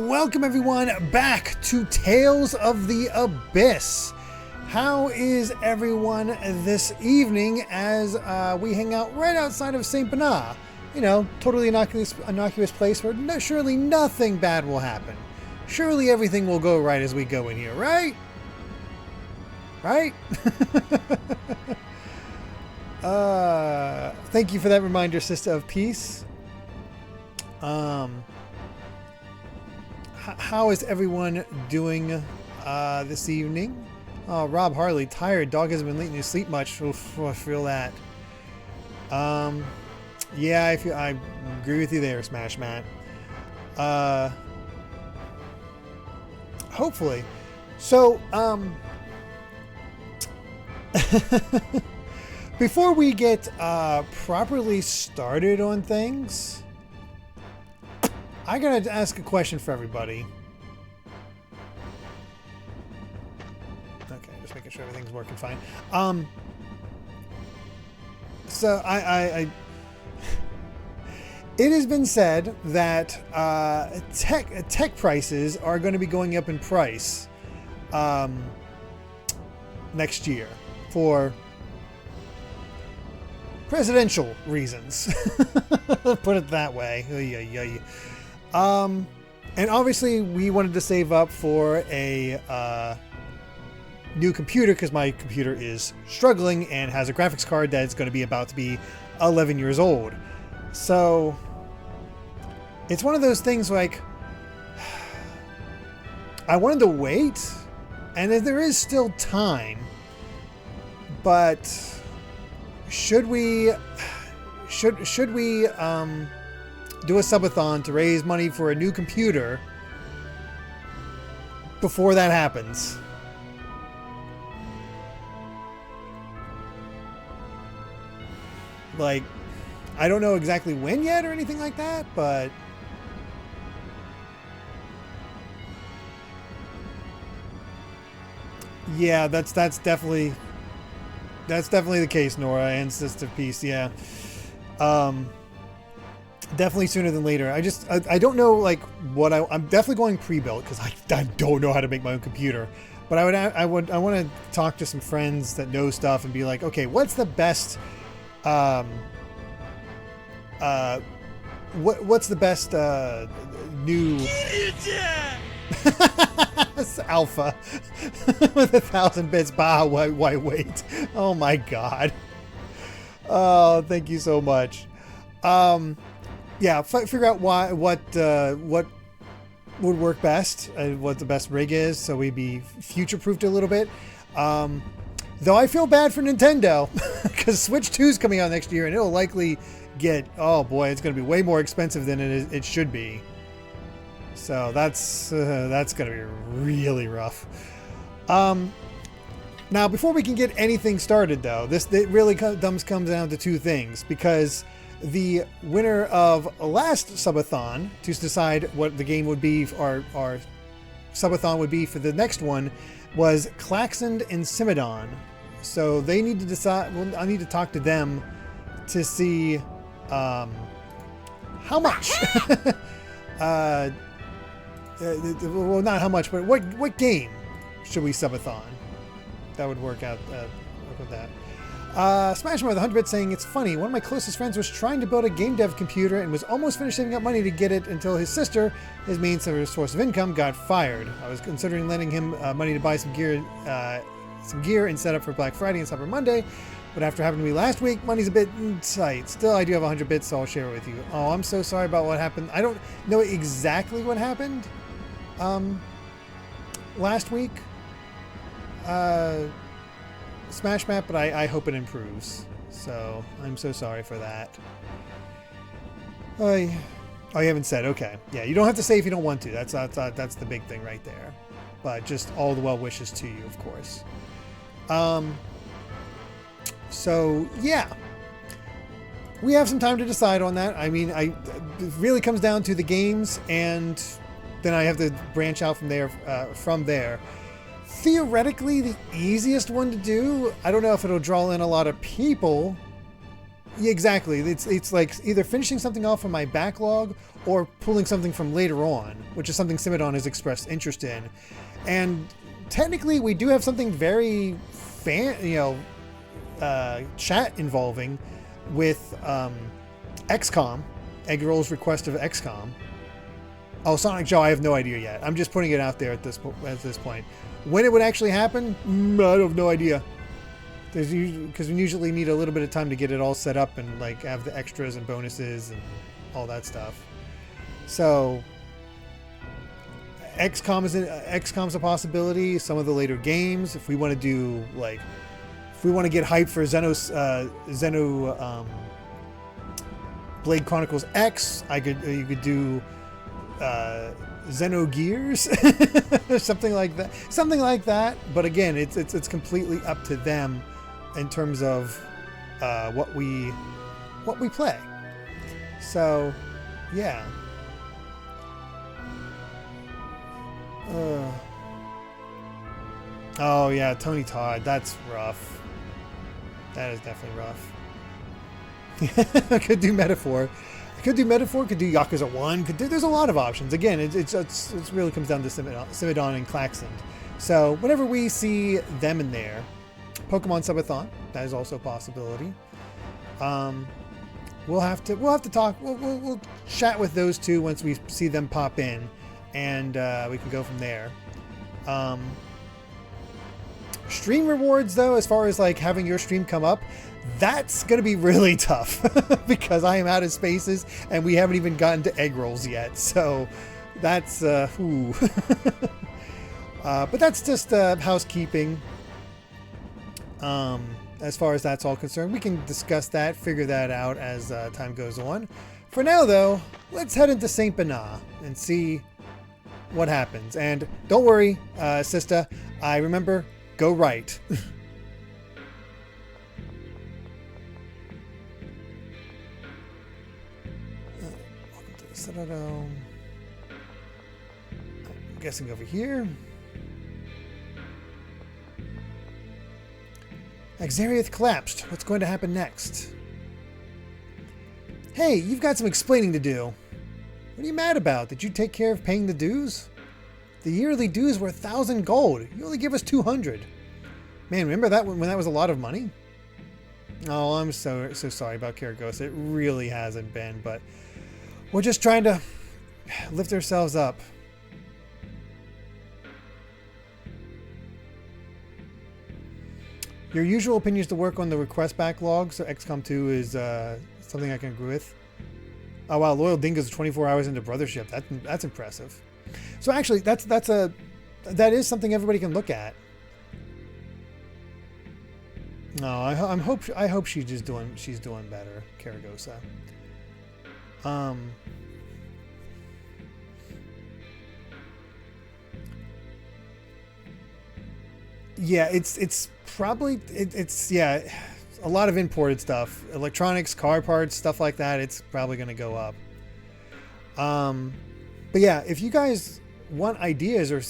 welcome everyone back to Tales of the Abyss. How is everyone this evening as we hang out right outside of St. Binah? You know, totally innocuous place where surely nothing bad will happen. Surely everything will go right as we go in here, right? Right? Thank you for that reminder, Sister of Peace. How is everyone doing this evening? Oh, Rob Harley, tired. Dog hasn't been letting you sleep much. Oof, I feel that. Yeah, I agree with you there, Smash Matt. Hopefully. So, before we get properly started on things, I gotta ask a question for everybody. Okay, just making sure everything's working fine. So it has been said that tech prices are going to be going up in price next year for presidential reasons. Put it that way. And obviously we wanted to save up for a new computer because my computer is struggling and has a graphics card that's going to be about to be 11 years old. So it's one of those things like I wanted to wait, and there is still time, but should we do a subathon to raise money for a new computer before that happens? Like, I don't know exactly when yet or anything like that, but yeah, that's definitely the case, Nora and Sister Peace. Yeah. Definitely sooner than later. I don't know like what I'm definitely going pre-built because I don't know how to make my own computer. But I want to talk to some friends that know stuff and be like, okay, what's the best what's the best new alpha with 1,000 bits? Bah, why wait? Oh my god. Oh, thank you so much. Yeah, figure out what would work best, what the best rig is, so we'd be future-proofed a little bit. Though I feel bad for Nintendo, because Switch 2 is coming out next year, and it'll likely get, oh boy, it's going to be way more expensive than it should be. So that's going to be really rough. Now, before we can get anything started, though, it really comes down to two things, because the winner of last subathon to decide what the game would be, our subathon would be for the next one, was Klaxond and Simidon. So they need to decide. Well, I need to talk to them to see how much. Well, not how much, but what game should we subathon? That would work out. Work with that. Smash with 100 saying, it's funny, one of my closest friends was trying to build a game dev computer and was almost finished saving up money to get it until his sister, his main source of income, got fired. I was considering lending him money to buy some gear and set up for Black Friday and Cyber Monday, but after happened to me last week, money's a bit tight. Still, I do have 100 bits, so I'll share it with you. Oh, I'm so sorry about what happened. I don't know exactly what happened last week. Smash Map, but I hope it improves. So I'm so sorry for that. Oh, you haven't said. Okay, yeah, you don't have to say if you don't want to. That's the big thing right there. But just all the well wishes to you, of course. So yeah, we have some time to decide on that. I mean, it really comes down to the games, and then I have to branch out from there. Theoretically, the easiest one to do, I don't know if it'll draw in a lot of people Yeah, exactly. It's like either finishing something off on my backlog or pulling something from later on, which is something Simidon has expressed interest in. And technically, we do have something very chat involving with XCOM, Egg Roll's request of XCOM. Oh, Sonic Joe, I have no idea yet. I'm just putting it out there at this point. When it would actually happen, I have no idea. Because we usually need a little bit of time to get it all set up and like have the extras and bonuses and all that stuff. So XCOM's a possibility. Some of the later games, if we want to do like, if we want to get hyped for Xeno Blade Chronicles X, you could do Xenogears, something like that. But again, it's completely up to them in terms of what we play. So, yeah. Oh yeah, Tony Todd. That's rough. That is definitely rough. I could do Metaphor. Could do Yakuza 1. There's a lot of options. Again, it really comes down to Simidon and Klaxon. So whenever we see them in there, Pokemon Subathon, that is also a possibility. We'll have to talk. We'll chat with those two once we see them pop in, and we can go from there. Stream rewards, though, as far as like having your stream come up, that's going to be really tough because I am out of spaces and we haven't even gotten to egg rolls yet. So that's, but that's just housekeeping. As far as that's all concerned, we can discuss that, figure that out as time goes on. For now, though, let's head into St. Binah and see what happens. And don't worry, Sista, I remember, go right. I'm guessing over here. Axariath collapsed. What's going to happen next? Hey, you've got some explaining to do. What are you mad about? Did you take care of paying the dues? The yearly dues were 1,000 gold. You only give us 200. Man, remember that when that was a lot of money? Oh, I'm so sorry about Karagosa. It really hasn't been, but we're just trying to lift ourselves up. Your usual opinion is to work on the request backlog, so XCOM 2 is something I can agree with. Oh wow, Loyal Dingo's 24 hours into Brothership. That's impressive. So actually, that is something everybody can look at. No, I hope she's doing better, Karagosa. Yeah, it's probably a lot of imported stuff, electronics, car parts, stuff like that. It's probably going to go up. But yeah, if you guys want ideas or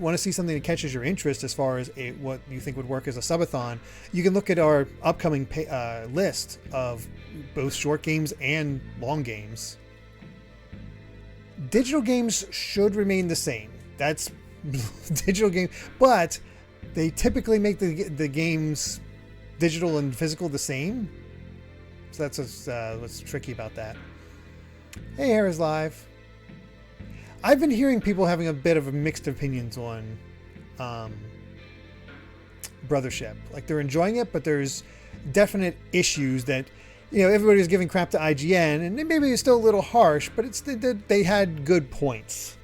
want to see something that catches your interest as far as what you think would work as a subathon, you can look at our upcoming list of both short games and long games. Digital games should remain the same. That's digital game, but they typically make the games digital and physical the same. So that's what's tricky about that. Hey, Hair is live. I've been hearing people having a bit of mixed opinions on Brothership. Like they're enjoying it, but there's definite issues that, everybody was giving crap to IGN, and maybe it's still a little harsh, but they had good points.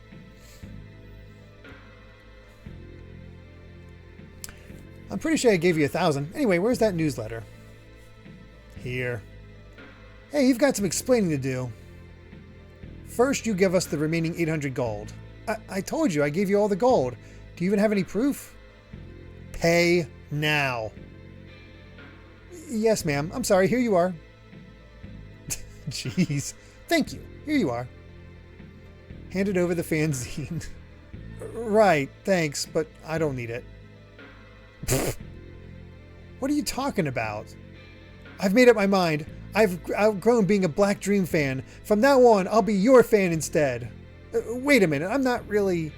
I'm pretty sure I gave you 1,000. Anyway, where's that newsletter? Here. Hey, you've got some explaining to do. First, you give us the remaining 800 gold. I told you, I gave you all the gold. Do you even have any proof? Pay now. Yes, ma'am. I'm sorry. Here you are. Jeez. Thank you. Here you are. Handed over the fanzine. Right. Thanks, but I don't need it. What are you talking about? I've made up my mind. I've outgrown being a Black Dream fan. From now on, I'll be your fan instead. Wait a minute, I'm not really...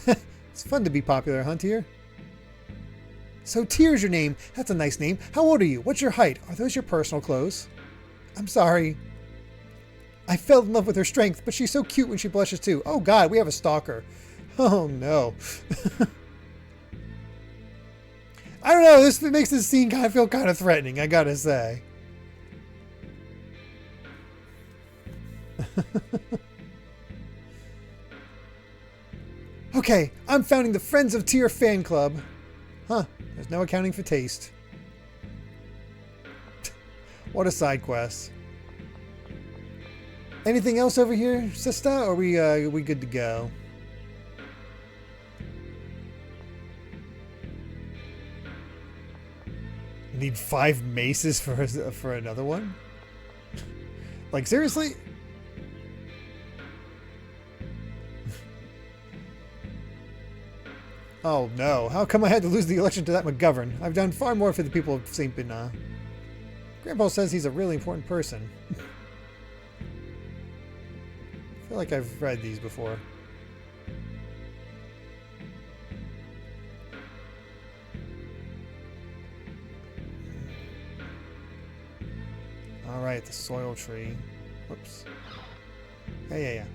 It's fun to be popular, huh, Tyr? So Tyr's your name. That's a nice name. How old are you? What's your height? Are those your personal clothes? I'm sorry. I fell in love with her strength, but she's so cute when she blushes too. Oh God, we have a stalker. Oh no. I don't know, this makes this scene feel kind of threatening, I gotta say. Okay, I'm founding the Friends of Tyr fan club. Huh, there's no accounting for taste. What a side quest. Anything else over here, sister? Or are we good to go? Need 5 maces for another one? Like, seriously? Oh no, how come I had to lose the election to that McGovern? I've done far more for the people of St. Binah. Grandpa says he's a really important person. I feel like I've read these before. Alright, the soil tree. Whoops. Yeah.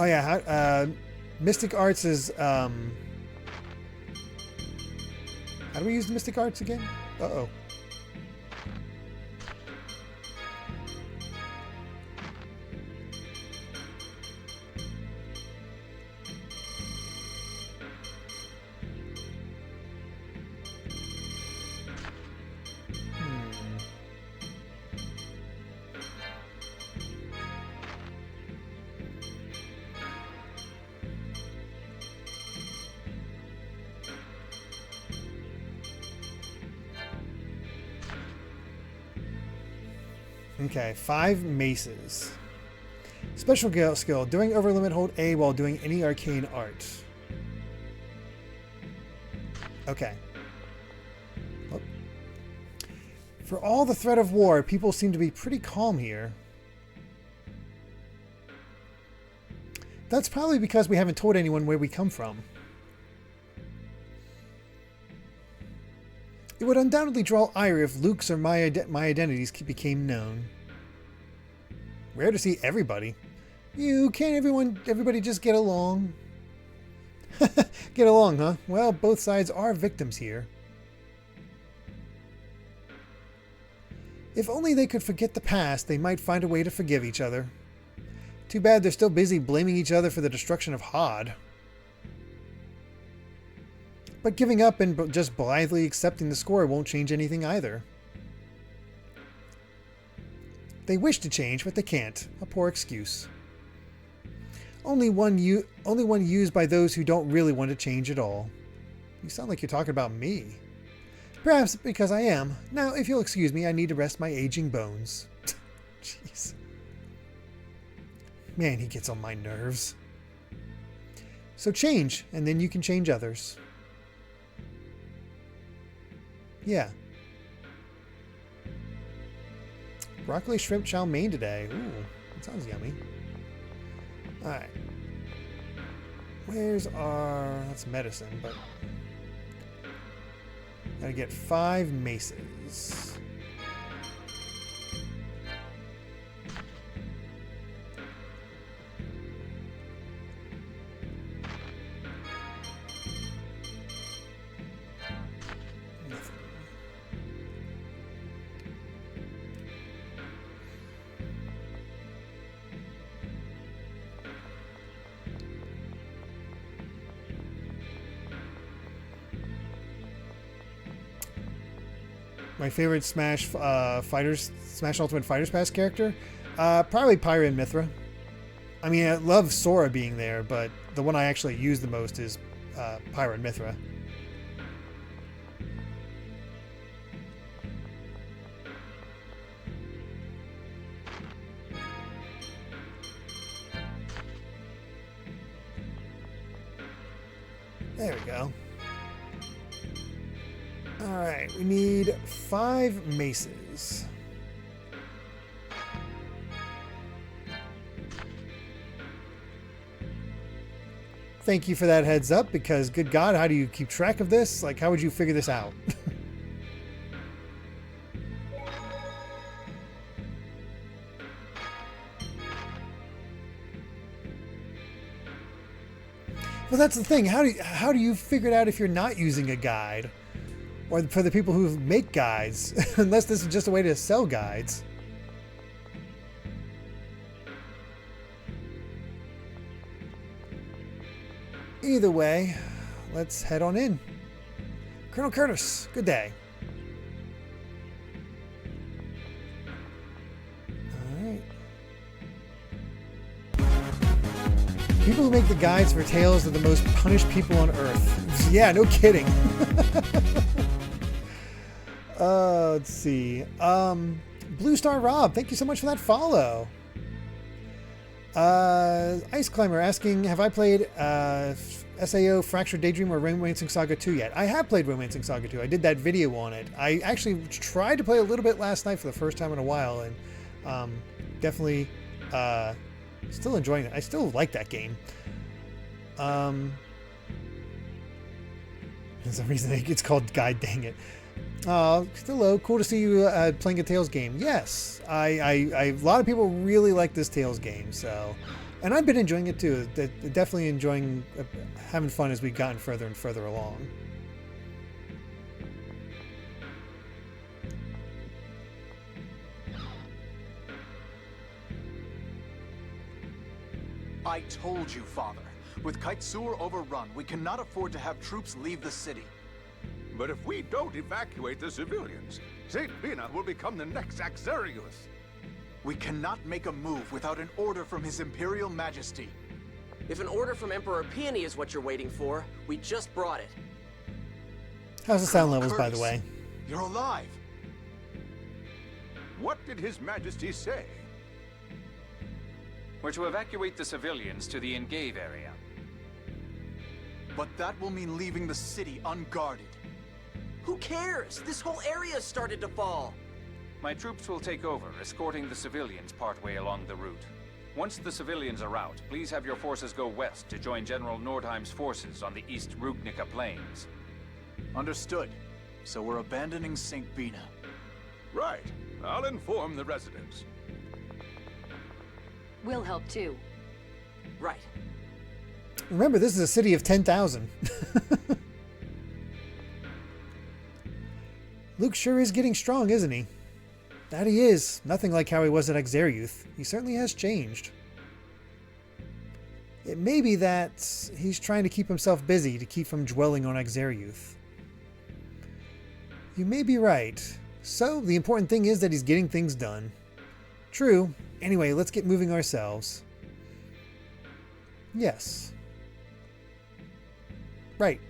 Oh yeah, Mystic Arts is, how do we use the Mystic Arts again? Uh-oh. Okay, 5 maces. Special skill. During overlimit, hold A while doing any arcane art. Okay. Oh. For all the threat of war, people seem to be pretty calm here. That's probably because we haven't told anyone where we come from. It would undoubtedly draw ire if Luke's or my identities became known. Rare to see everybody. Can't everybody just get along? Get along, huh? Well, both sides are victims here. If only they could forget the past, they might find a way to forgive each other. Too bad they're still busy blaming each other for the destruction of Hod. But giving up and just blithely accepting the score won't change anything either. They wish to change, but they can't. A poor excuse. Only one used by those who don't really want to change at all. You sound like you're talking about me. Perhaps because I am. Now, if you'll excuse me, I need to rest my aging bones. Jeez. Man, he gets on my nerves. So change, and then you can change others. Yeah. Broccoli shrimp chow mein today. Ooh, that sounds yummy. Alright. Where's our... That's medicine, but... Gotta get 5 maces. My favorite Smash Ultimate Fighters Pass character? Probably Pyra and Mithra. I mean, I love Sora being there, but the one I actually use the most is Pyra and Mithra. There we go. Alright, we need 5 maces. Thank you for that heads up, because good God, how do you keep track of this? Like, how would you figure this out? Well, that's the thing. How do you figure it out if you're not using a guide? Or for the people who make guides, unless this is just a way to sell guides. Either way, let's head on in. Colonel Curtis, good day. Alright. People who make the guides for Tales are the most punished people on Earth. Yeah, no kidding. Let's see. Blue Star Rob, thank you so much for that follow. Ice Climber asking, have I played SAO Fractured Daydream or Romancing Saga 2 yet? I have played Romancing Saga 2. I did that video on it. I actually tried to play a little bit last night for the first time in a while, and definitely still enjoying it. I still like that game. There's a reason it's called Guide, dang it. Hello, cool to see you playing a Tales game. Yes, a lot of people really like this Tales game, so, and I've been enjoying it too. Definitely enjoying having fun as we've gotten further and further along. I told you, Father. With Kaitsur overrun, we cannot afford to have troops leave the city. But if we don't evacuate the civilians, Saint Binah will become the next Axarius. We cannot make a move without an order from His Imperial Majesty. If an order from Emperor Peony is what you're waiting for, we just brought it. How's the sound levels, Curtis, by the way? You're alive. What did His Majesty say? We're to evacuate the civilians to the Engave area. But that will mean leaving the city unguarded. Who cares? This whole area started to fall. My troops will take over, escorting the civilians partway along the route. Once the civilians are out, please have your forces go west to join General Nordheim's forces on the East Rugnica Plains. Understood. So we're abandoning St. Binah. Right. I'll inform the residents. We'll help too. Right. Remember, this is a city of 10,000. Luke sure is getting strong, isn't he? That he is. Nothing like how he was at Axariuth. He certainly has changed. It may be that he's trying to keep himself busy to keep from dwelling on Axariuth. You may be right. So, the important thing is that he's getting things done. True. Anyway, let's get moving ourselves. Yes. Right.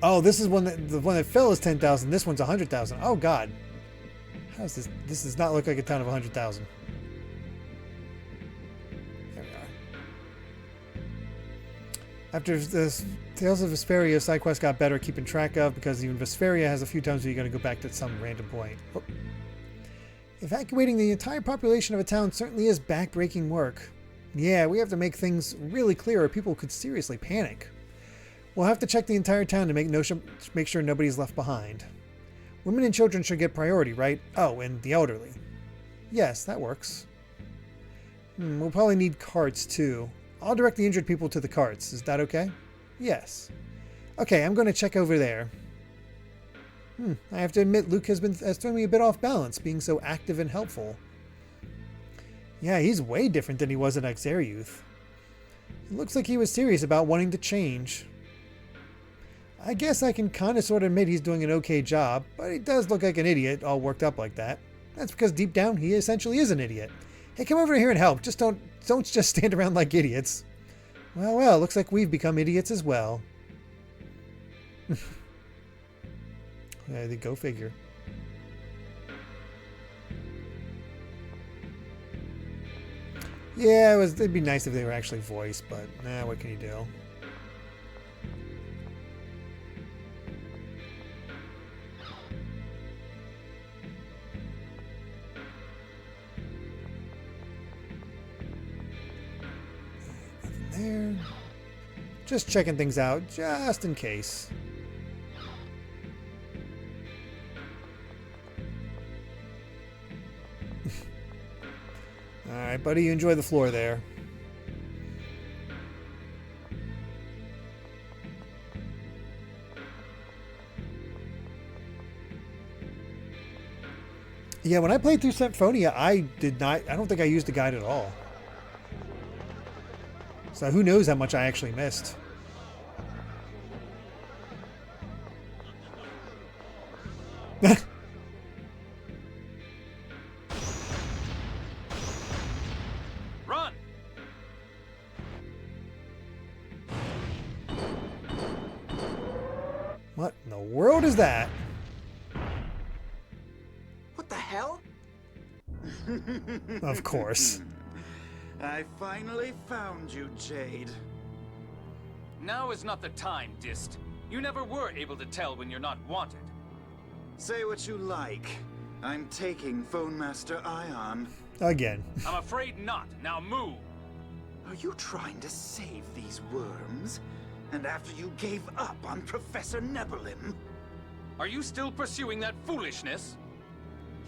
Oh, this is the one that fell is 10,000. This one's 100,000. Oh God. How's this? This does not look like a town of 100,000. There we are. After the Tales of Vesperia, sidequest got better at keeping track of, because even Vesperia has a few times where you're going to go back to some random point. Oh. Evacuating the entire population of a town certainly is back-breaking work. Yeah, we have to make things really clear or people could seriously panic. We'll have to check the entire town to make sure nobody's left behind. Women and children should get priority, right? Oh, and the elderly. Yes, that works. We'll probably need carts too. I'll direct the injured people to the carts. Is that okay? Yes. Okay, I'm going to check over there. I have to admit, Luke has thrown me a bit off balance, being so active and helpful. Yeah, he's way different than he was at Axariuth. It looks like he was serious about wanting to change. I guess I can kind of sort of admit he's doing an okay job, but he does look like an idiot, all worked up like that. That's because deep down, he essentially is an idiot. Hey, come over here and help. Just don't just stand around like idiots. Well, looks like we've become idiots as well. Yeah, go figure. Yeah, it'd be nice if they were actually voiced, but what can you do? there. Just checking things out, just in case. Alright, buddy, you enjoy the floor there. Yeah, when I played through Symphonia, I don't think I used the guide at all. So who knows how much I actually missed. Run! What in the world is that? What the hell? Of course. I finally found you, Jade. Now is not the time, Dist. You never were able to tell when you're not wanted. Say what you like. I'm taking Phone Master Ion. Again. I'm afraid not. Now move! Are you trying to save these worms? And after you gave up on Professor Nebelim? Are you still pursuing that foolishness?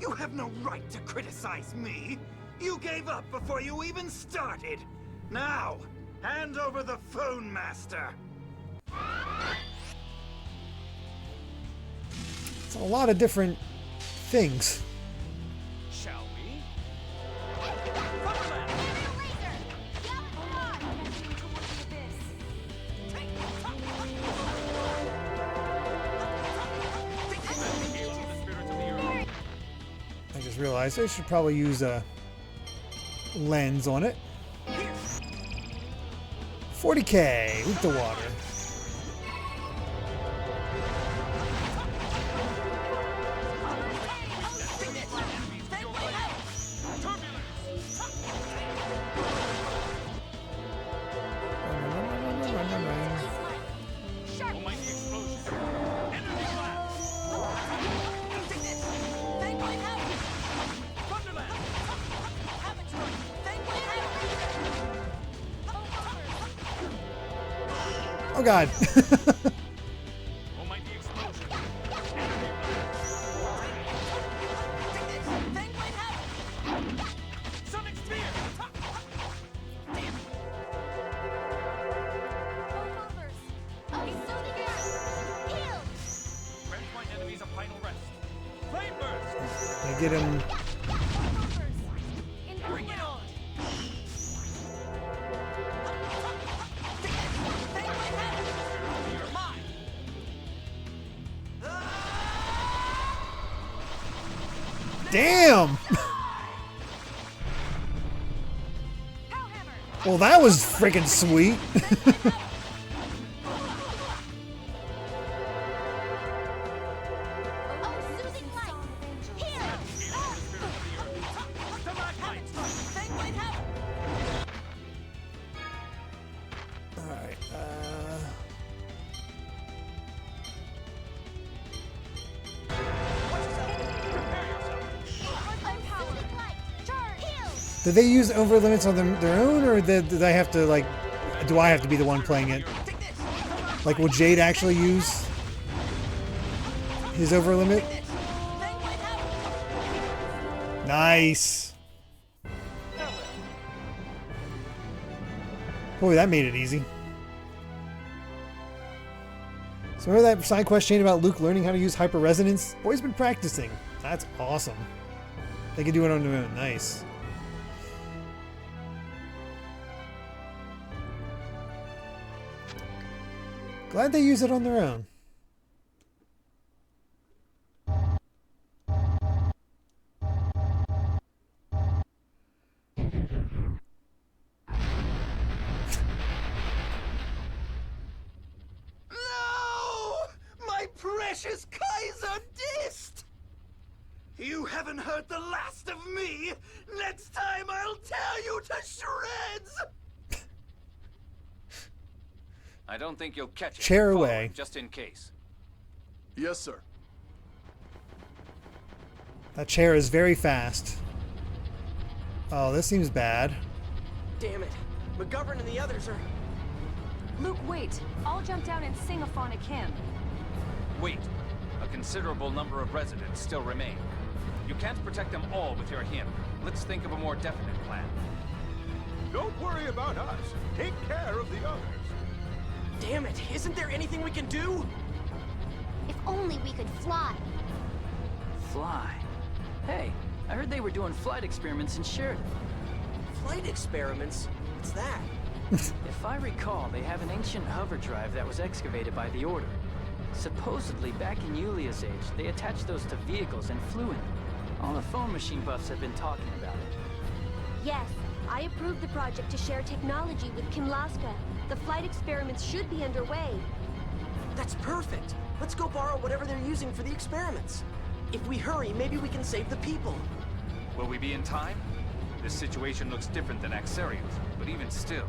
You have no right to criticize me! You gave up before you even started! Now, hand over the Phone Master! It's a lot of different things. Shall we? I just realized I should probably use a lens on it. 40k, leak the water. Oh god. I get him. Damn! Well, that was freaking sweet. Alright, do they use over limits on their own, or did I have to, like, do I have to be the one playing it? Like, will Jade actually use his over limit? Nice. Boy, that made it easy. So remember that side quest chain about Luke learning how to use hyper resonance? Boy's been practicing. That's awesome. They can do it on their own. Nice. Glad they use it on their own. No! My precious Kaiser Dist! You haven't heard the last of me! Next time I'll tear you to shreds! I don't think you'll catch it. Chair Follow away. it, just in case. Yes, sir. That chair is very fast. Oh, this seems bad. Damn it. McGovern and the others are Luke, wait. I'll jump down and sing a phonic hymn. Wait. A considerable number of residents still remain. You can't protect them all with your hymn. Let's think of a more definite plan. Don't worry about us. Take care of the others. Damn it, isn't there anything we can do? If only we could fly. Fly? Hey, I heard they were doing flight experiments in Sheridan. Flight experiments? What's that? If I recall, they have an ancient hover drive that was excavated by the Order. Supposedly, back in Yulia's age, they attached those to vehicles and flew in them. All the phone machine buffs have been talking about it. Yes, I approved the project to share technology with Kim Laska. The flight experiments should be underway. That's perfect. Let's go borrow whatever they're using for the experiments. If we hurry, maybe we can save the people. Will we be in time? This situation looks different than Axarius, but even still.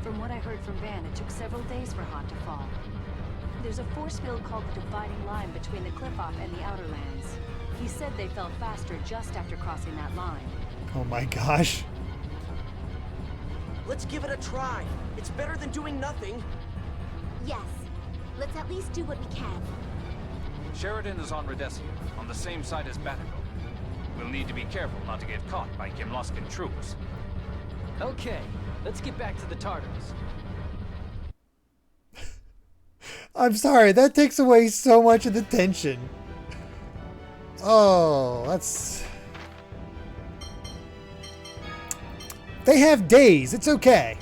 From what I heard from Van, it took several days for Han to fall. There's a force field called the dividing line between the cliff-off and the outer lands. He said they fell faster just after crossing that line. Oh my gosh. Let's give it a try. It's better than doing nothing. Yes, let's at least do what we can. Sheridan is on Rhodesia, on the same side as Bataco. We'll need to be careful not to get caught by Kimluskan troops. Okay, let's get back to the Tartars. I'm sorry, that takes away so much of the tension. Oh, that's... They have days, it's okay.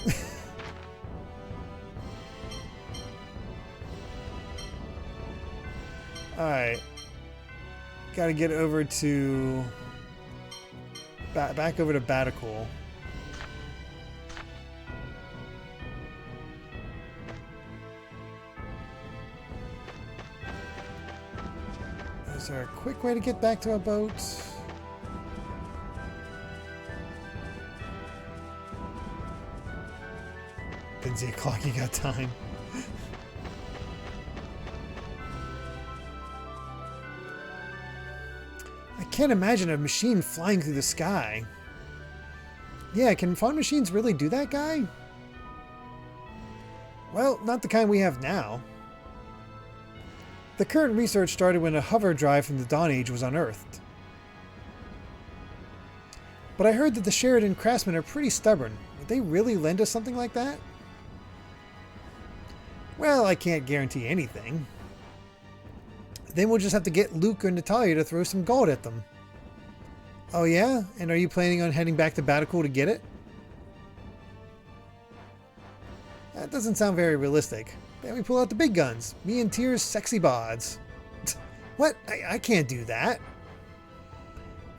Alright. Gotta get over to... Back over to Batacool. Is there a quick way to get back to a boat? Didn't see a clock, you got time. I can't imagine a machine flying through the sky. Yeah, can flying machines really do that, guy? Well, not the kind we have now. The current research started when a hover drive from the Dawn Age was unearthed. But I heard that the Sheridan craftsmen are pretty stubborn. Would they really lend us something like that? Well, I can't guarantee anything. Then we'll just have to get Luke or Natalia to throw some gold at them. Oh yeah? And are you planning on heading back to Batacool to get it? That doesn't sound very realistic. Then we pull out the big guns. Me and Tyr's sexy bods. What? I can't do that.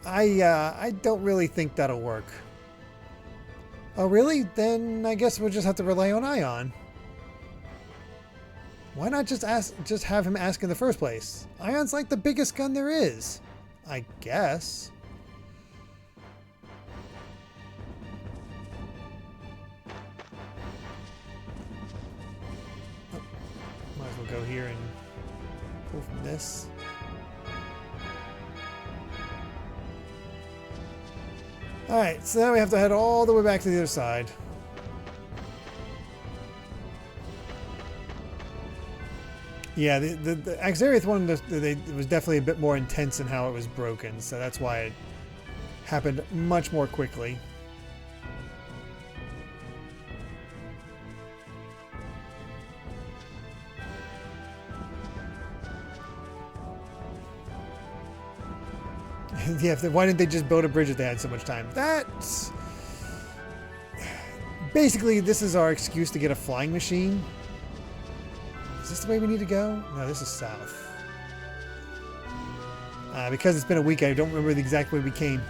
I don't really think that'll work. Oh really? Then I guess we'll just have to rely on Ion. Why not just have him ask in the first place? Ion's like the biggest gun there is. I guess. Oh, might as well go here and pull from this. Alright, so now we have to head all the way back to the other side. Yeah, the Axarius one was definitely a bit more intense in how it was broken, so that's why it happened much more quickly. Yeah, why didn't they just build a bridge if they had so much time? That's... Basically, this is our excuse to get a flying machine. Is this the way we need to go? No, this is south. Because it's been a week, I don't remember the exact way we came.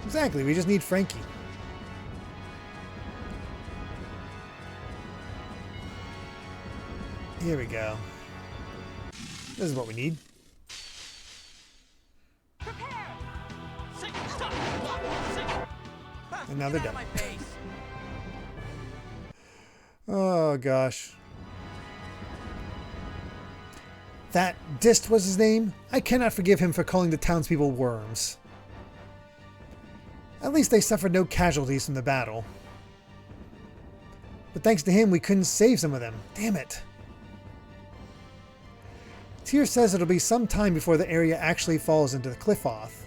Exactly, we just need Frankie. Here we go. This is what we need. And now they're done. Oh gosh. That Dist was his name? I cannot forgive him for calling the townspeople worms. At least they suffered no casualties from the battle. But thanks to him, we couldn't save some of them. Damn it. Tyr says it'll be some time before the area actually falls into the cliff off.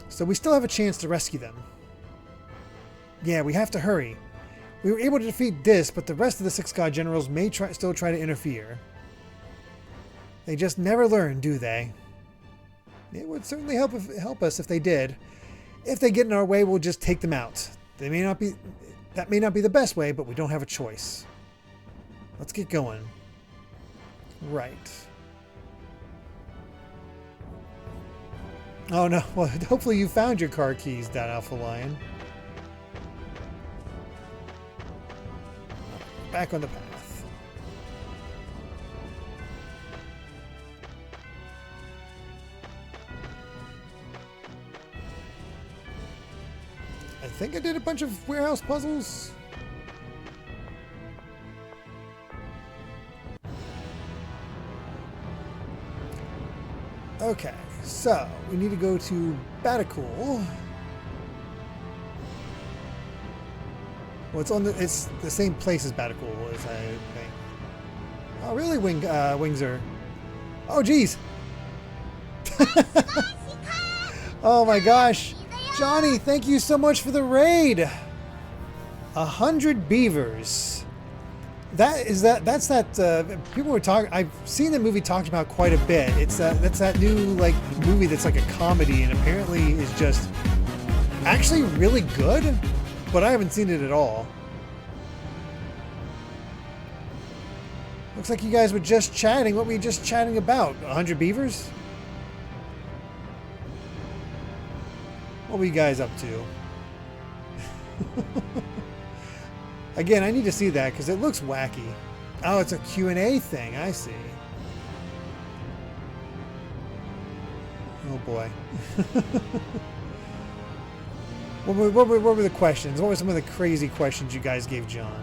So we still have a chance to rescue them. Yeah, we have to hurry. We were able to defeat Dist, but the rest of the 6 god generals may still try to interfere. They just never learn, do they? It would certainly help us if they did. If they get in our way, we'll just take them out. That may not be the best way, but we don't have a choice. Let's get going. Right. Oh no, well, hopefully you found your car keys, that Alpha Lion. Back on the path. I think I did a bunch of warehouse puzzles. Okay, so we need to go to Batacool. Well, it's the same place as Batacool, as I think. Oh, really, Wings are... Oh, geez! Oh my gosh! Johnny, thank you so much for the raid! 100 beavers. That's that people were talking. I've seen the movie talked about quite a bit. It's that's that new like movie that's like a comedy and apparently is just actually really good, but I haven't seen it at all. Looks like you guys were just chatting. What were you just chatting about? 100 beavers? What were you guys up to? Again, I need to see that because it looks wacky. Oh, it's a Q&A thing. I see. Oh boy. What were the questions? What were some of the crazy questions you guys gave John?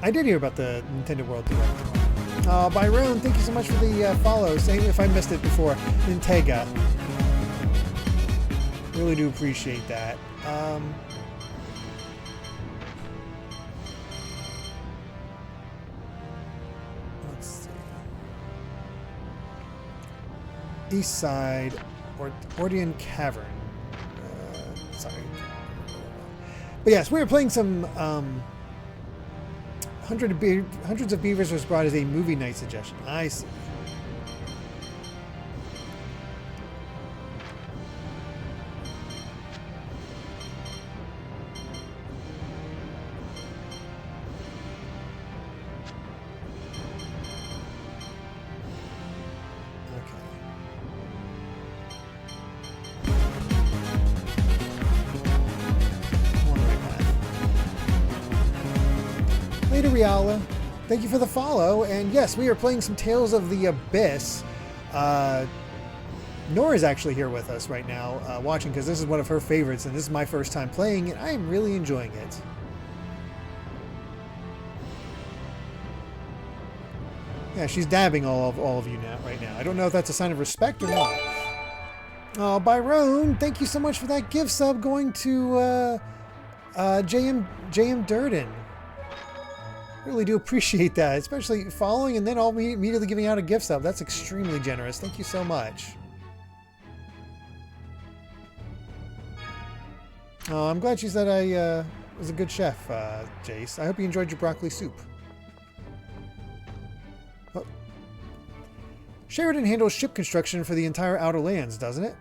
I did hear about the Nintendo World Direct. Byron, thank you so much for the follow. Same if I missed it before. Nintega. Really do appreciate that. Let's see. East Side, Ordean Cavern. Sorry. But yes, we were playing some Hundreds of Beavers was brought as a movie night suggestion. I see. Riala, thank you for the follow, and yes, we are playing some Tales of the Abyss. Nora's actually here with us right now, watching, because this is one of her favorites, and this is my first time playing, and I am really enjoying it. Yeah, she's dabbing all of you now, right now. I don't know if that's a sign of respect or not. Oh, Byron, thank you so much for that gift sub going to JM Durden. Really do appreciate that, especially following and then all immediately giving out a gift sub. That's extremely generous. Thank you so much. Oh, I'm glad she said I was a good chef, Jace. I hope you enjoyed your broccoli soup. Oh. Sheridan handles ship construction for the entire Outer Lands, doesn't it?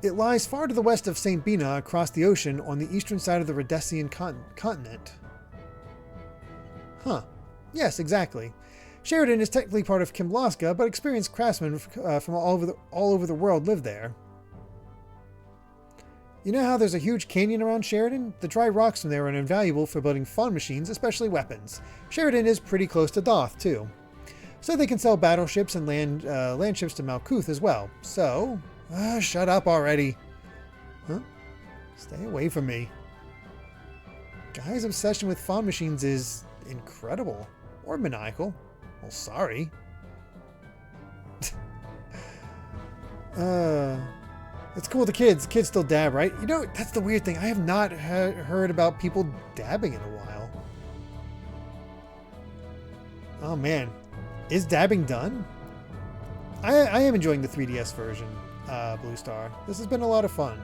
It lies far to the west of St. Binah, across the ocean on the eastern side of the Rhodesian continent. Huh. Yes, exactly. Sheridan is technically part of Kimlaska, but experienced craftsmen from all over the world live there. You know how there's a huge canyon around Sheridan? The dry rocks from there are invaluable for building fun machines, especially weapons. Sheridan is pretty close to Doth, too. So they can sell battleships and land ships to Malkuth as well. So... shut up already. Huh? Stay away from me. Guy's obsession with fawn machines is incredible. Or maniacal. Well, sorry. It's cool with the kids. Kids still dab, right? You know, that's the weird thing. I have not heard about people dabbing in a while. Oh, man. Is dabbing done? I am enjoying the 3DS version, Blue Star. This has been a lot of fun.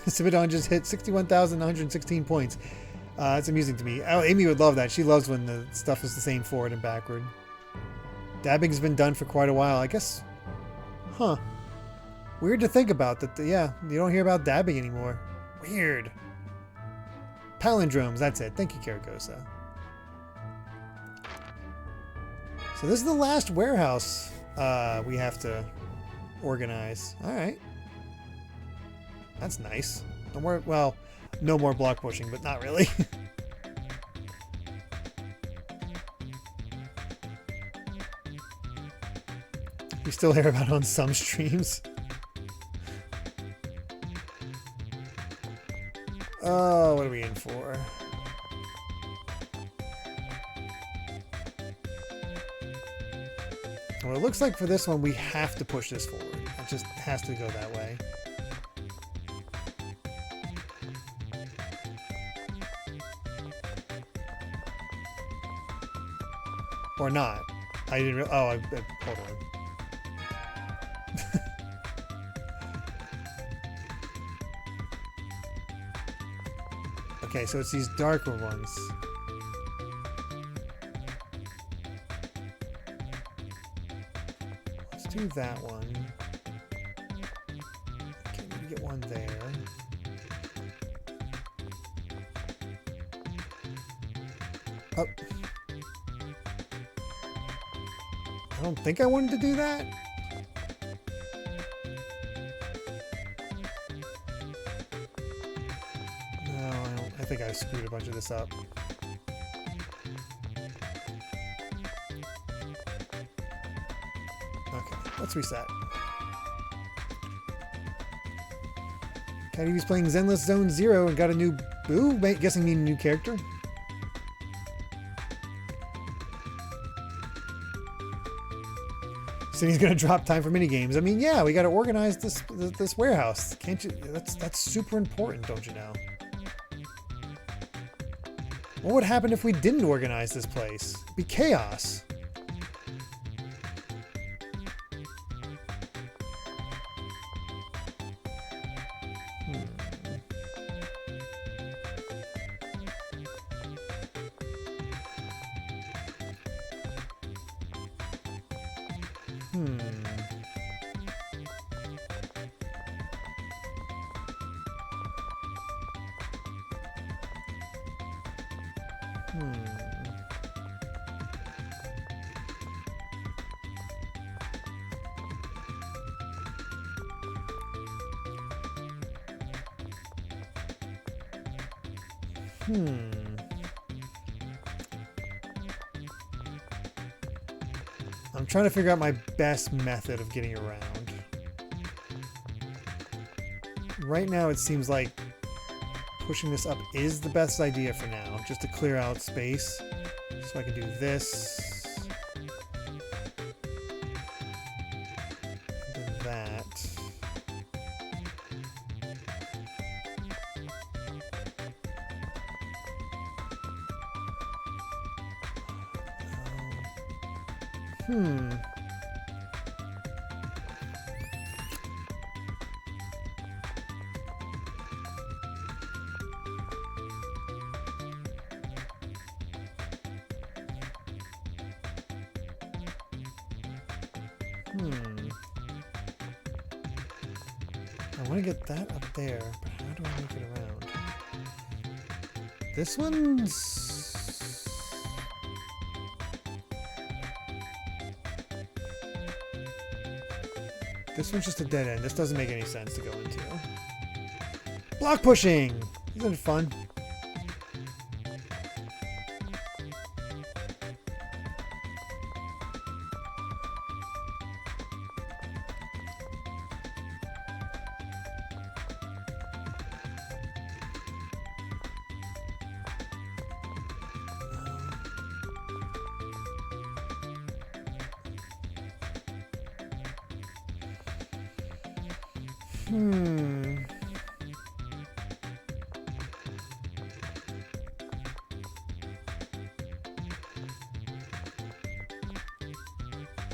Sibidon just hit 61,116 points. It's amusing to me. Oh, Amy would love that. She loves when the stuff is the same forward and backward. Dabbing's been done for quite a while. I guess... Huh. Weird to think about that. Yeah, you don't hear about dabbing anymore. Weird. Palindromes, that's it. Thank you, Karagosa. So this is the last warehouse we have to organize. Alright. That's nice. No more, well, no more block pushing, but not really. You still hear about it on some streams. Oh, what are we in for? Well, it looks like for this one we have to push this forward. It just has to go that way. Or not. I didn't. Oh, hold on. Okay, so it's these darker ones. Let's do that one. Okay, we get one there. Oh. I don't think I wanted to do that. I think I screwed a bunch of this up. Okay, let's reset. Caddy was playing Zenless Zone Zero and got a new Boo? Guessing mean new character? City's gonna drop time for minigames. I mean, yeah, we gotta organize this warehouse. Can't you? That's super important, don't you know? What would happen if we didn't organize this place? It'd be chaos. I'm trying to figure out my best method of getting around. Right now it seems like pushing this up is the best idea for now, just to clear out space. So I can do this. And then that. I want to get that up there, but how do I make it around? This one's... This one's just a dead end. This doesn't make any sense to go into. Block pushing! Isn't it fun? I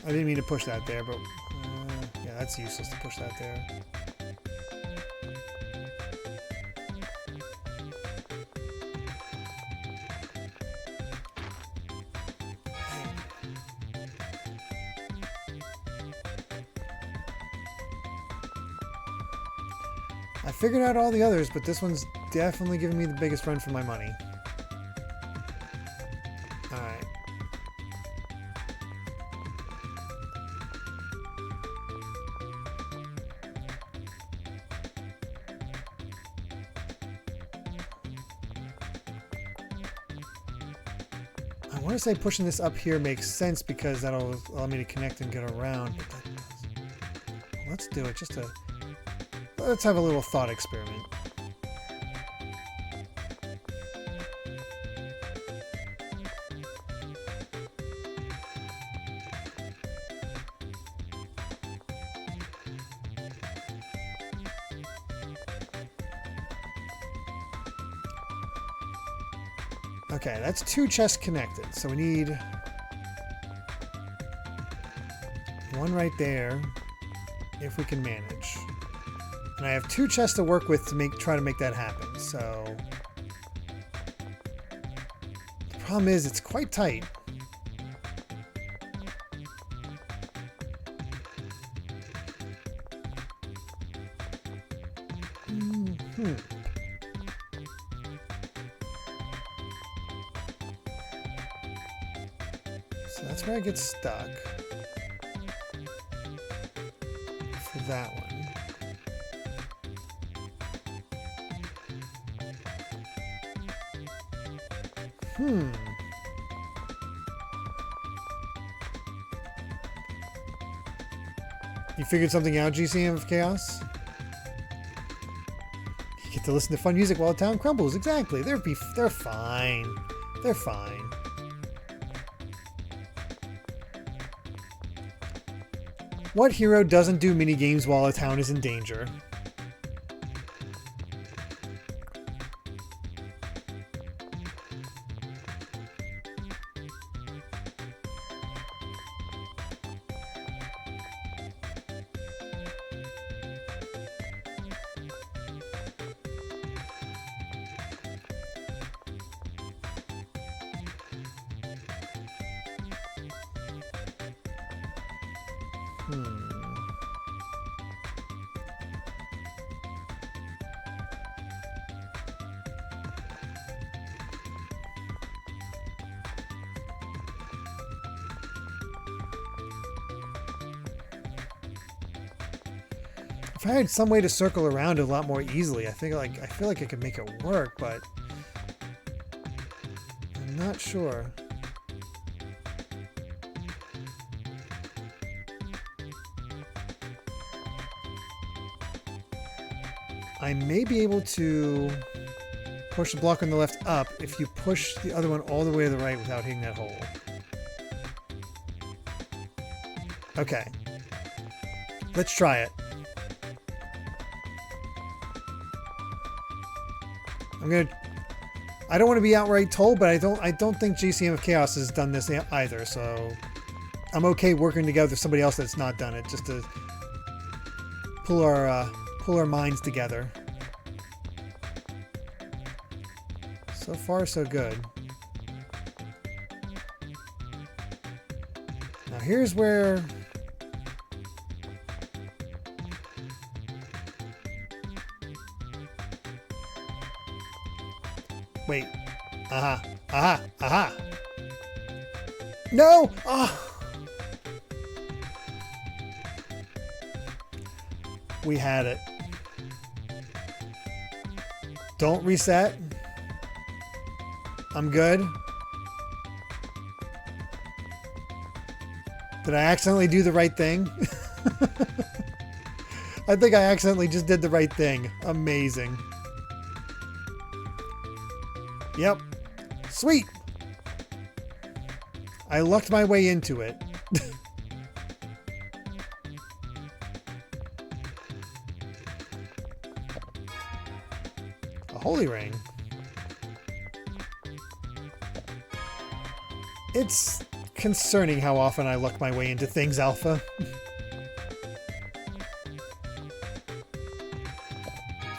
didn't mean to push that there, but yeah, that's useless to push that there. I figured out all the others, but this one's definitely giving me the biggest run for my money. Alright. I want to say pushing this up here makes sense because that'll allow me to connect and get around. But that does. Let's do it just to... Let's have a little thought experiment. Okay, that's 2 chests connected, so we need one right there, if we can manage. And I have 2 chests to work with to try to make that happen, so... The problem is, it's quite tight. So that's where I get stuck. For that one. You figured something out, GCM of Chaos? You get to listen to fun music while the town crumbles. Exactly. They're fine. They're fine. What hero doesn't do minigames while a town is in danger? If I had some way to circle around it a lot more easily, I feel like I could make it work, but I'm not sure. I may be able to push the block on the left up if you push the other one all the way to the right without hitting that hole. Okay. Let's try it. I don't want to be outright told, but I don't think GCM of Chaos has done this either, so I'm okay working together with somebody else that's not done it, just to pull our minds together. So far, so good. Now here's where... Wait. Aha. Aha. Aha. No! Oh! We had it. Don't reset. I'm good. Did I accidentally do the right thing? I think I accidentally just did the right thing. Amazing. Yep. Sweet! I lucked my way into it. Holy ring. It's concerning how often I luck my way into things, Alpha.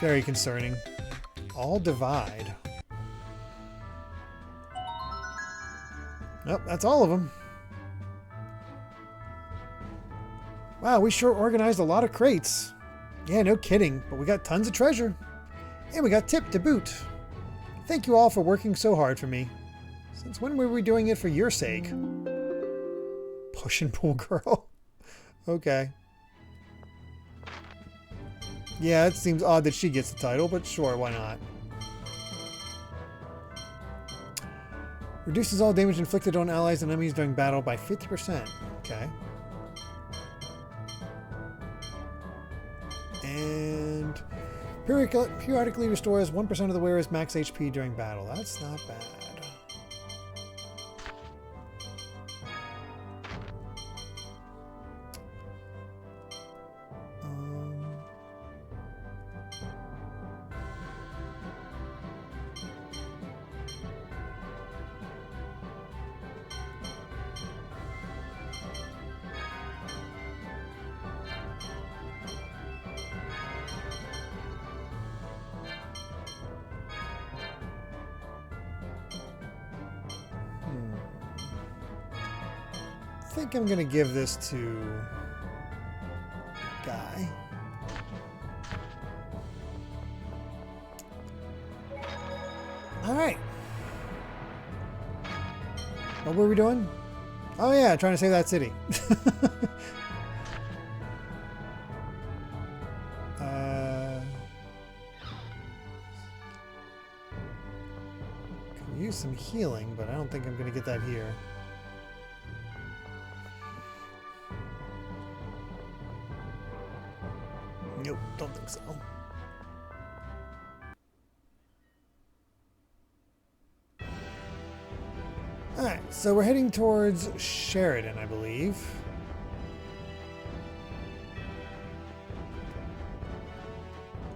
Very concerning. All divide. Nope, that's all of them. Wow, we sure organized a lot of crates. Yeah, no kidding, but we got tons of treasure. And we got tip to boot. Thank you all for working so hard for me. Since when were we doing it for your sake? Push and pull girl. Okay. Yeah, it seems odd that she gets the title, but sure, why not? Reduces all damage inflicted on allies and enemies during battle by 50%. Okay. And periodically restores 1% of the wearer's max HP during battle. That's not bad. I think I'm gonna give this to Guy. All right. What were we doing? Oh yeah, trying to save that city. Can use some healing, but I don't think I'm gonna get that here. Nope, don't think so. Alright, so we're heading towards Sheridan, I believe.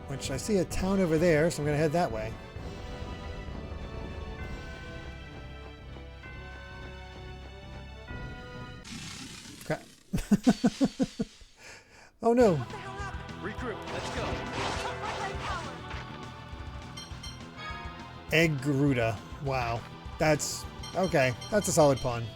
Which I see a town over there, so I'm going to head that way. Crap. Oh no. Regroup, let's go. Egg Garuda. Wow. That's... okay. That's a solid pun.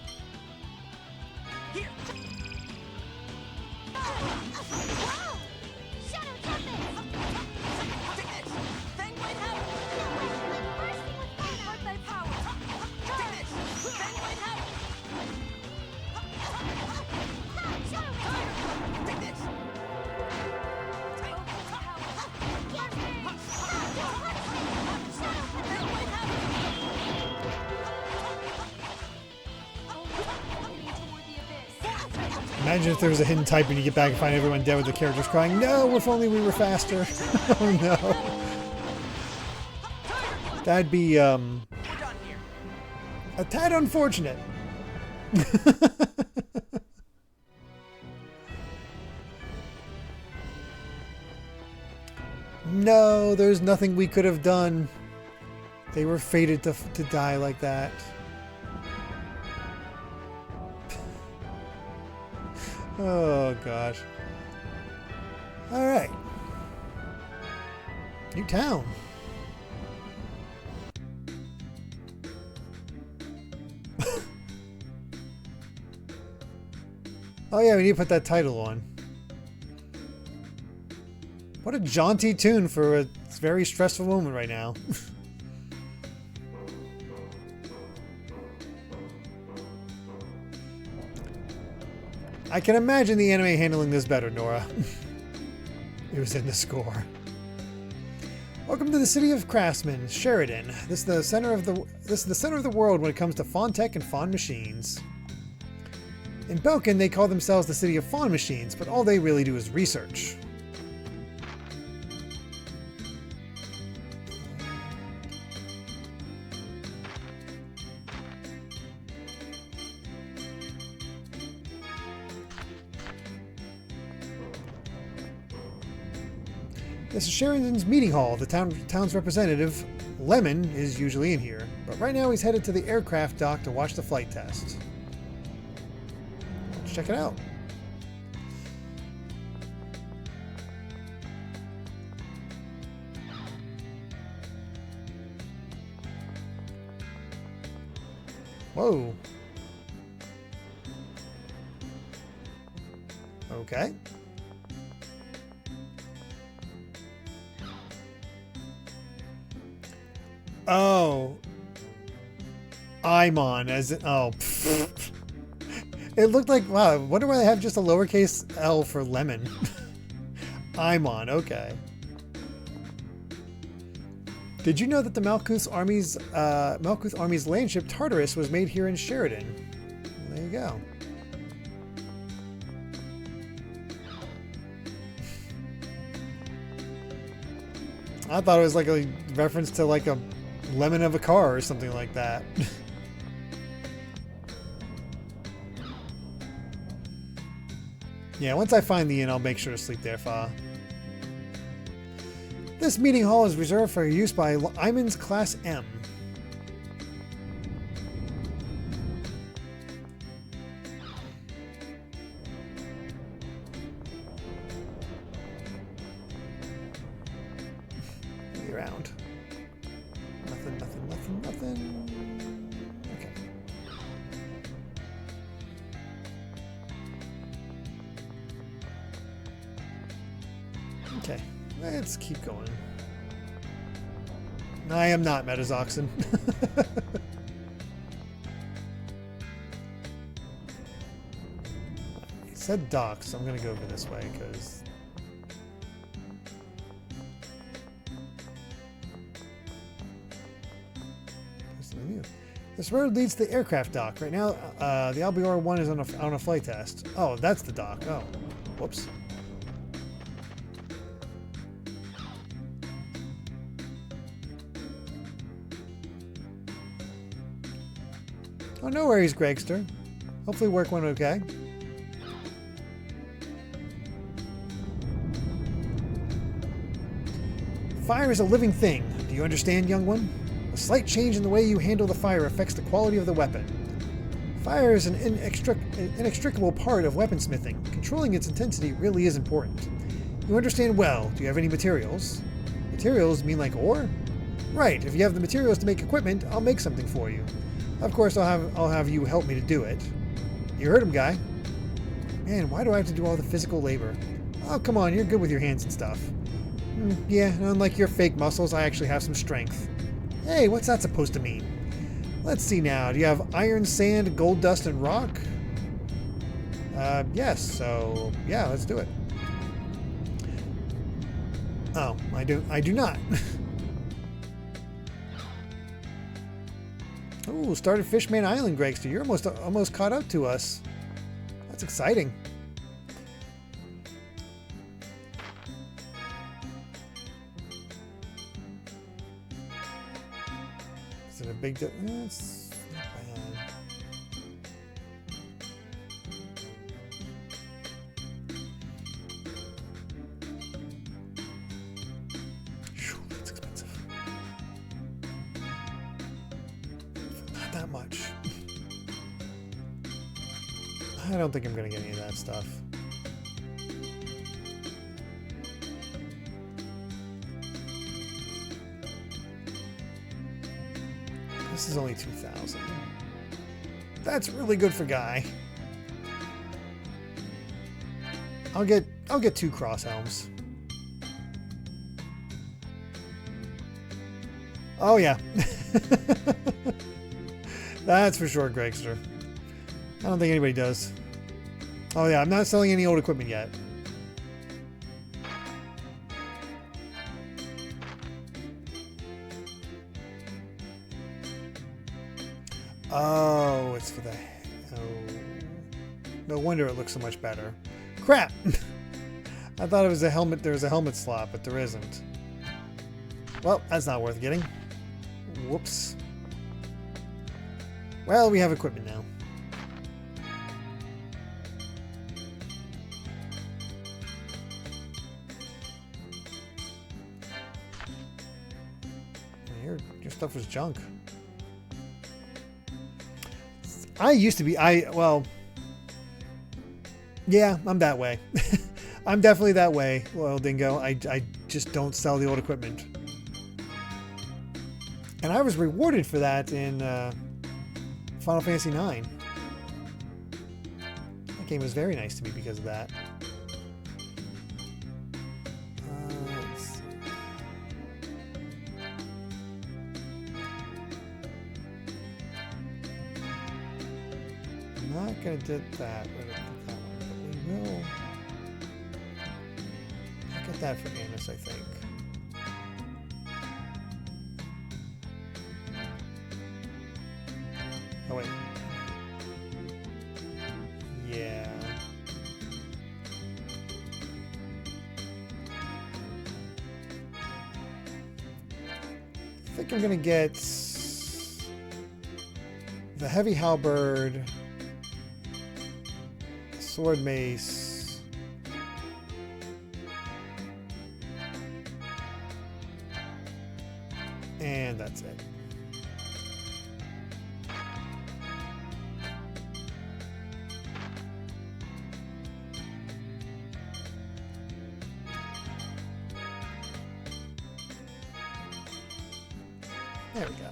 Imagine if there was a hidden type and you get back and find everyone dead with the characters crying, "No, if only we were faster." Oh no. That'd be, a tad unfortunate. No, there's nothing we could have done. They were fated to die like that. Oh gosh. All right. New town. Oh yeah, we need to put that title on. What a jaunty tune for a very stressful moment right now. I can imagine the anime handling this better, Nora. It was in the score. Welcome to the city of craftsmen, Sheridan. This is the center of the world when it comes to fawn tech and fawn machines. In Belkin, they call themselves the city of fawn machines, but all they really do is research. This is Sheridan's meeting hall. The town's representative, Lemon, is usually in here, but right now he's headed to the aircraft dock to watch the flight test. Let's check it out. Whoa. Okay. Oh. I'm on as it. Oh. It looked like, wow, I wonder why they have just a lowercase L for lemon. I'm on, okay. Did you know that the Malkuth Army's land ship Tartarus was made here in Sheridan? Well, there you go. I thought it was like a reference to like a lemon of a car or something like that. Yeah, once I find the inn, I'll make sure to sleep there, Fa. This meeting hall is reserved for use by Iman's Class M. Around. Nothing, nothing, nothing, nothing. Okay. Okay, let's keep going. I am not Metazoxin. It said docks, so I'm going to go over this way because... This road leads to the aircraft dock. Right now, the Albior 1 is on a flight test. Oh, that's the dock. Oh, whoops. Oh, no worries, Gregster. Hopefully work went okay. Fire is a living thing. Do you understand, young one? A slight change in the way you handle the fire affects the quality of the weapon. Fire is an inextricable part of weaponsmithing. Controlling its intensity really is important. You understand well. Do you have any materials? Materials mean like ore? Right. If you have the materials to make equipment, I'll make something for you. Of course, I'll have you help me to do it. You heard him, guy. Man, why do I have to do all the physical labor? Oh, come on. You're good with your hands and stuff. Yeah, unlike your fake muscles, I actually have some strength. Hey, what's that supposed to mean? Let's see now. Do you have iron, sand, gold dust, and rock? Yes. So, yeah, let's do it. Oh, I do not. Ooh, started Fishman Island, Gregster. You're almost caught up to us. That's exciting. Is it a big deal? It's not bad. Whew, that's expensive. Not that much. I don't think I'm going to get any of that stuff. This is only 2,000. That's really good for Guy. I'll get 2 cross helms. Oh yeah. That's for sure, Gregster. I don't think anybody does. Oh yeah, I'm not selling any old equipment yet. Oh, it's for the... Oh. No wonder it looks so much better. Crap! I thought it was a helmet. There was a helmet slot, but there isn't. Well, that's not worth getting. Whoops. Well, we have equipment now. Your stuff was junk. I used to be. Well, yeah, I'm that way. I'm definitely that way, Loyal Dingo. I just don't sell the old equipment. And I was rewarded for that in Final Fantasy IX. That game was very nice to me because of that. Let's see. I'm not going to do that. We're gonna do that one, but we will. I'll get that for Amos, I think. Oh, wait. Yeah. I think I'm going to get the Heavy Halberd, Sword Mace, and that's it. There we go.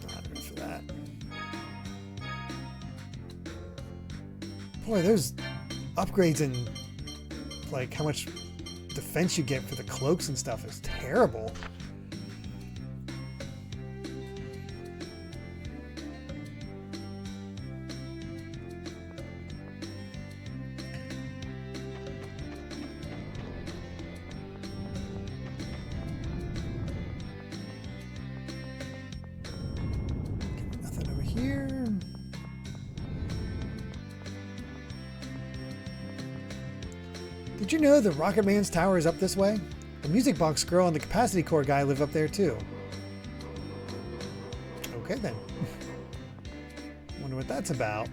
Not enough for that. Boy, those upgrades and like how much defense you get for the cloaks and stuff is terrible. Nothing over here. Did you know the Rocket Man's tower is up this way? The music box girl and the capacity core guy live up there too. Okay then. Wonder what that's about.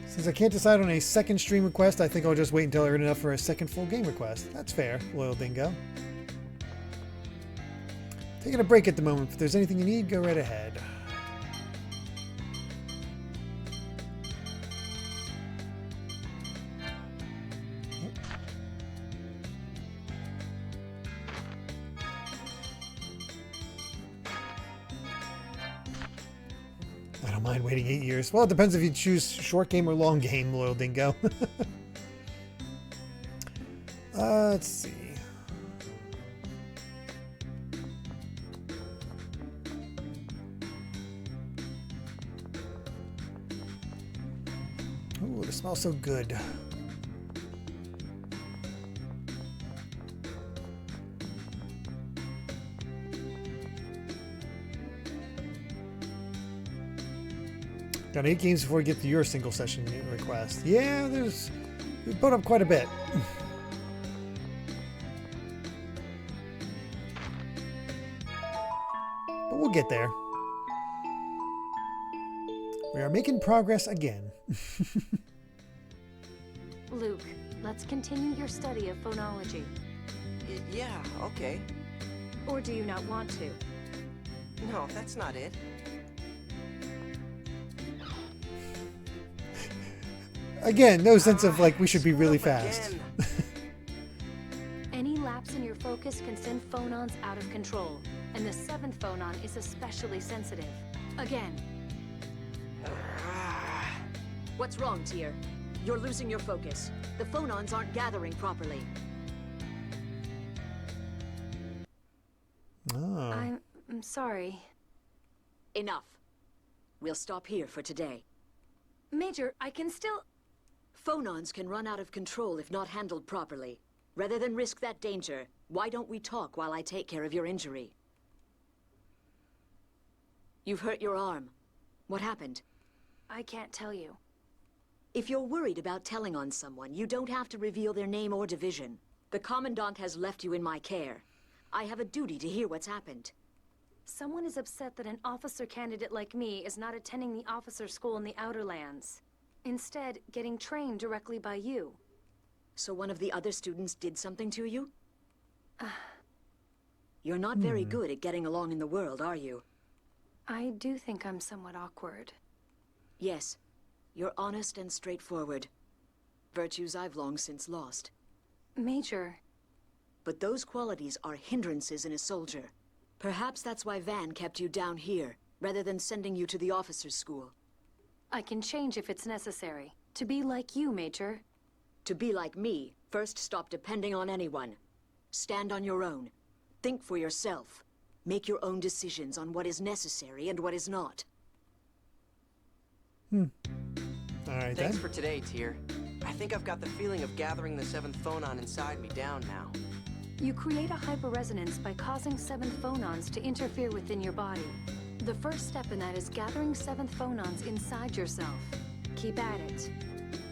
Since I can't decide on a second stream request, I think I'll just wait until I earn enough for a second full game request. That's fair, Loyal Dingo. Taking a break at the moment. If there's anything you need, go right ahead. I don't mind waiting 8 years. Well, it depends if you choose short game or long game, Loyal Dingo. Let's see. Ooh, it smells so good. Done 8 games before we get to your single session request. Yeah, we put up quite a bit. But we'll get there. We are making progress again. Luke, let's continue your study of phonology. Yeah, okay. Or do you not want to? No, that's not it. Again, no sense of like we should be really fast. Any lapse in your focus can send phonons out of control, and the 7th phonon is especially sensitive. Again. What's wrong, Tyr? You're losing your focus. The phonons aren't gathering properly. Oh. I'm sorry. Enough. We'll stop here for today. Major, I can still... Phonons can run out of control if not handled properly. Rather than risk that danger, why don't we talk while I take care of your injury? You've hurt your arm. What happened? I can't tell you. If you're worried about telling on someone, you don't have to reveal their name or division. The Commandant has left you in my care. I have a duty to hear what's happened. Someone is upset that an officer candidate like me is not attending the officer school in the Outer Lands. Instead, getting trained directly by you. So one of the other students did something to you? You're not very good at getting along in the world, are you? I do think I'm somewhat awkward. Yes. You're honest and straightforward. Virtues I've long since lost. Major. But those qualities are hindrances in a soldier. Perhaps that's why Van kept you down here, rather than sending you to the officer's school. I can change if it's necessary. To be like you, Major. To be like me, first stop depending on anyone. Stand on your own. Think for yourself. Make your own decisions on what is necessary and what is not. All right, Thanks then. for today, Tyr. I think I've got the feeling of gathering the 7th phonon inside me down now. You create a hyperresonance by causing 7th phonons to interfere within your body. The first step in that is gathering 7th phonons inside yourself. Keep at it.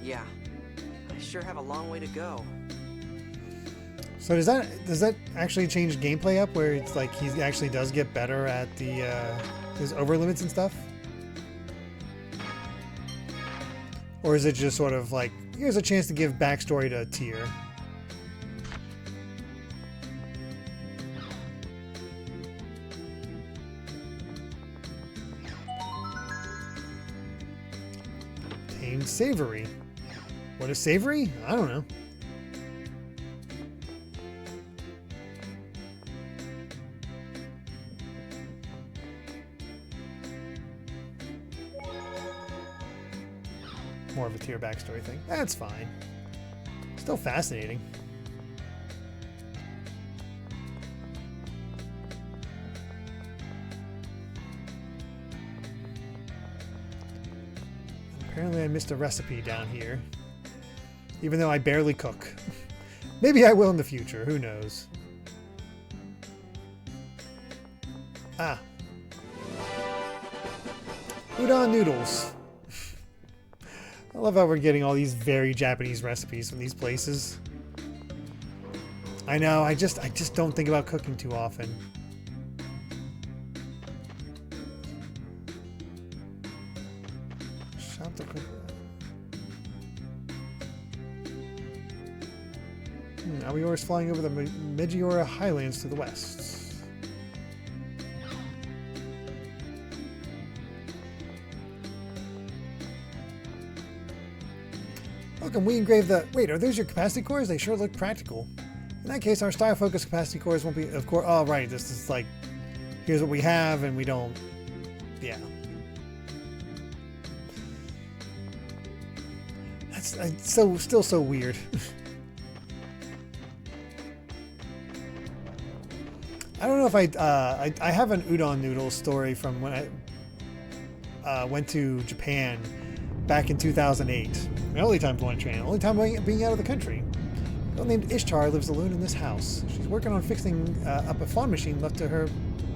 Yeah, I sure have a long way to go. So does that actually change gameplay up where it's like he actually does get better at the his overlimits and stuff? Or is it just sort of like, here's a chance to give backstory to Tyr? Tamed savory. What is savory? I don't know. More of a Tyr backstory thing. That's fine. Still fascinating. Apparently I missed a recipe down here. Even though I barely cook. Maybe I will in the future. Who knows? Ah. Udon noodles. I love how we're getting all these very Japanese recipes from these places. I know, I just don't think about cooking too often. Shop the cook. Aoiora is flying over the Meteora Highlands to the west. Welcome, we engraved the... Wait, are those your capacity cores? They sure look practical. In that case, our style focus capacity cores won't be... Of course... Oh, right. This is like... Here's what we have, and we don't... Yeah. That's still so weird. I don't know if I have an udon noodle story from when I went to Japan back in 2008. My only time going to train, only time being out of the country. A girl named Ishtar lives alone in this house. She's working on fixing up a fawn machine left to her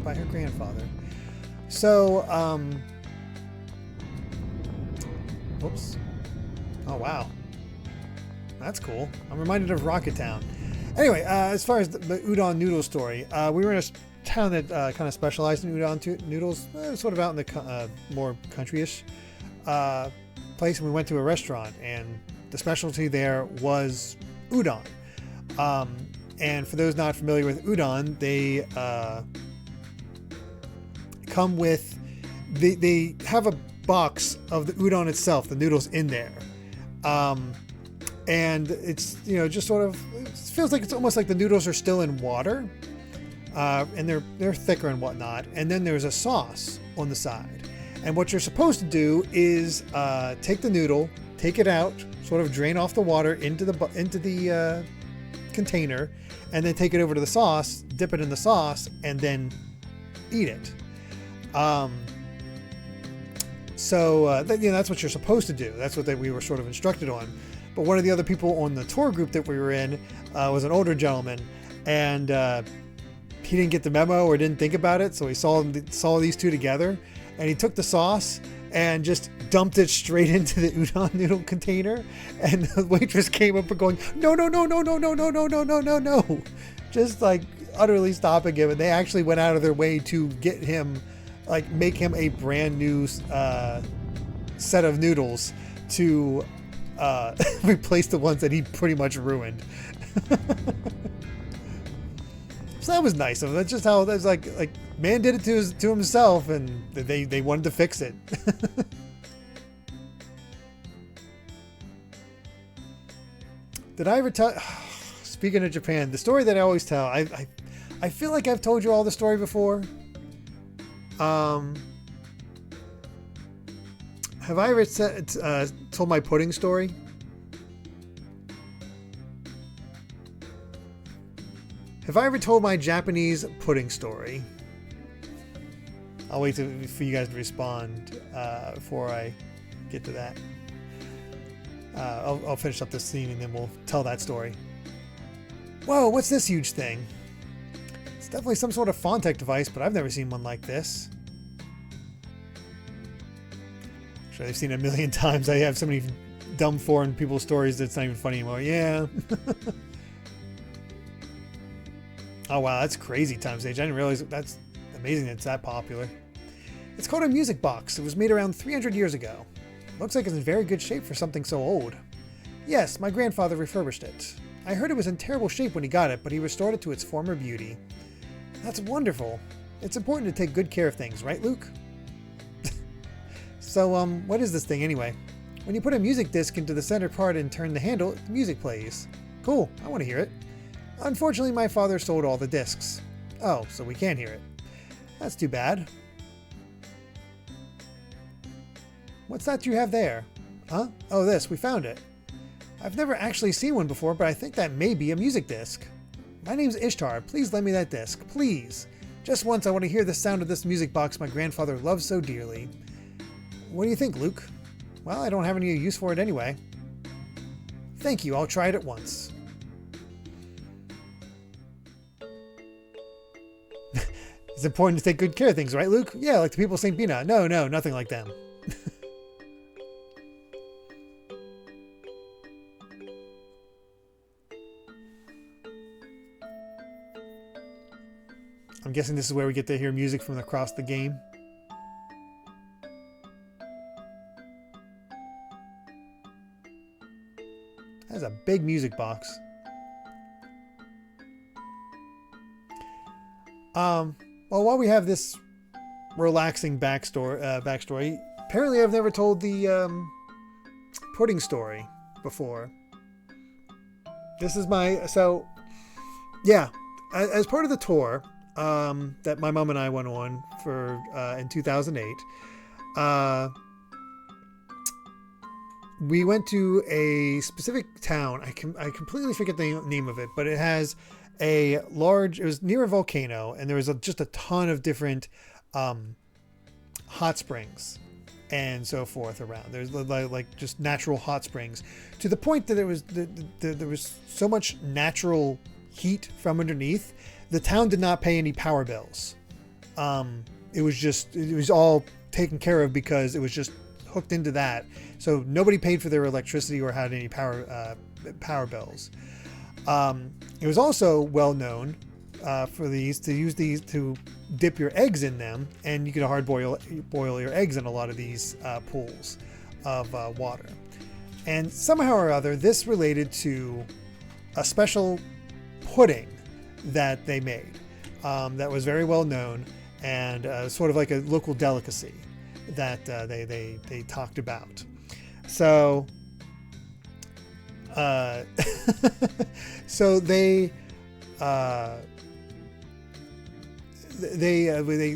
by her grandfather. So, oops. Oh, wow. That's cool. I'm reminded of Rocket Town. Anyway, as far as the udon noodle story, we were in a town that kind of specialized in udon noodles, sort of out in the more country-ish place, and we went to a restaurant, and the specialty there was udon. And for those not familiar with udon, they come with they have a box of the udon itself, the noodles in there, and it's just sort of, it feels like it's almost like the noodles are still in water, and they're thicker and whatnot, and then there's a sauce on the side. And what you're supposed to do is take the noodle, take it out, sort of drain off the water into the container, and then take it over to the sauce, dip it in the sauce, and then eat it. That's what you're supposed to do. That's what we were sort of instructed on. But one of the other people on the tour group that we were in was an older gentleman, and he didn't get the memo or didn't think about it, so he saw these two together. And he took the sauce and just dumped it straight into the udon noodle container. And the waitress came up and going, no. Just like, utterly stopping him, and they actually went out of their way to get him, like, make him a brand new set of noodles to replace the ones that he pretty much ruined. So that was nice of him. That's just how that's like man did it to himself, and they wanted to fix it. Did I ever tell? Speaking of Japan, the story that I always tell, I feel like I've told you all the story before. Have I ever told my pudding story? Have I ever told my Japanese pudding story? I'll wait for you guys to respond before I get to that. I'll finish up this scene and then we'll tell that story. Whoa, what's this huge thing? It's definitely some sort of Fontech device, but I've never seen one like this. I'm sure I've seen it a million times. I have so many dumb foreign people stories that it's not even funny anymore. Yeah. Oh wow, that's crazy time stage. I didn't realize that's amazing that it's that popular. It's called a music box. It was made around 300 years ago. Looks like it's in very good shape for something so old. Yes, my grandfather refurbished it. I heard it was in terrible shape when he got it, but he restored it to its former beauty. That's wonderful. It's important to take good care of things, right, Luke? So, what is this thing anyway? When you put a music disc into the center part and turn the handle, the music plays. Cool, I want to hear it. Unfortunately, my father sold all the discs. Oh, so we can't hear it. That's too bad. What's that you have there? Huh? Oh, this. We found it. I've never actually seen one before, but I think that may be a music disc. My name's Ishtar. Please lend me that disc. Please. Just once I want to hear the sound of this music box my grandfather loves so dearly. What do you think, Luke? Well, I don't have any use for it anyway. Thank you. I'll try it at once. It's important to take good care of things, right, Luke? Yeah, like the people of St. Binah. No, nothing like them. I'm guessing this is where we get to hear music from across the game. That's a big music box. Well, while we have this relaxing backstory, apparently I've never told the pudding story before. This is as part of the tour that my mom and I went on for in 2008, we went to a specific town. I completely forget the name of it, but it has it was near a volcano, and there was just a ton of different hot springs and so forth around. There's like just natural hot springs, to the point that there was so much natural heat from underneath. The town did not pay any power bills. It was all taken care of because it was just hooked into that. So nobody paid for their electricity or had any power bills. It was also well known to use these to dip your eggs in them, and you could hard boil your eggs in a lot of these pools of water. And somehow or other, this related to a special pudding that they made that was very well known, and sort of like a local delicacy that they talked about. So so they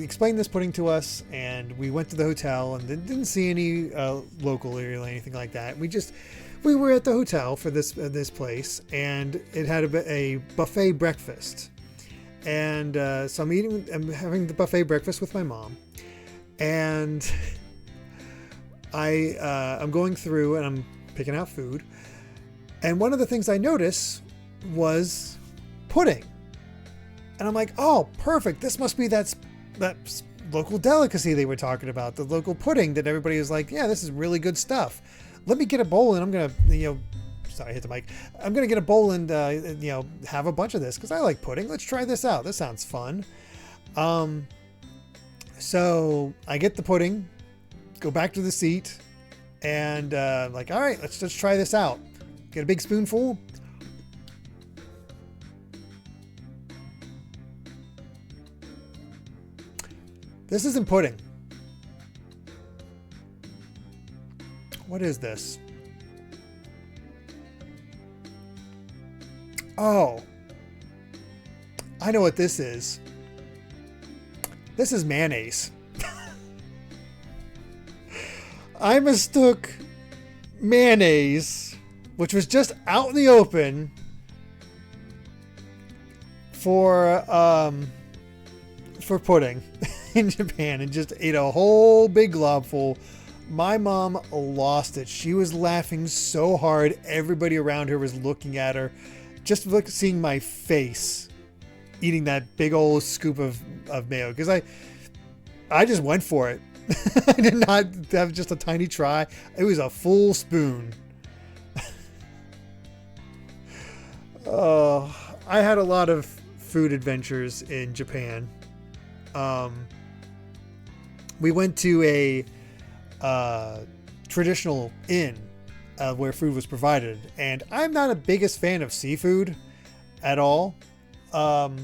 explained this pudding to us, and we went to the hotel and didn't see any local or anything like that. We were at the hotel for this place, and it had a buffet breakfast. And so I'm having the buffet breakfast with my mom, and I'm going through and I'm picking out food. And one of the things I noticed was pudding. And I'm like, oh, perfect. This must be that local delicacy they were talking about, the local pudding that everybody was like, yeah, this is really good stuff. Let me get a bowl and I'm going to, sorry, I hit the mic. I'm going to get a bowl and, you know, have a bunch of this because I like pudding. Let's try this out. This sounds fun. So I get the pudding, go back to the seat, and like, all right, let's just try this out. Get a big spoonful. This isn't pudding. What is this? Oh, I know what this is. This is mayonnaise. I mistook mayonnaise, which was just out in the open, for pudding in Japan, and just ate a whole big globful. My mom lost it. She was laughing so hard. Everybody around her was looking at her. Just seeing my face eating that big old scoop of mayo. Because I just went for it. I did not have just a tiny try. It was a full spoon. I had a lot of food adventures in Japan. We went to a traditional inn where food was provided, and I'm not a biggest fan of seafood at all. Like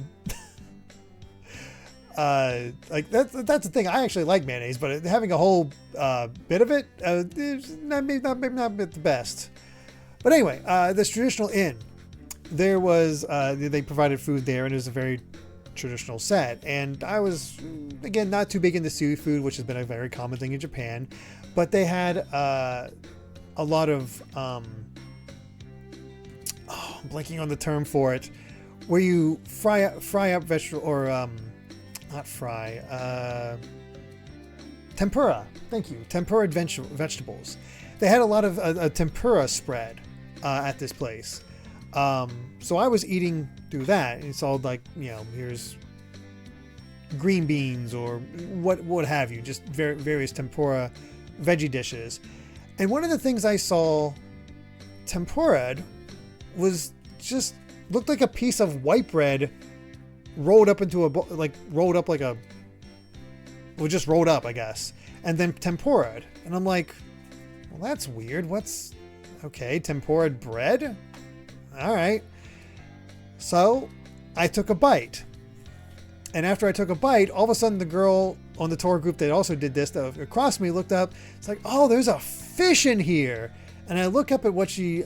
that's the thing. I actually like mayonnaise, but having a whole bit of it is not the best. But anyway, this traditional inn, there was they provided food there, and it was a very traditional set. And I was, again, not too big into seafood, which has been a very common thing in Japan, but they had a lot of I'm blanking on the term for it, where you fry up vegetable, or not fry, tempura. Thank you. Tempura vegetables. They had a lot of a tempura spread at this place. So I was eating through that, and it's all like, you know, here's green beans or what have you, just various tempura veggie dishes. And one of the things I saw tempura'd was just looked like a piece of white bread rolled up into rolled up, I guess, and then tempura'd. And I'm like, well, that's weird. What's okay? Tempura'd bread? All right. So I took a bite. And after I took a bite, all of a sudden the girl on the tour group that also did this across me looked up. It's like, oh, there's a fish in here. And I look up at what she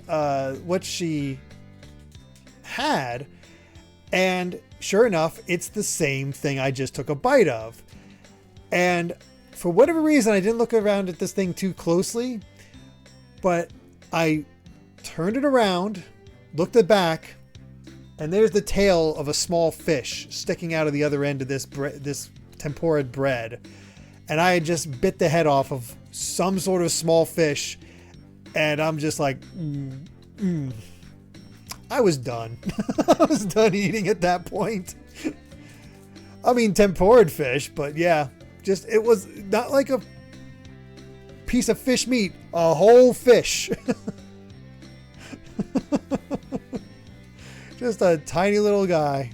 had, and sure enough, it's the same thing I just took a bite of. And for whatever reason, I didn't look around at this thing too closely, but I turned it around, looked at back, and there's the tail of a small fish sticking out of the other end of this tempura bread. And I had just bit the head off of some sort of small fish, and I'm just like, I was done. I was done eating at that point. I mean, tempura fish, but yeah, just, it was not like a piece of fish meat, a whole fish. Just a tiny little guy.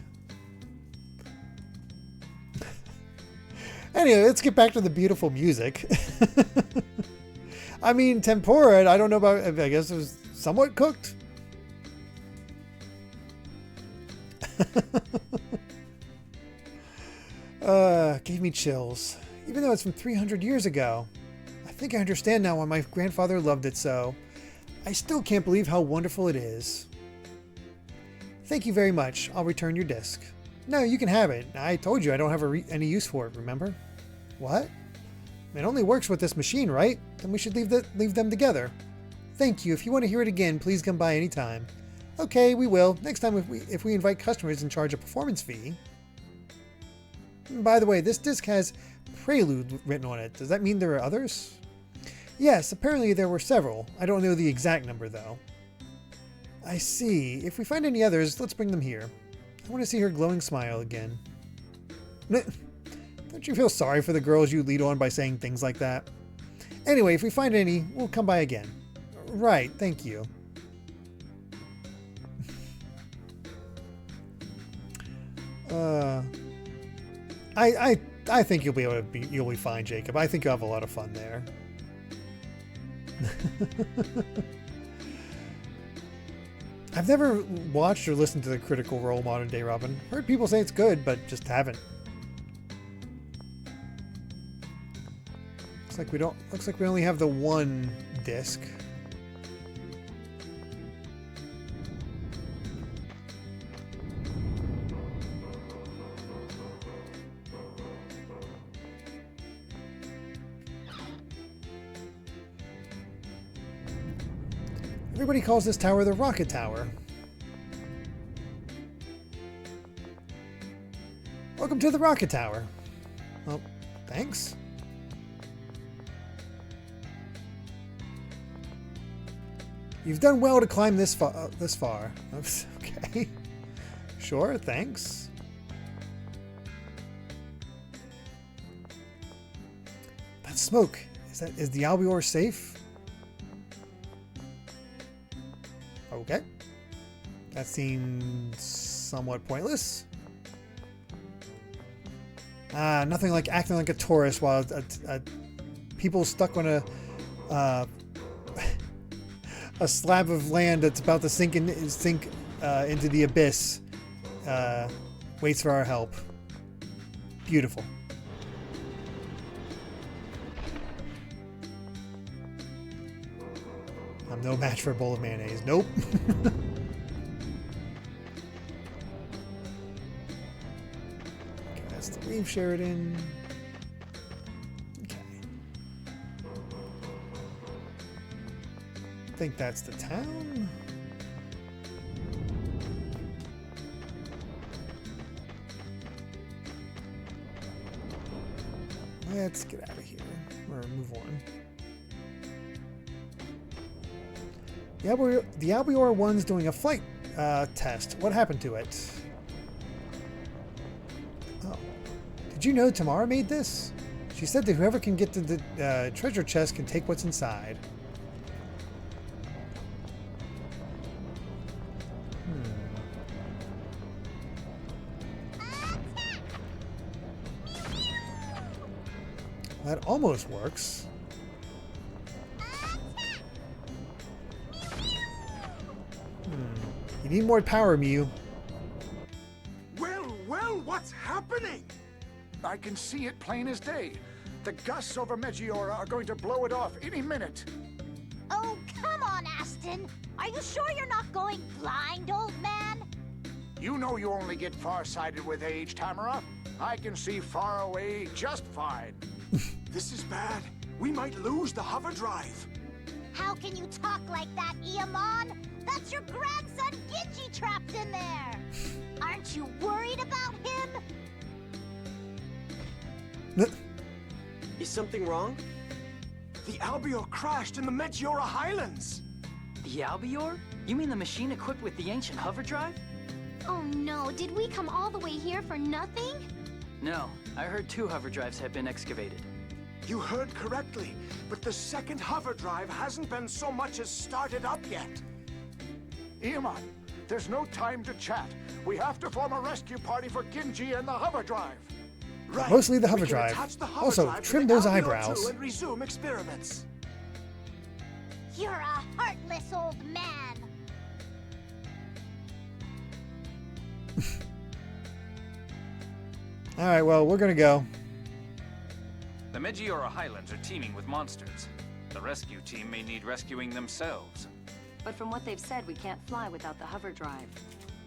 Anyway, let's get back to the beautiful music. I mean, tempura, I don't know about, I guess it was somewhat cooked. Gave me chills. Even though it's from 300 years ago. I think I understand now why my grandfather loved it so. I still can't believe how wonderful it is. Thank you very much. I'll return your disc. No, you can have it. I told you I don't have any use for it, remember? What? It only works with this machine, right? Then we should leave them together. Thank you. If you want to hear it again, please come by anytime. Okay, we will. Next time if we invite customers and charge a performance fee. By the way, this disc has Prelude written on it. Does that mean there are others? Yes, apparently there were several. I don't know the exact number, though. I see. If we find any others, let's bring them here. I want to see her glowing smile again. Don't you feel sorry for the girls you lead on by saying things like that? Anyway, if we find any, we'll come by again. Right, thank you. I think you'll be fine, Jacob. I think you'll have a lot of fun there. I've never watched or listened to the Critical Role Modern Day Robin. Heard people say it's good, but just haven't. Looks like we only have the one disc. Everybody calls this tower the Rocket Tower. Welcome to the Rocket Tower. Well, thanks. You've done well to climb this far. Okay. Sure, thanks. That smoke. Is the Albior safe? Okay. That seems somewhat pointless. Nothing like acting like a tourist while people stuck on a slab of land that's about to sink into the abyss waits for our help. Beautiful. I'm no match for a bowl of mayonnaise. Nope. Okay, that's the Reeve Sheridan. Okay. I think that's the town. Let's get out of here or move on. The Albior 1's doing a flight test. What happened to it? Oh. Did you know Tamara made this? She said that whoever can get to the treasure chest can take what's inside. That almost works. You need more power, Mew. Well, what's happening? I can see it plain as day. The gusts over Megiora are going to blow it off any minute. Oh, come on, Aston. Are you sure you're not going blind, old man? You know you only get farsighted with age, Tamara. I can see far away just fine. This is bad. We might lose the hover drive. How can you talk like that, Iamon? That's your grandson Gigi trapped in there. Aren't you worried about him? Is something wrong? The Albior crashed in the Megiora Highlands. The Albior? You mean the machine equipped with the ancient hover drive? Oh no, did we come all the way here for nothing? No, I heard 2 hover drives have been excavated. You heard correctly, but the second hover drive hasn't been so much as started up yet. Iamon, there's no time to chat. We have to form a rescue party for Genji and the hover drive. Right. Mostly the hover We can drive. attach the hover Also, drive to trim the those Albior eyebrows. 2 and resume experiments. You're a heartless old man. Alright, well, we're gonna go. The Megiora Highlands are teeming with monsters. The rescue team may need rescuing themselves. But from what they've said, we can't fly without the hover drive.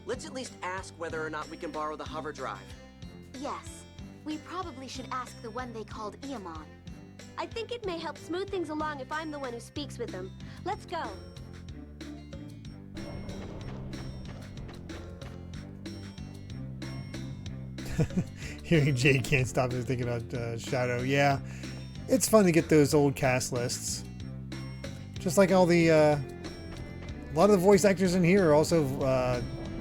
Let's at least ask whether or not we can borrow the hover drive. Yes. We probably should ask the one they called Iamon. I think it may help smooth things along if I'm the one who speaks with them. Let's go. Hearing Jade can't stop thinking about Shadow. Yeah, it's fun to get those old cast lists. Just like all the... a lot of the voice actors in here are also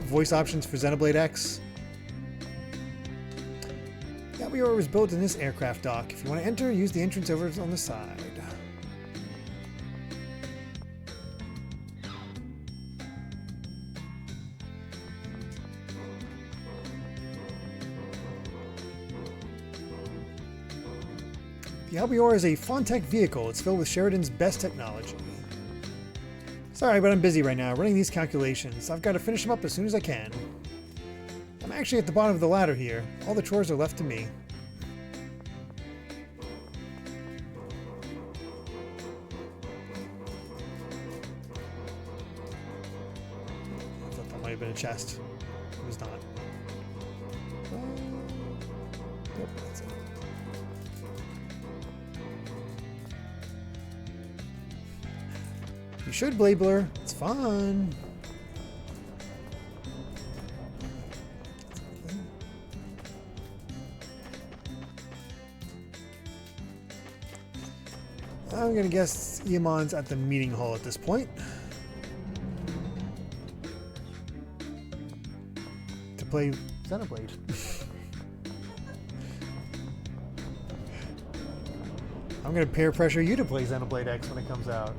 voice options for Xenoblade X. Albior was built in this aircraft dock. If you want to enter, use the entrance over on the side. The Albior is a Fontech vehicle. It's filled with Sheridan's best technology. Sorry, but I'm busy right now running these calculations. I've got to finish them up as soon as I can. I'm actually at the bottom of the ladder here. All the chores are left to me. I thought that might have been a chest. It was not. Yep, that's it. You should, Blabler. It's fun. I'm gonna guess Eamon's at the meeting hall at this point. To play Xenoblade. I'm gonna peer pressure you to play Xenoblade X when it comes out.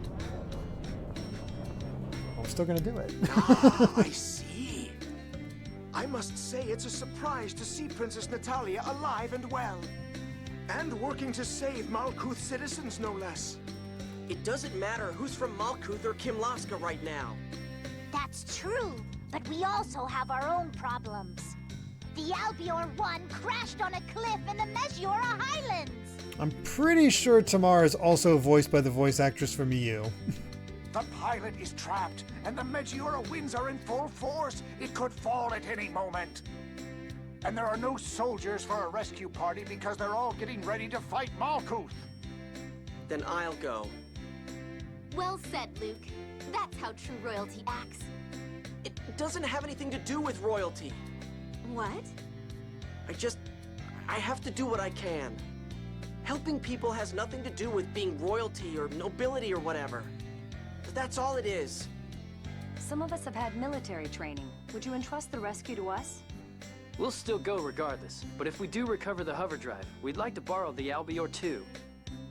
I'm still gonna do it. Ah, I see. I must say it's a surprise to see Princess Natalia alive and well. And working to save Malkuth citizens, no less. It doesn't matter who's from Malkuth or Kimlaska right now. That's true, but we also have our own problems. The Albior 1 crashed on a cliff in the Megiora Highlands. I'm pretty sure Tamar is also voiced by the voice actress from EU. The pilot is trapped, and the Megiora winds are in full force. It could fall at any moment. And there are no soldiers for a rescue party because they're all getting ready to fight Malkuth. Then I'll go. Well said, Luke. That's how true royalty acts. It doesn't have anything to do with royalty. What? I have to do what I can. Helping people has nothing to do with being royalty or nobility or whatever. That's all it is. Some of us have had military training. Would you entrust the rescue to us? We'll still go regardless, but if we do recover the hover drive, we'd like to borrow the Albior 2.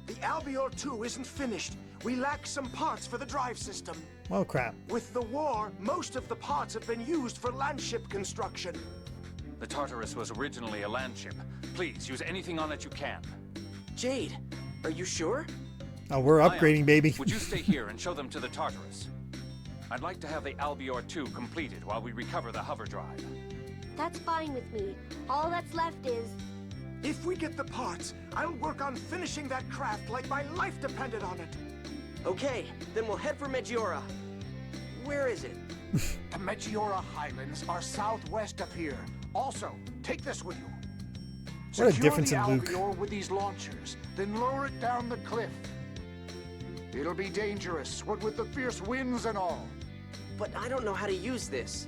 The Albior 2 isn't finished. We lack some parts for the drive system. Well, crap. With the war, most of the parts have been used for landship construction. The Tartarus was originally a landship. Please, use anything on it you can. Jade, are you sure? Oh, we're upgrading, baby. Would you stay here and show them to the Tartarus? I'd like to have the Albior 2 completed while we recover the hover drive. That's fine with me. All that's left is... If we get the parts, I'll work on finishing that craft like my life depended on it. Okay, then we'll head for Megiora. Where is it? The Megiora Highlands are southwest up here. Also, take this with you. What a difference in Secure Luke. the Albior with these launchers, then lower it down the cliff. It'll be dangerous, what with the fierce winds and all. But I don't know how to use this.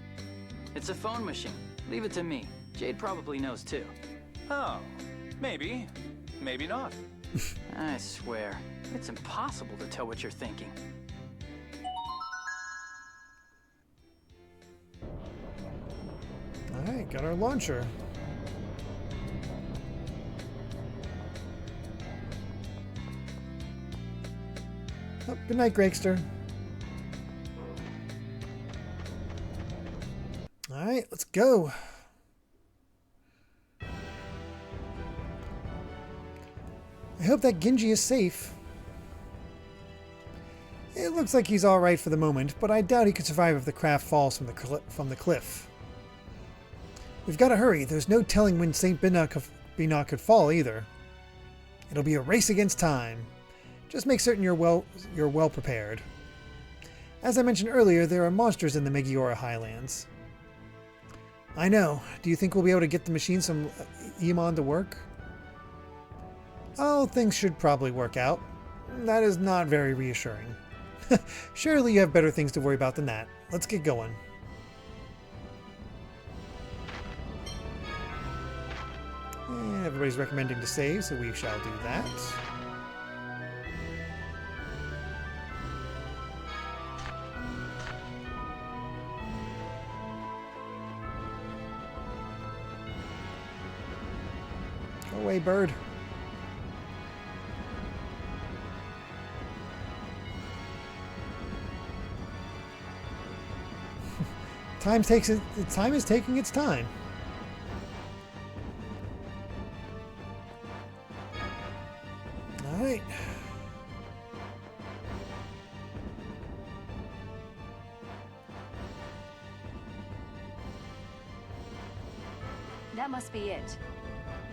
It's a phone machine. Leave it to me. Jade probably knows too. Oh, maybe. Maybe not. I swear, it's impossible to tell what you're thinking. Alright, got our launcher. Oh, good night, Gregster. Alright, let's go. I hope that Genji is safe. It looks like he's alright for the moment, but I doubt he could survive if the craft falls from the cliff. We've got to hurry. There's no telling when St. Binah could fall either. It'll be a race against time. Just make certain you're well prepared. As I mentioned earlier, there are monsters in the Megiora Highlands. I know. Do you think we'll be able to get the machines from Eamon to work? Oh, things should probably work out. That is not very reassuring. Surely you have better things to worry about than that. Let's get going. And everybody's recommending to save, so we shall do that. Go away, bird. Time is taking its time. right. That must be it.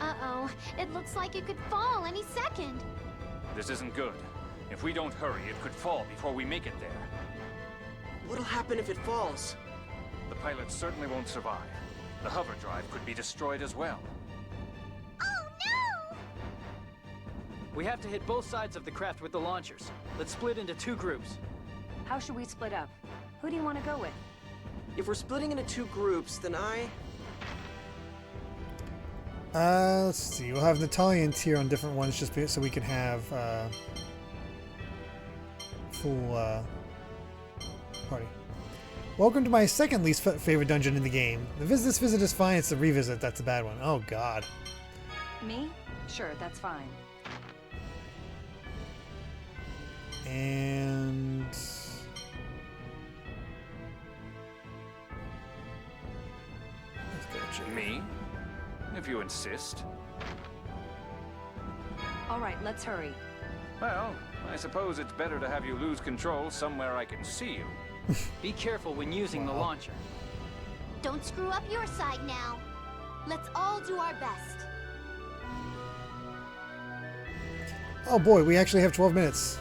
Uh-oh. It looks like it could fall any second. This isn't good. If we don't hurry, it could fall before we make it there. What'll happen if it falls? The pilot certainly won't survive. The hover drive could be destroyed as well. Oh, no! We have to hit both sides of the craft with the launchers. Let's split into 2 groups. How should we split up? Who do you want to go with? If we're splitting into 2 groups, then Let's see. We'll have Natalia here on different ones just so we can have full party. Welcome to my second least favorite dungeon in the game. This visit is fine. It's the revisit that's the bad one. Oh God. Me? Sure, that's fine. And let's go, Jay. Me? If you insist. All right, let's hurry. Well, I suppose it's better to have you lose control somewhere I can see you. Be careful when using the launcher. Don't screw up your side now. Let's all do our best. Oh boy, we actually have 12 minutes.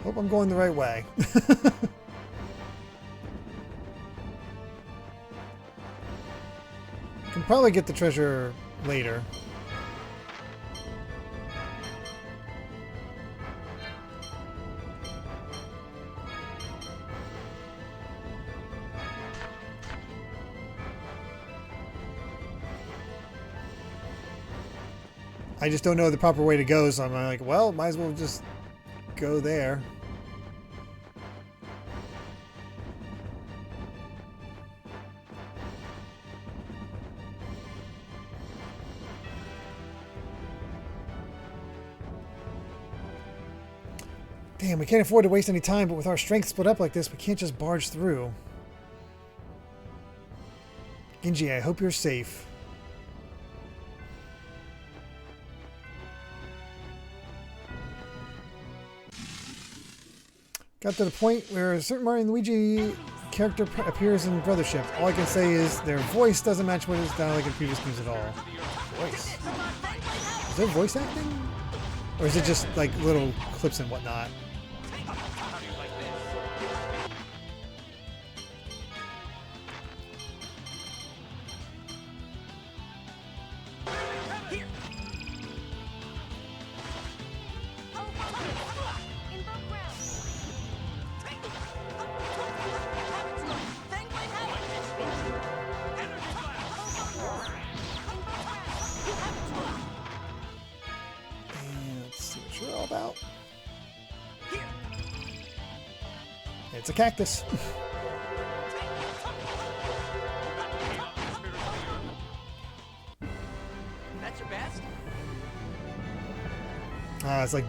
Hope I'm going the right way. Can probably get the treasure later. I just don't know the proper way to go, so I'm like, well, might as well just go there. Damn, we can't afford to waste any time, but with our strength split up like this, we can't just barge through. Genji, I hope you're safe. Got to the point where a certain Mario and Luigi character appears in Brothership. All I can say is their voice doesn't match what is done like in previous games at all. Voice. Is there voice acting? Or is it just like little clips and whatnot? It's a cactus. That's your best? It's like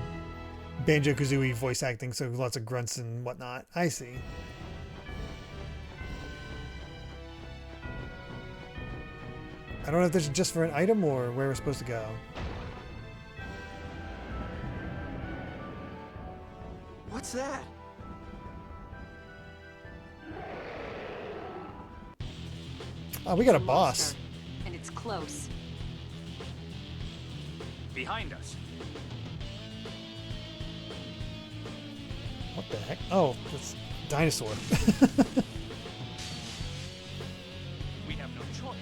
Banjo-Kazooie voice acting, so lots of grunts and whatnot. I see. I don't know if this is just for an item or where we're supposed to go. What's that? Oh, we got a boss. And it's close. Behind us. What the heck? Oh, it's dinosaur. We have no choice.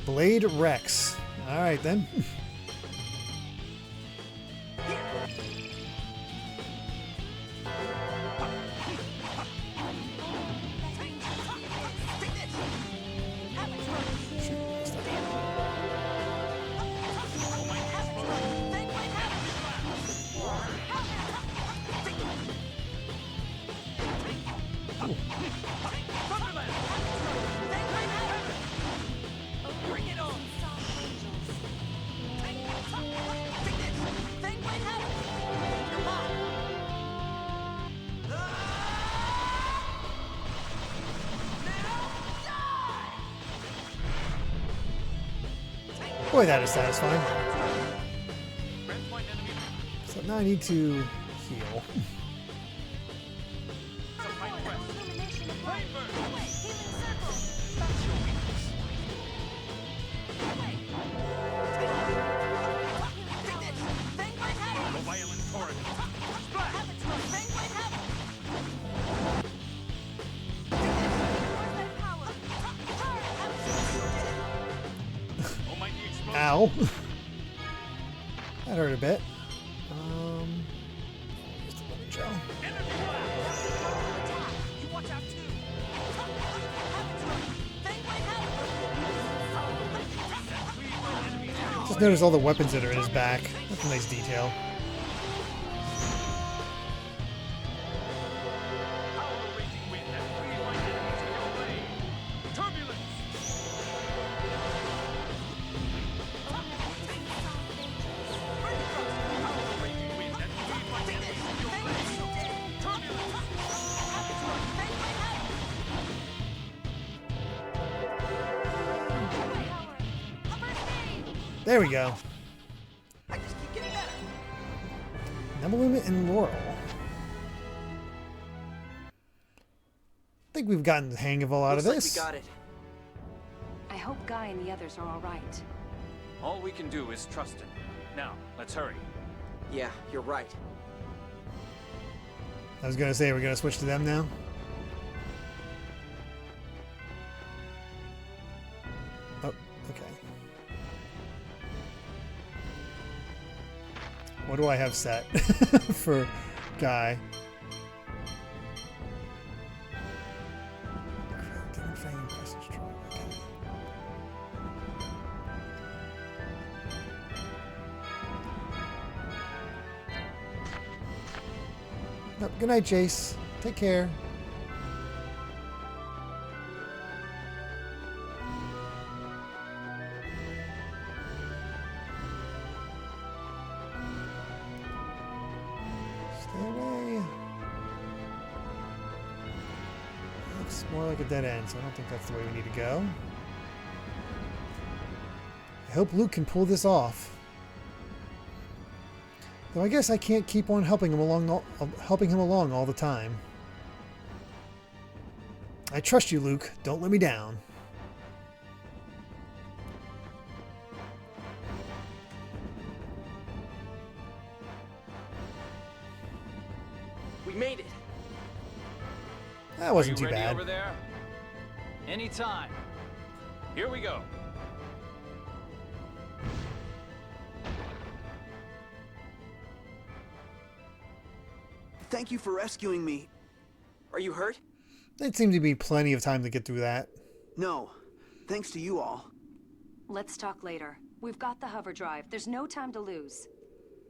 Blade Rex. All right then. Bring it on! Boy, that is satisfying. So now I need to heal. Ow. That hurt a bit. Just a little gel. Just notice all the weapons that are in his back. That's a nice detail. There we go. Nebulum and Laurel. I think we've gotten the hang of a lot of this. Looks like we got it. I hope Guy and the others are all right. All we can do is trust him. Now, let's hurry. Yeah, you're right. I was gonna say, we're gonna switch to them now. Oh, okay. What do I have set for Guy? Oh, good night, Jace. Take care. Stay away. Looks more like a dead end, so I don't think that's the way we need to go. I hope Luke can pull this off. Though I guess I can't keep on helping him along all the time. I trust you, Luke. Don't let me down. We made it. That wasn't too Are you ready bad. over there? Anytime. Here we go. Thank you for rescuing me. Are you hurt? There seemed to be plenty of time to get through that. No, thanks to you all. Let's talk later. We've got the hover drive. There's no time to lose.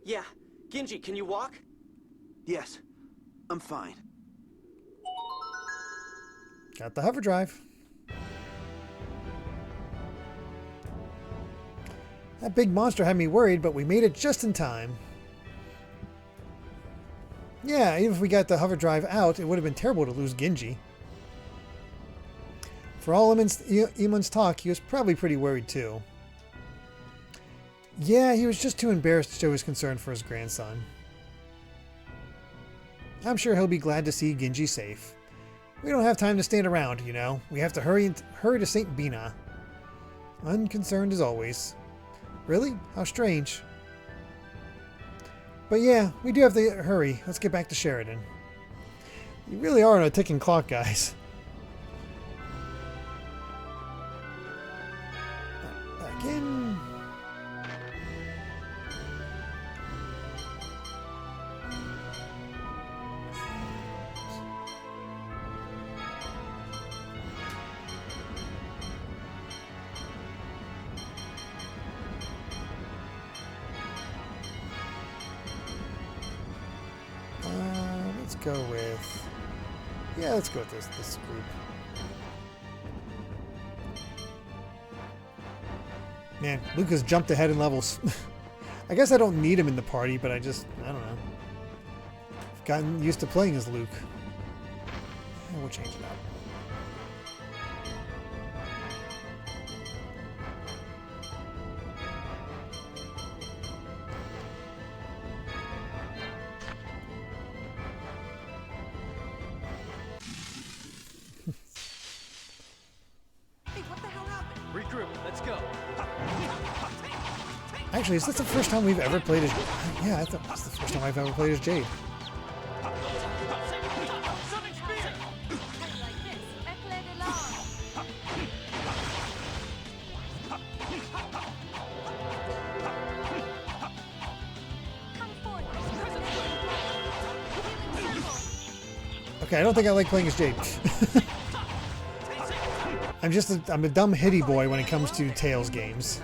Yeah. Genji, can you walk? Yes, I'm fine. Got the hover drive. That big monster had me worried, but we made it just in time. Yeah, even if we got the hover drive out, it would have been terrible to lose Genji. For all Eamon's talk, he was probably pretty worried too. Yeah, he was just too embarrassed to show his concern for his grandson. I'm sure he'll be glad to see Genji safe. We don't have time to stand around, you know. We have to hurry to St. Binah. Unconcerned as always. Really? How strange. But yeah, we do have to hurry. Let's get back to Sheridan. You really are on a ticking clock, guys. Back in. Let's go with Yeah, let's go with this group. Man, Luke has jumped ahead in levels. I guess I don't need him in the party, but I don't know. I've gotten used to playing as Luke. Yeah, we'll change it up. Actually, is this the first time we've ever played as... Yeah, I thought that's the first time I've ever played as Jade. Okay, I don't think I like playing as Jade. I'm a dumb hitty boy when it comes to Tales games.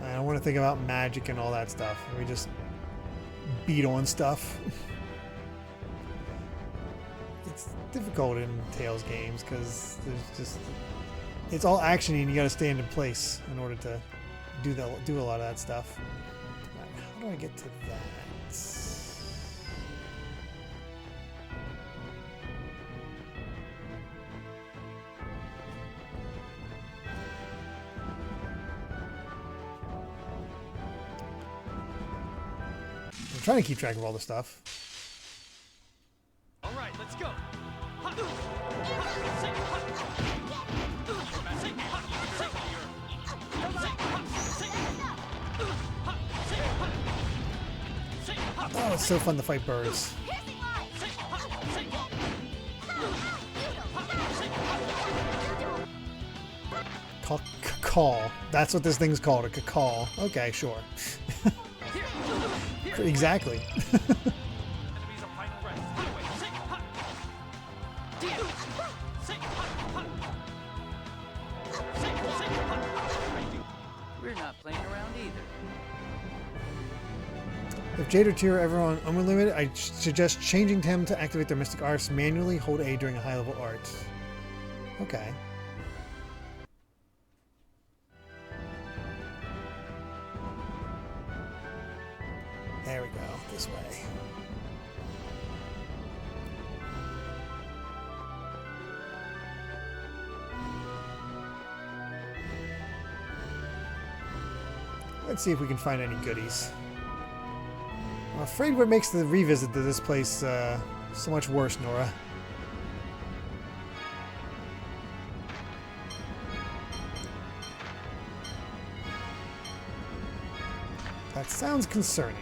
I don't want to think about magic and all that stuff. We just beat on stuff. It's difficult in Tales games because it's all actiony and you got to stand in place in order to do a lot of that stuff. Right, how do I get to that? I'm trying to keep track of all the stuff. All right, let's go. Oh, it's so fun to fight birds. Call. That's what this thing's called, a call. Okay, sure. Exactly. We're not playing around either. If Jade or Tyr are ever on Unlimited, I suggest changing them to activate their Mystic Arts manually. Hold A during a high-level art. Okay. There we go. This way. Let's see if we can find any goodies. I'm afraid what makes the revisit to this place so much worse, Nora. That sounds concerning.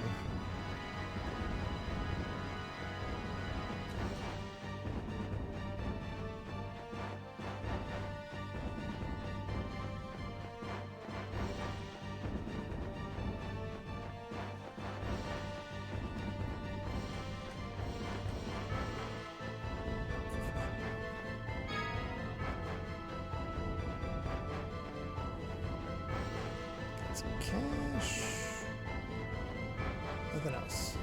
Cash. Nothing else.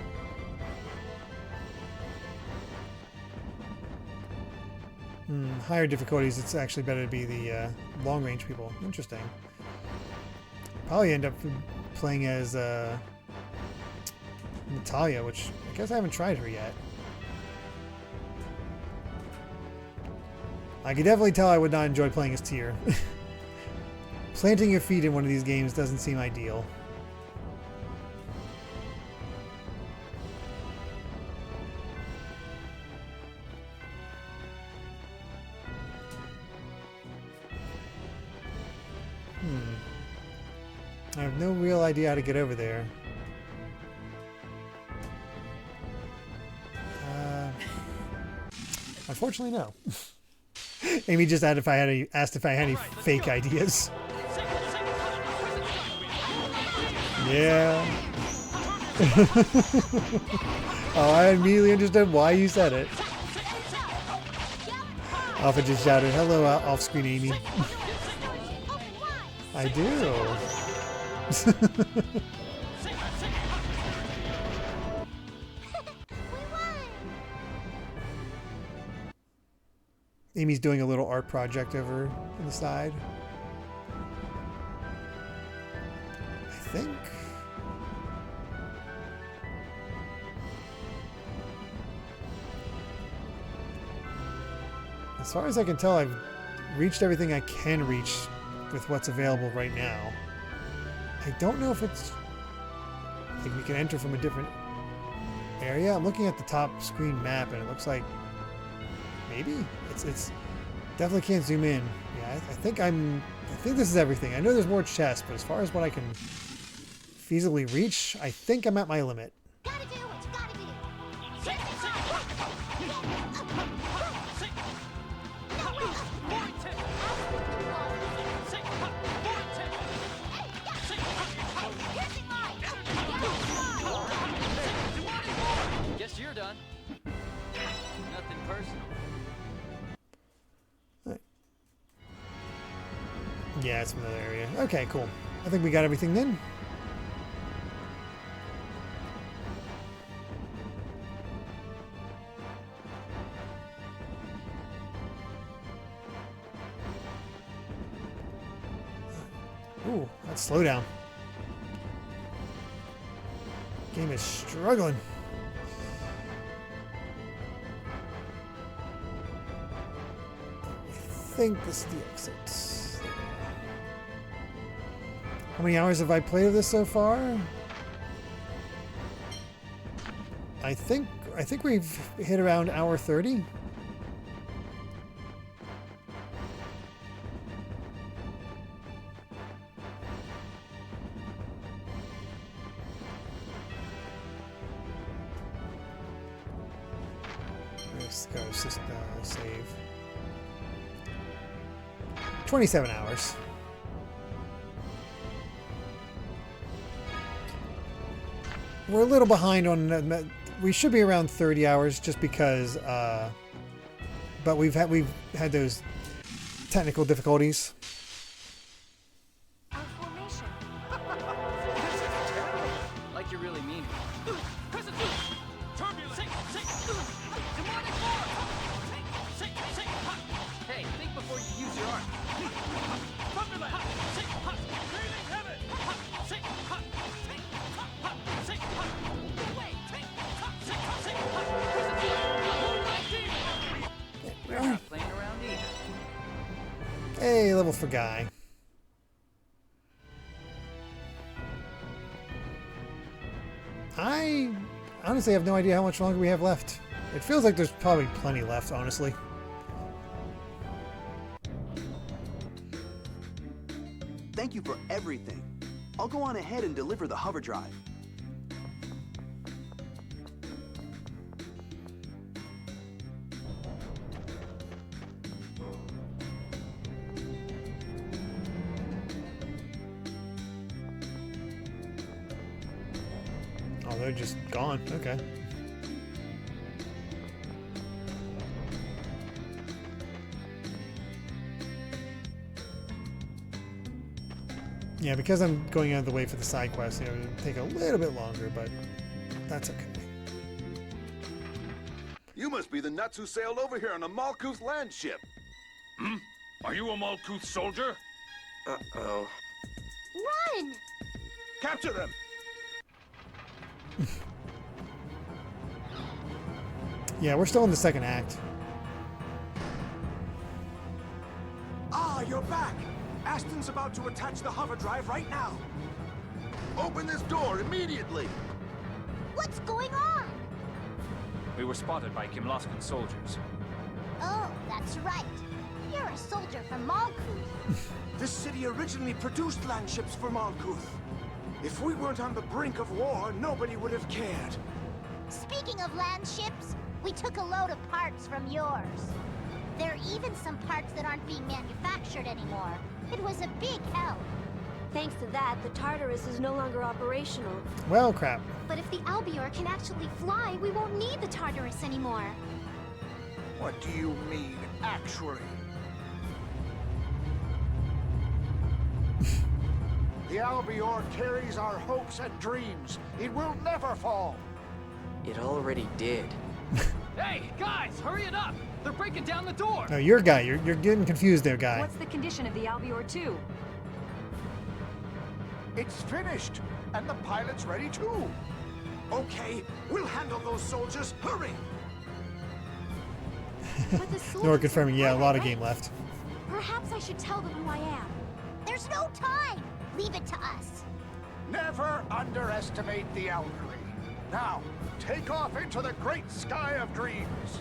Higher difficulties, it's actually better to be the long-range people. Interesting. Probably end up playing as Natalia, which I guess I haven't tried her yet. I could definitely tell I would not enjoy playing as Tyr. Planting your feet in one of these games doesn't seem ideal. I have no real idea how to get over there. Unfortunately, no. Amy just asked if I had any fake ideas. Yeah. Oh, I immediately understood why you said it. Alpha just shouted, "Hello, off-screen Amy." I do. Amy's doing a little art project over on the side. I think. As far as I can tell, I've reached everything I can reach with what's available right now. I don't know if it's like we can enter from a different area. I'm looking at the top screen map and it looks like maybe it's definitely can't zoom in. Yeah, I think this is everything. I know there's more chests, but as far as what I can feasibly reach, I think I'm at my limit. Gotta do what you gotta do. Guess you're done. Nothing personal. Yeah, it's another area. Okay, cool. I think we got everything then. Ooh, that's slow down. Game is struggling. I think this is the exit. How many hours have I played of this so far? I think we've hit around hour 30. Let's go save. 27 hours. We're a little behind on. We should be around 30 hours, just because. But we've had those technical difficulties. Our formation. Like you really mean it. Hey, think before you use your arm. We're not playing around either. Hey, level for Guy. I honestly have no idea how much longer we have left. It feels like there's probably plenty left, honestly. Thank you for everything. I'll go on ahead and deliver the hover drive. Oh, they're just gone. Okay. Yeah, because I'm going out of the way for the side quest, it'll take a little bit longer, but that's okay. You must be the nuts who sailed over here on a Malkuth land ship. Hmm? Are you a Malkuth soldier? Uh-oh. Run! Capture them! Yeah, we're still in the second act. Ah, you're back! Aston's about to attach the hover drive right now. Open this door immediately! What's going on? We were spotted by Kimlaskan soldiers. Oh, that's right. You're a soldier from Malkuth. This city originally produced land ships for Malkuth. If we weren't on the brink of war, nobody would have cared. Speaking of land ships, we took a load of parts from yours. There are even some parts that aren't being manufactured anymore. It was a big help. Thanks to that, the Tartarus is no longer operational. Well, crap. But if the Albior can actually fly, we won't need the Tartarus anymore. What do you mean, actually? The Albior carries our hopes and dreams. It will never fall. It already did. Hey, guys, hurry it up! They're breaking down the door! Oh, your guy. You're getting confused there, guy. What's the condition of the Albior 2? It's finished, and the pilot's ready too. Okay, we'll handle those soldiers. Hurry! But the soldiers Nor confirming, yeah, a lot of right? game left. Perhaps I should tell them who I am. There's no time. Leave it to us. Never underestimate the elderly. Now, take off into the great sky of dreams.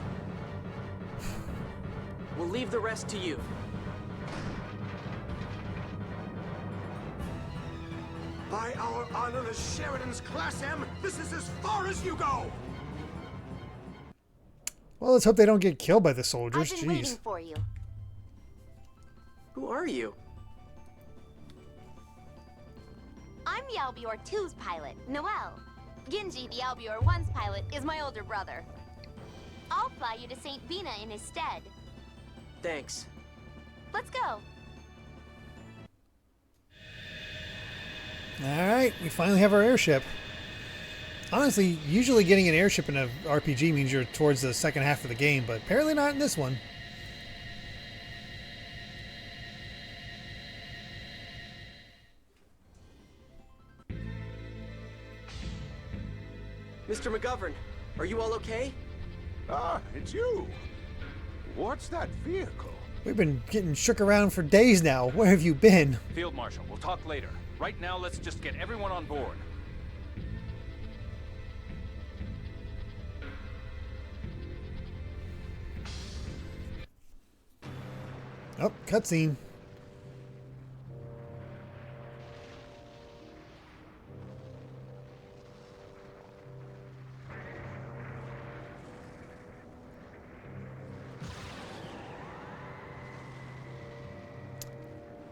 We'll leave the rest to you. By our honor as Sheridan's Class M, this is as far as you go! Well, let's hope they don't get killed by the soldiers. I've been waiting for you. Who are you? I'm the Albior 2's pilot, Noel. Genji, the Albior 1's pilot, is my older brother. I'll fly you to St. Binah in his stead. Thanks. Let's go. Alright, we finally have our airship. Honestly, usually getting an airship in a RPG means you're towards the second half of the game, but apparently not in this one. Mr. McGovern, are you all okay? Ah, it's you. What's that vehicle? We've been getting shook around for days now. Where have you been? Field Marshal, we'll talk later. Right now, let's just get everyone on board. Oh, cutscene.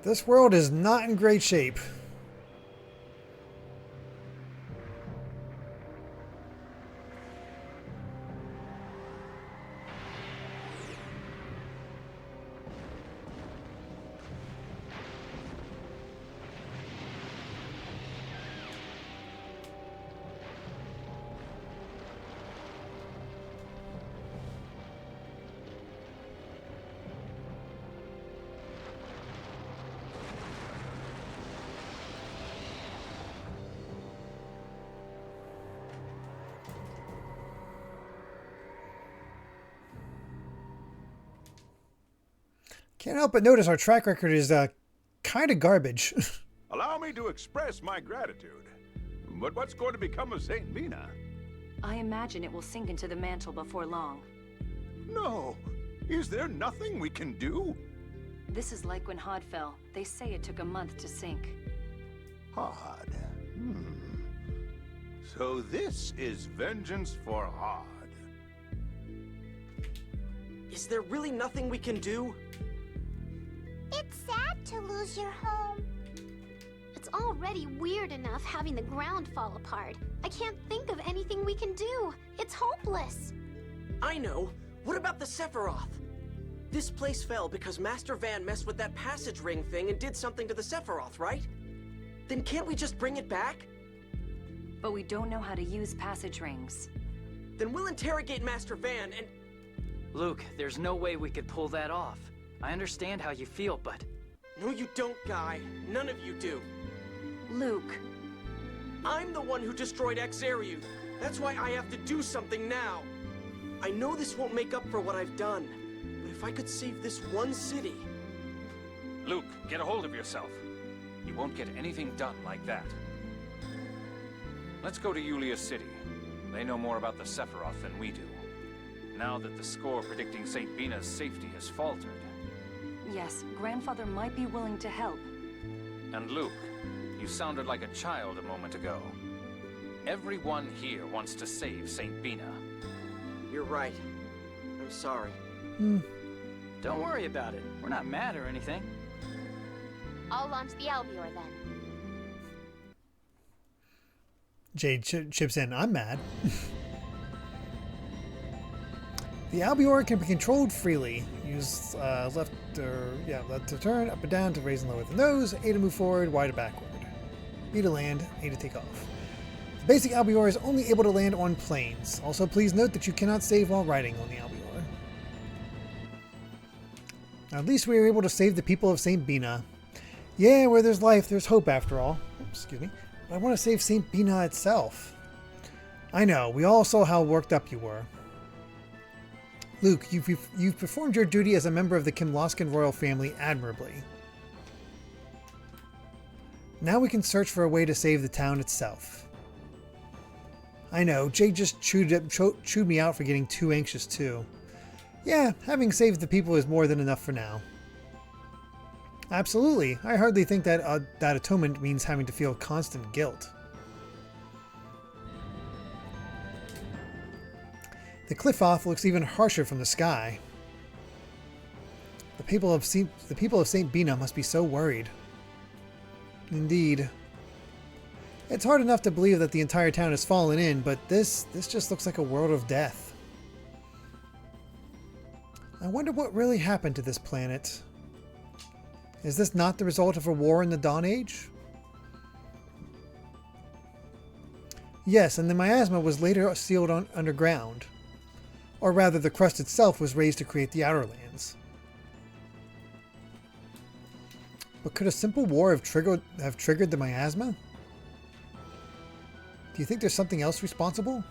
This world is not in great shape. Can't help but notice our track record is kind of garbage. Allow me to express my gratitude. But what's going to become of St. Binah? I imagine it will sink into the mantle before long. No. Is there nothing we can do? This is like when Hod fell. They say it took a month to sink. Hod. So this is vengeance for Hod. Is there really nothing we can do? It's sad to lose your home. It's already weird enough having the ground fall apart. I can't think of anything we can do. It's hopeless. I know. What about the Sephiroth? This place fell because Master Van messed with that passage ring thing and did something to the Sephiroth, right? Then can't we just bring it back? But we don't know how to use passage rings. Then we'll interrogate Master Van and... Luke, there's no way we could pull that off. I understand how you feel, but... No, you don't, Guy. None of you do. Luke. I'm the one who destroyed Exarius. That's why I have to do something now. I know this won't make up for what I've done, but if I could save this one city... Luke, get a hold of yourself. You won't get anything done like that. Let's go to Yulia City. They know more about the Sephiroth than we do. Now that the score predicting St. Binah's safety has faltered. Yes, Grandfather might be willing to help. And Luke, you sounded like a child a moment ago. Everyone here wants to save St. Binah. You're right. I'm sorry. Don't worry about it. We're not mad or anything. I'll launch the Albior then. Jade chips in. I'm mad. The Albior can be controlled freely. Use left to turn, up and down to raise and lower the nose, A to move forward, Y to backward. B to land, A to take off. The basic Albior is only able to land on planes. Also, please note that you cannot save while riding on the Albior. Now, at least we were able to save the people of St. Binah. Yeah, where there's life, there's hope after all. Excuse me. But I want to save St. Binah itself. I know, we all saw how worked up you were. Luke, you've performed your duty as a member of the Kimloskan royal family admirably. Now we can search for a way to save the town itself. I know, Jake just chewed me out for getting too anxious too. Yeah, having saved the people is more than enough for now. Absolutely, I hardly think that that atonement means having to feel constant guilt. The cliff off looks even harsher from the sky. The people of St. Binah must be so worried. Indeed. It's hard enough to believe that the entire town has fallen in, but this just looks like a world of death. I wonder what really happened to this planet. Is this not the result of a war in the Dawn Age? Yes, and the miasma was later sealed underground. Or rather, the crust itself was raised to create the Outer Lands. But could a simple war have triggered the miasma? Do you think there's something else responsible?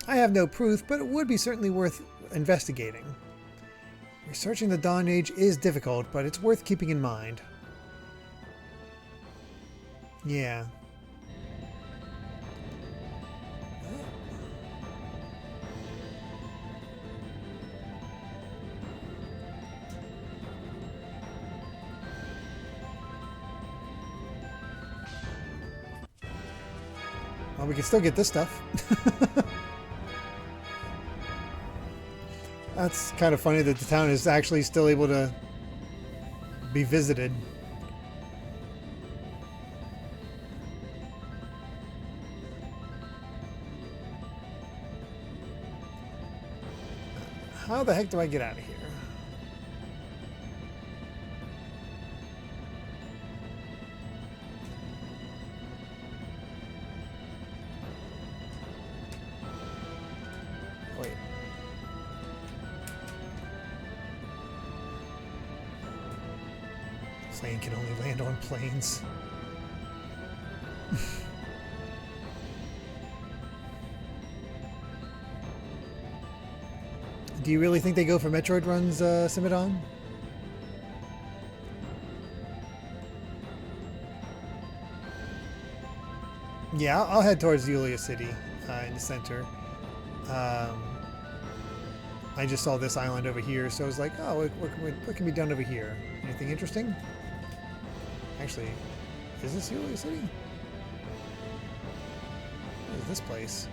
I have no proof, but it would be certainly worth investigating. Researching the Dawn Age is difficult, but it's worth keeping in mind. Yeah. Well, we can still get this stuff. That's kind of funny that the town is actually still able to be visited. How the heck do I get out of here? Wait. Plane can only land on planes. Do you really think they go for Metroid runs, Simidon? Yeah, I'll head towards Yulia City in the center. I just saw this island over here, so I was like, oh, what can be done over here? Anything interesting? Actually, is this Yulia City? What is this place?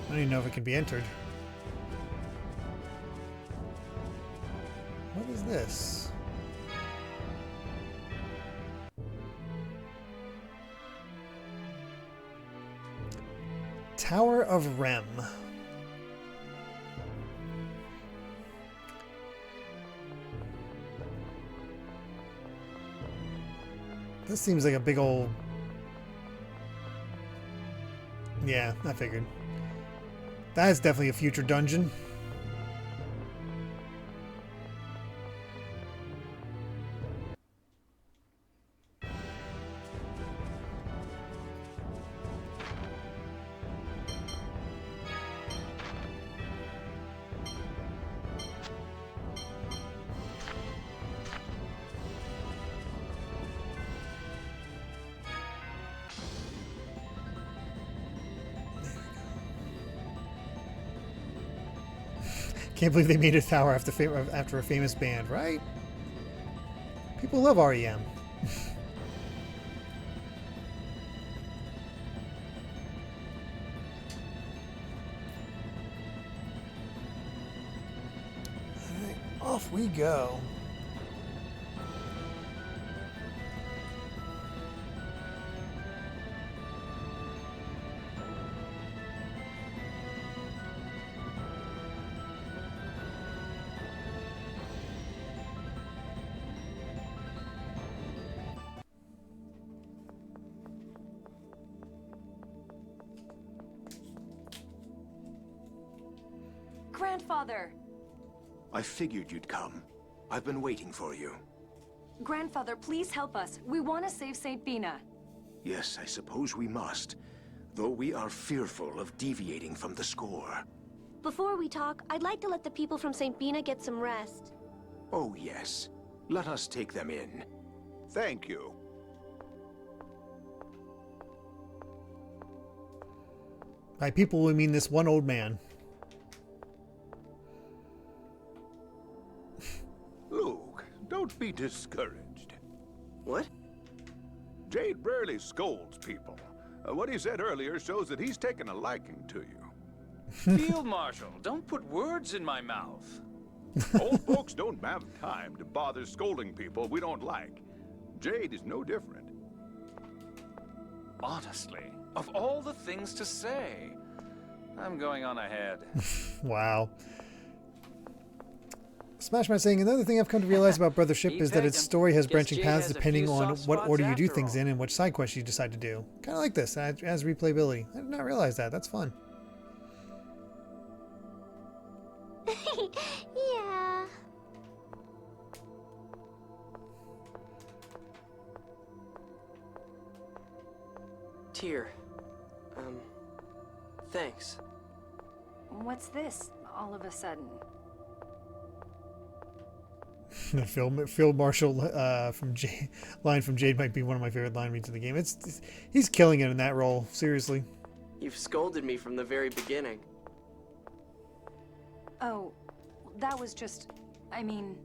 I don't even know if it can be entered. What is this? Tower of Rem. This seems like a big old... Yeah, I figured. That is definitely a future dungeon. Can't believe they made a tower after a famous band, right? People love REM. Alright, off we go. Grandfather! I figured you'd come. I've been waiting for you. Grandfather, please help us. We want to save St. Binah. Yes, I suppose we must. Though we are fearful of deviating from the score. Before we talk, I'd like to let the people from St. Binah get some rest. Oh, yes. Let us take them in. Thank you. By people, we mean this one old man. Luke, don't be discouraged. What? Jade rarely scolds people. What he said earlier shows that he's taken a liking to you. Field Marshal, don't put words in my mouth. Old folks don't have time to bother scolding people we don't like. Jade is no different. Honestly, of all the things to say, I'm going on ahead. Wow. Smashman saying, another thing I've come to realize about Brothership is that its story has branching paths depending on what order you do things in and which side quests you decide to do. Kind of like this, as replayability. I did not realize that. That's fun. Yeah. Tyr. Thanks. What's this, all of a sudden? The Field Marshal line from Jade might be one of my favorite line reads of the game. He's killing it in that role, seriously. You've scolded me from the very beginning. Oh, that was just... I mean...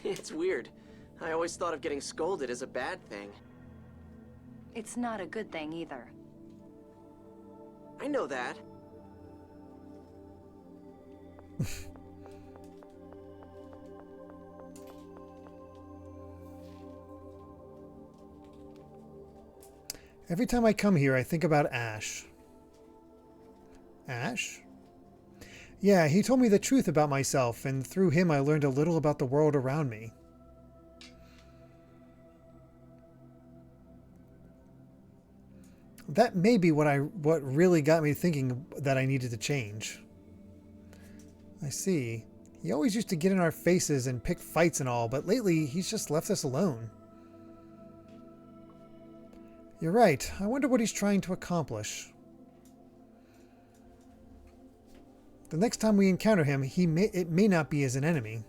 It's weird. I always thought of getting scolded as a bad thing. It's not a good thing either. I know that. Every time I come here, I think about Ash. Ash? Yeah, he told me the truth about myself, and through him I learned a little about the world around me. That may be what really got me thinking that I needed to change. I see. He always used to get in our faces and pick fights and all, but lately he's just left us alone. You're right. I wonder what he's trying to accomplish. The next time we encounter him, it may not be as an enemy.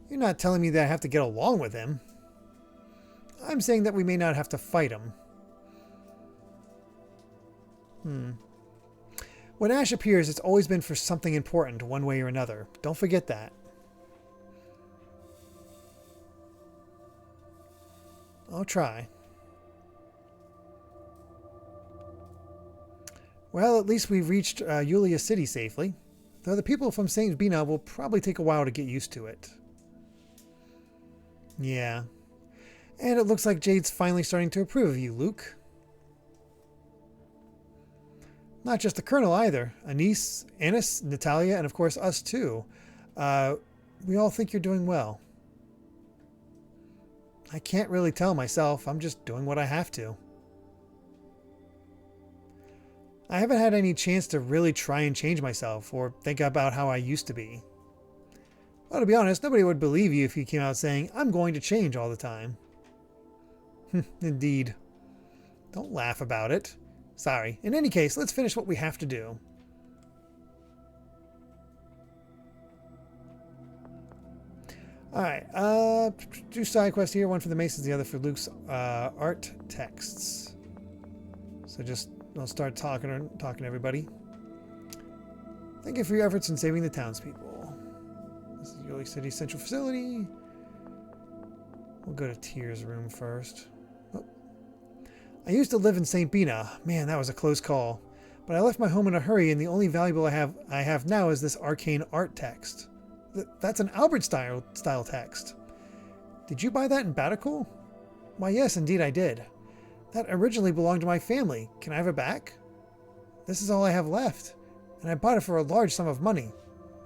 You're not telling me that I have to get along with him. I'm saying that we may not have to fight him. When Ash appears, it's always been for something important, one way or another. Don't forget that. I'll try. Well, at least we've reached Yulia City safely, though the people from St. Binah will probably take a while to get used to it. Yeah. And it looks like Jade's finally starting to approve of you, Luke. Not just the Colonel either. Annis, Natalia, and of course us too. We all think you're doing well. I can't really tell myself. I'm just doing what I have to. I haven't had any chance to really try and change myself or think about how I used to be. Well, to be honest, nobody would believe you if you came out saying, I'm going to change all the time. Indeed. Don't laugh about it. Sorry. In any case, let's finish what we have to do. Alright, do side quests here, one for the Masons, the other for Luke's art texts. So I'll start talking to everybody. Thank you for your efforts in saving the townspeople. This is Yulia City Central Facility. We'll go to Tyr's room first. Oh. I used to live in St. Binah. Man, that was a close call. But I left my home in a hurry, and the only valuable I have now is this arcane art text. That's an Albert style text. Did you buy that in Batacool? Why, yes, indeed I did. That originally belonged to my family. Can I have it back? This is all I have left, and I bought it for a large sum of money.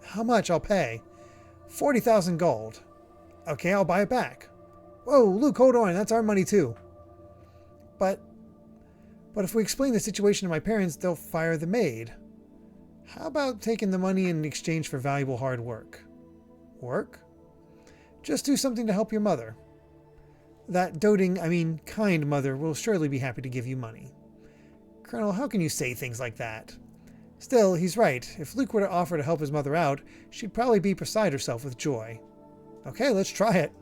How much? I'll pay. 40,000 gold. Okay, I'll buy it back. Whoa, Luke, hold on. That's our money too. But if we explain the situation to my parents, they'll fire the maid. How about taking the money in exchange for valuable hard work? Work? Just do something to help your mother. That doting, kind mother will surely be happy to give you money. Colonel, how can you say things like that? Still, he's right. If Luke were to offer to help his mother out, she'd probably be beside herself with joy. Okay, let's try it.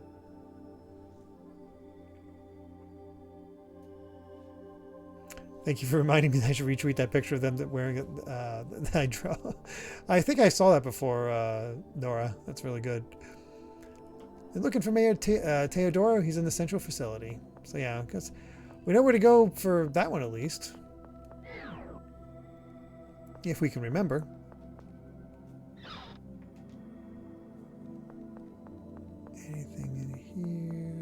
Thank you for reminding me that I should retweet that picture of them wearing that I draw. I think I saw that before, Nora. That's really good. They're looking for Mayor Teodoro. He's in the central facility. So yeah, because we know where to go for that one at least. If we can remember. Anything in here?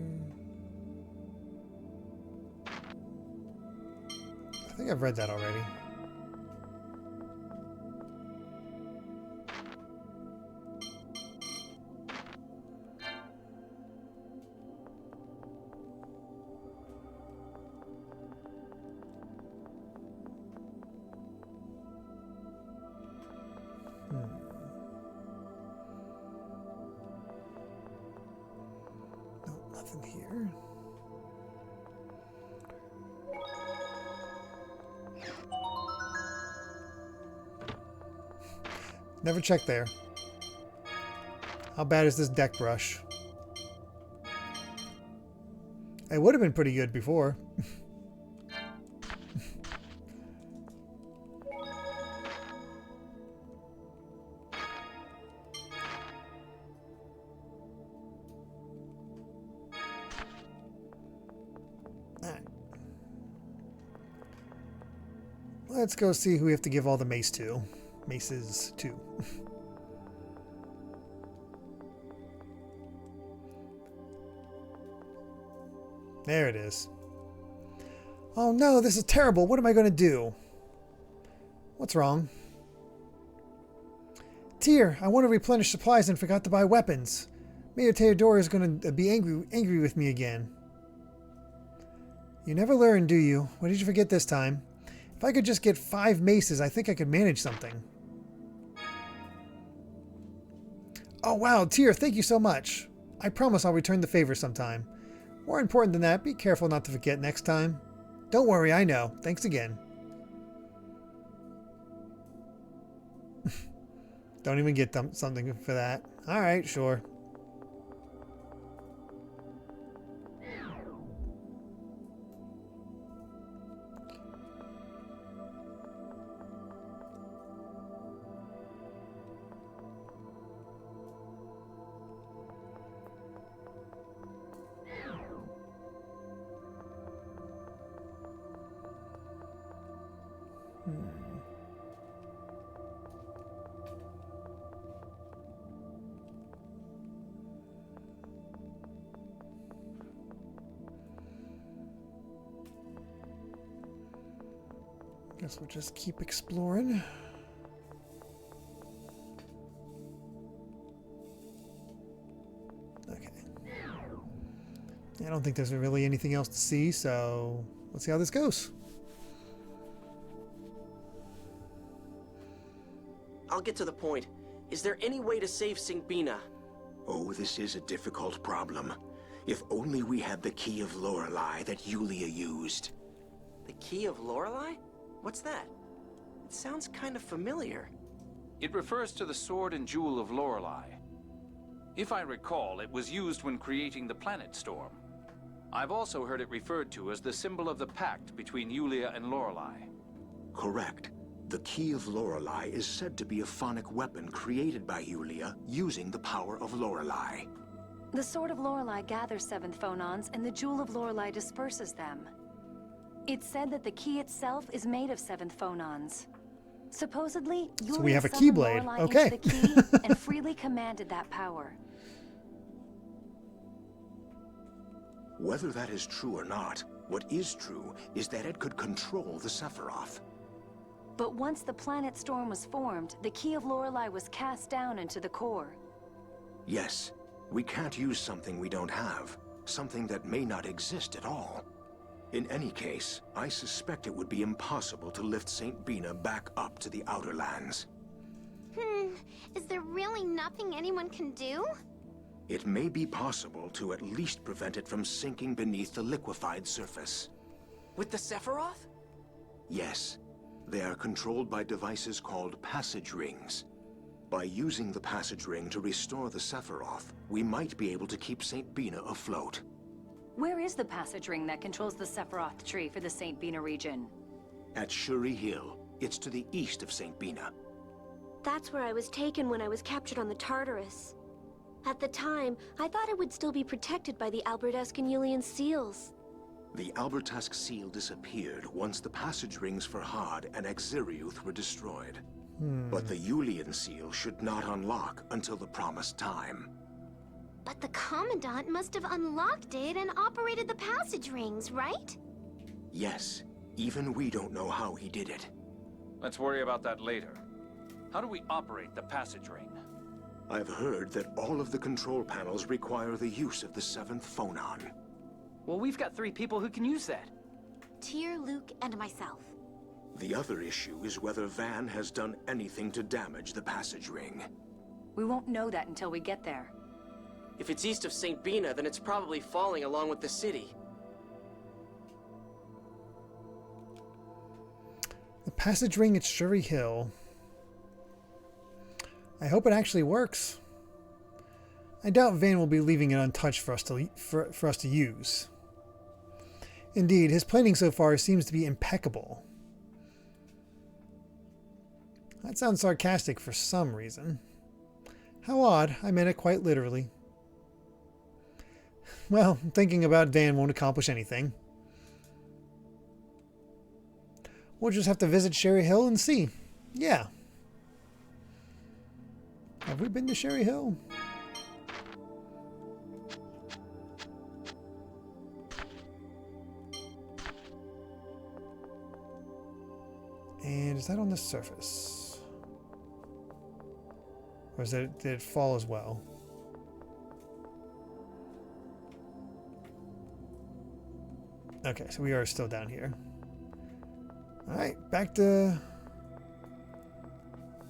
I think I've read that already. Nothing here. Never checked there. How bad is this deck brush? It would have been pretty good before. Let's go see who we have to give all the mace to. Maces to. There it is. Oh no, this is terrible. What am I going to do? What's wrong? Tyr, I want to replenish supplies and forgot to buy weapons. Mayor Teodoro is going to be angry with me again. You never learn, do you? What did you forget this time? If I could just get 5 maces, I think I could manage something. Oh wow, Tyr, thank you so much. I promise I'll return the favor sometime. More important than that, be careful not to forget next time. Don't worry, I know. Thanks again. Don't even get something for that. Alright, sure. Guess we'll just keep exploring. Okay. I don't think there's really anything else to see, so let's see how this goes. I'll get to the point. Is there any way to save St. Binah? Oh, this is a difficult problem. If only we had the key of Lorelei that Yulia used. The key of Lorelei? What's that? It sounds kind of familiar. It refers to the sword and jewel of Lorelei. If I recall, it was used when creating the planet storm. I've also heard it referred to as the symbol of the pact between Yulia and Lorelei. Correct. The key of Lorelei is said to be a phonic weapon created by Yulia using the power of Lorelei. The sword of Lorelei gathers 7th phonons, and the jewel of Lorelei disperses them. It's said that the key itself is made of 7th phonons. Supposedly, so we have a summoned keyblade. Lorelei Okay. into the key and freely commanded that power. Whether that is true or not, what is true is that it could control the Sephiroth. But once the planet storm was formed, the key of Lorelei was cast down into the core. Yes, we can't use something we don't have, something that may not exist at all. In any case, I suspect it would be impossible to lift St. Binah back up to the Outer Lands. Is there really nothing anyone can do? It may be possible to at least prevent it from sinking beneath the liquefied surface. With the Sephiroth? Yes. They are controlled by devices called passage rings. By using the passage ring to restore the Sephiroth, we might be able to keep St. Binah afloat. Where is the passage ring that controls the Sephiroth tree for the St. Binah region? At Shuri Hill. It's to the east of St. Binah. That's where I was taken when I was captured on the Tartarus. At the time, I thought it would still be protected by the Albertesque and Yulian seals. The Albertesque seal disappeared once the passage rings for Hod and Exiriuth were destroyed. But the Yulian seal should not unlock until the promised time. But the Commandant must have unlocked it and operated the passage rings, right? Yes. Even we don't know how he did it. Let's worry about that later. How do we operate the passage ring? I've heard that all of the control panels require the use of the 7th phonon. Well, we've got 3 people who can use that. Tyr, Luke, and myself. The other issue is whether Van has done anything to damage the passage ring. We won't know that until we get there. If it's east of St. Binah, then it's probably falling along with the city. The passage ring at Shuri Hill. I hope it actually works. I doubt Van will be leaving it untouched for us to use. Indeed, his planning so far seems to be impeccable. That sounds sarcastic for some reason. How odd, I meant it quite literally. Well, thinking about Van won't accomplish anything. We'll just have to visit Shuri Hill and see. Yeah. Have we been to Shuri Hill? And is that on the surface? Or did it fall as well? Okay, so we are still down here. Alright, back to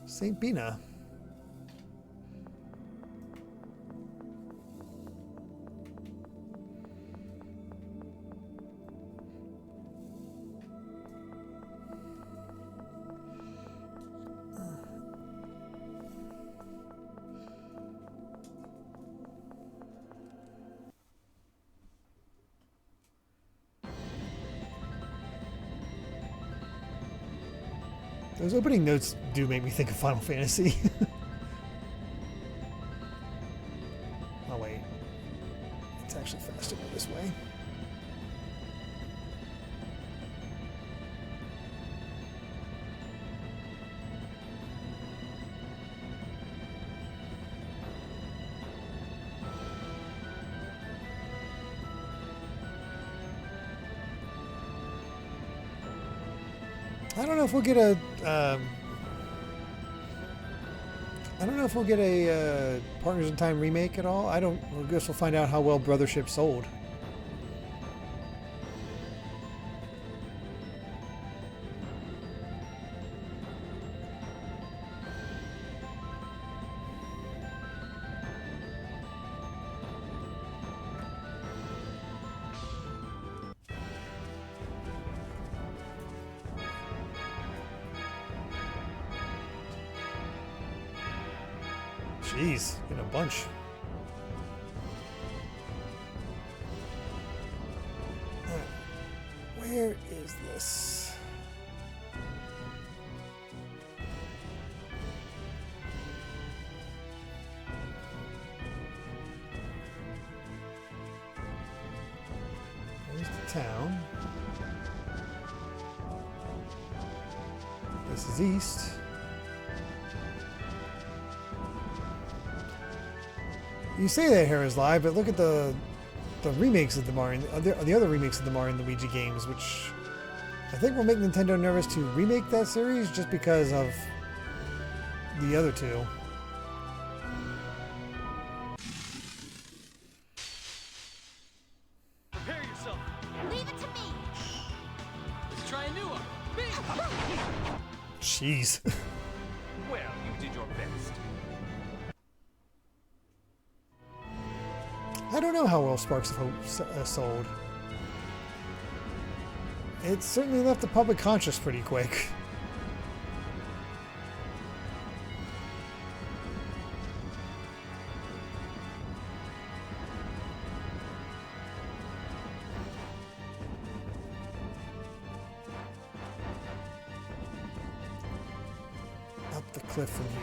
St. Binah. Those opening notes do make me think of Final Fantasy. Oh wait, it's actually faster to go this way. I don't know if we'll get a. I don't know if we'll get a Partners in Time remake at all. I guess we'll find out how well Brothership sold. Jeez, in a bunch. Where is this? There's the town. This is east. You say that here is live, but look at the remakes of the Mario, the other remakes of the Mario and Luigi games, which I think will make Nintendo nervous to remake that series just because of the other two. Prepare yourself. Leave it to me. Let's try a new one. Me. Jeez. Well, you did your best. I don't know how well Sparks of Hope sold. It certainly left the public conscious pretty quick. Up the cliff from here.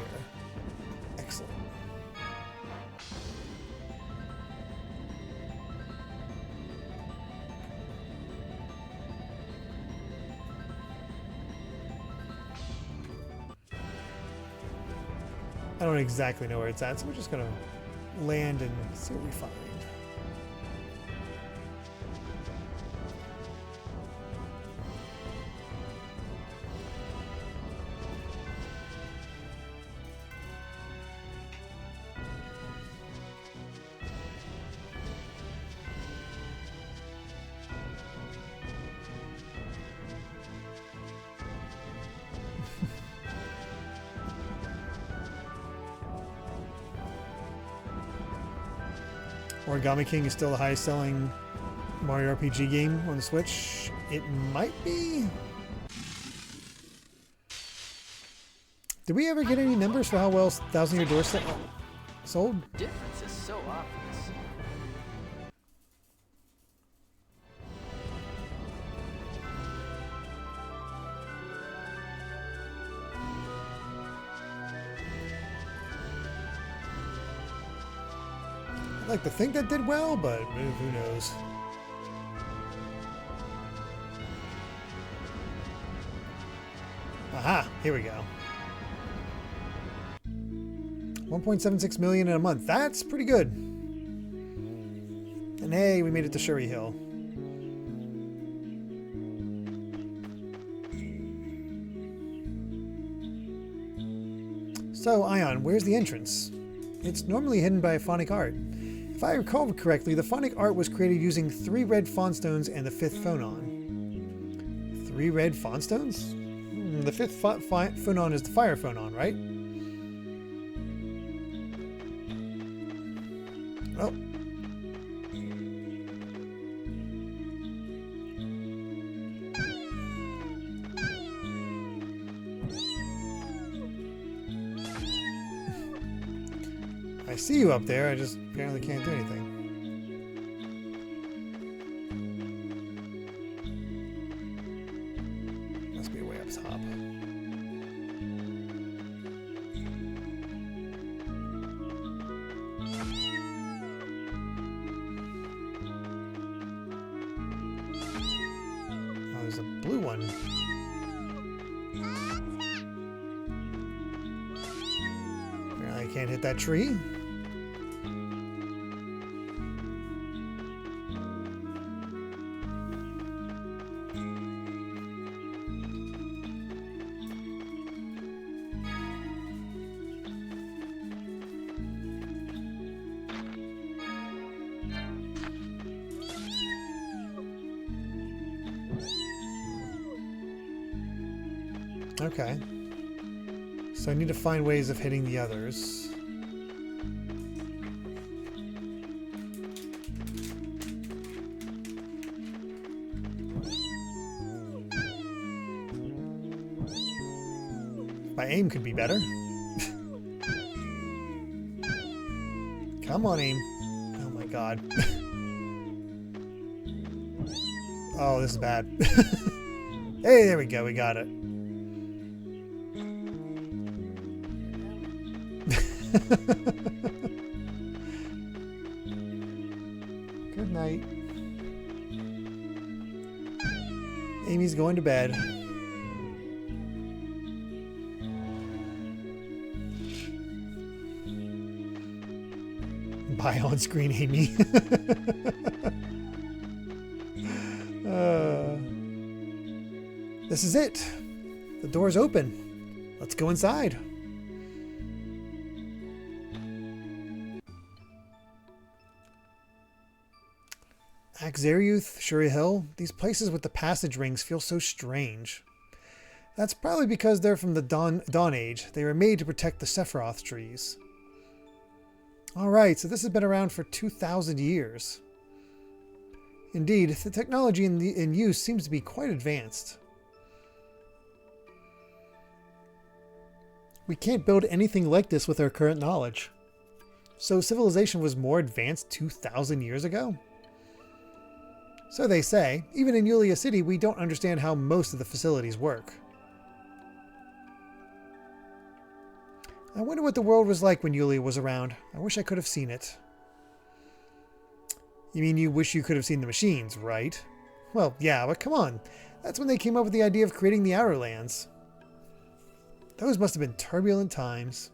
Excellent. I don't exactly know where it's at, so we're just gonna land and see what we find. Origami King is still the highest selling Mario RPG game on the Switch. It might be. Did we ever get any numbers for how well Thousand Year Door sold? The difference is so obvious. I'd like to think that did well, but who knows? Aha, here we go. 1.76 million in a month. That's pretty good. And hey, we made it to Shuri Hill. So, Ion, where's the entrance? It's normally hidden by phonic art. If I recall correctly, the phonic art was created using 3 red fawn stones and the 5th phonon. 3 red fawn stones? The 5th phonon is the fire phonon, right? Oh. I see you up there, I just apparently can't do anything. Must be way up top. Oh, there's a blue one. Apparently I can't hit that tree. Okay. So I need to find ways of hitting the others. My aim could be better. Come on, aim. Oh my god. Oh, this is bad. Hey, there we go. We got it. Good night. Amy's going to bed. Bye on screen, Amy. This is it. The door's open. Let's go inside. Axariuth, Shuri Hill, these places with the passage rings feel so strange. That's probably because they're from the Dawn Age. They were made to protect the Sephiroth trees. Alright, so this has been around for 2,000 years. Indeed, the technology in use seems to be quite advanced. We can't build anything like this with our current knowledge. So civilization was more advanced 2,000 years ago? So they say. Even in Yulia City, we don't understand how most of the facilities work. I wonder what the world was like when Yulia was around. I wish I could have seen it. You mean you wish you could have seen the machines, right? Well, yeah, but come on. That's when they came up with the idea of creating the Outer Lands. Those must have been turbulent times.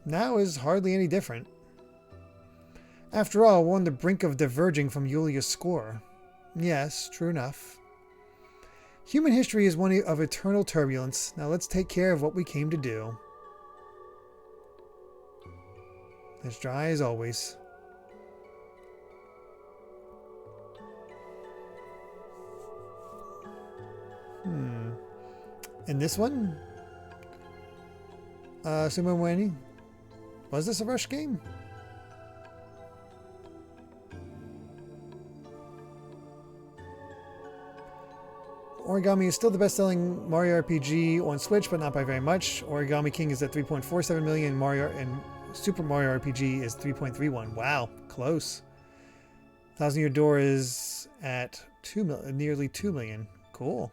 Now is hardly any different. After all, we're on the brink of diverging from Yulia's score. Yes, true enough. Human history is one of eternal turbulence. Now let's take care of what we came to do. As dry as always. And this one? Sumo Weni? Was this a rush game? Origami is still the best-selling Mario RPG on Switch, but not by very much. Origami King is at 3.47 million, and Super Mario RPG is 3.31. Wow, close. Thousand Year Door is at nearly 2 million. Cool.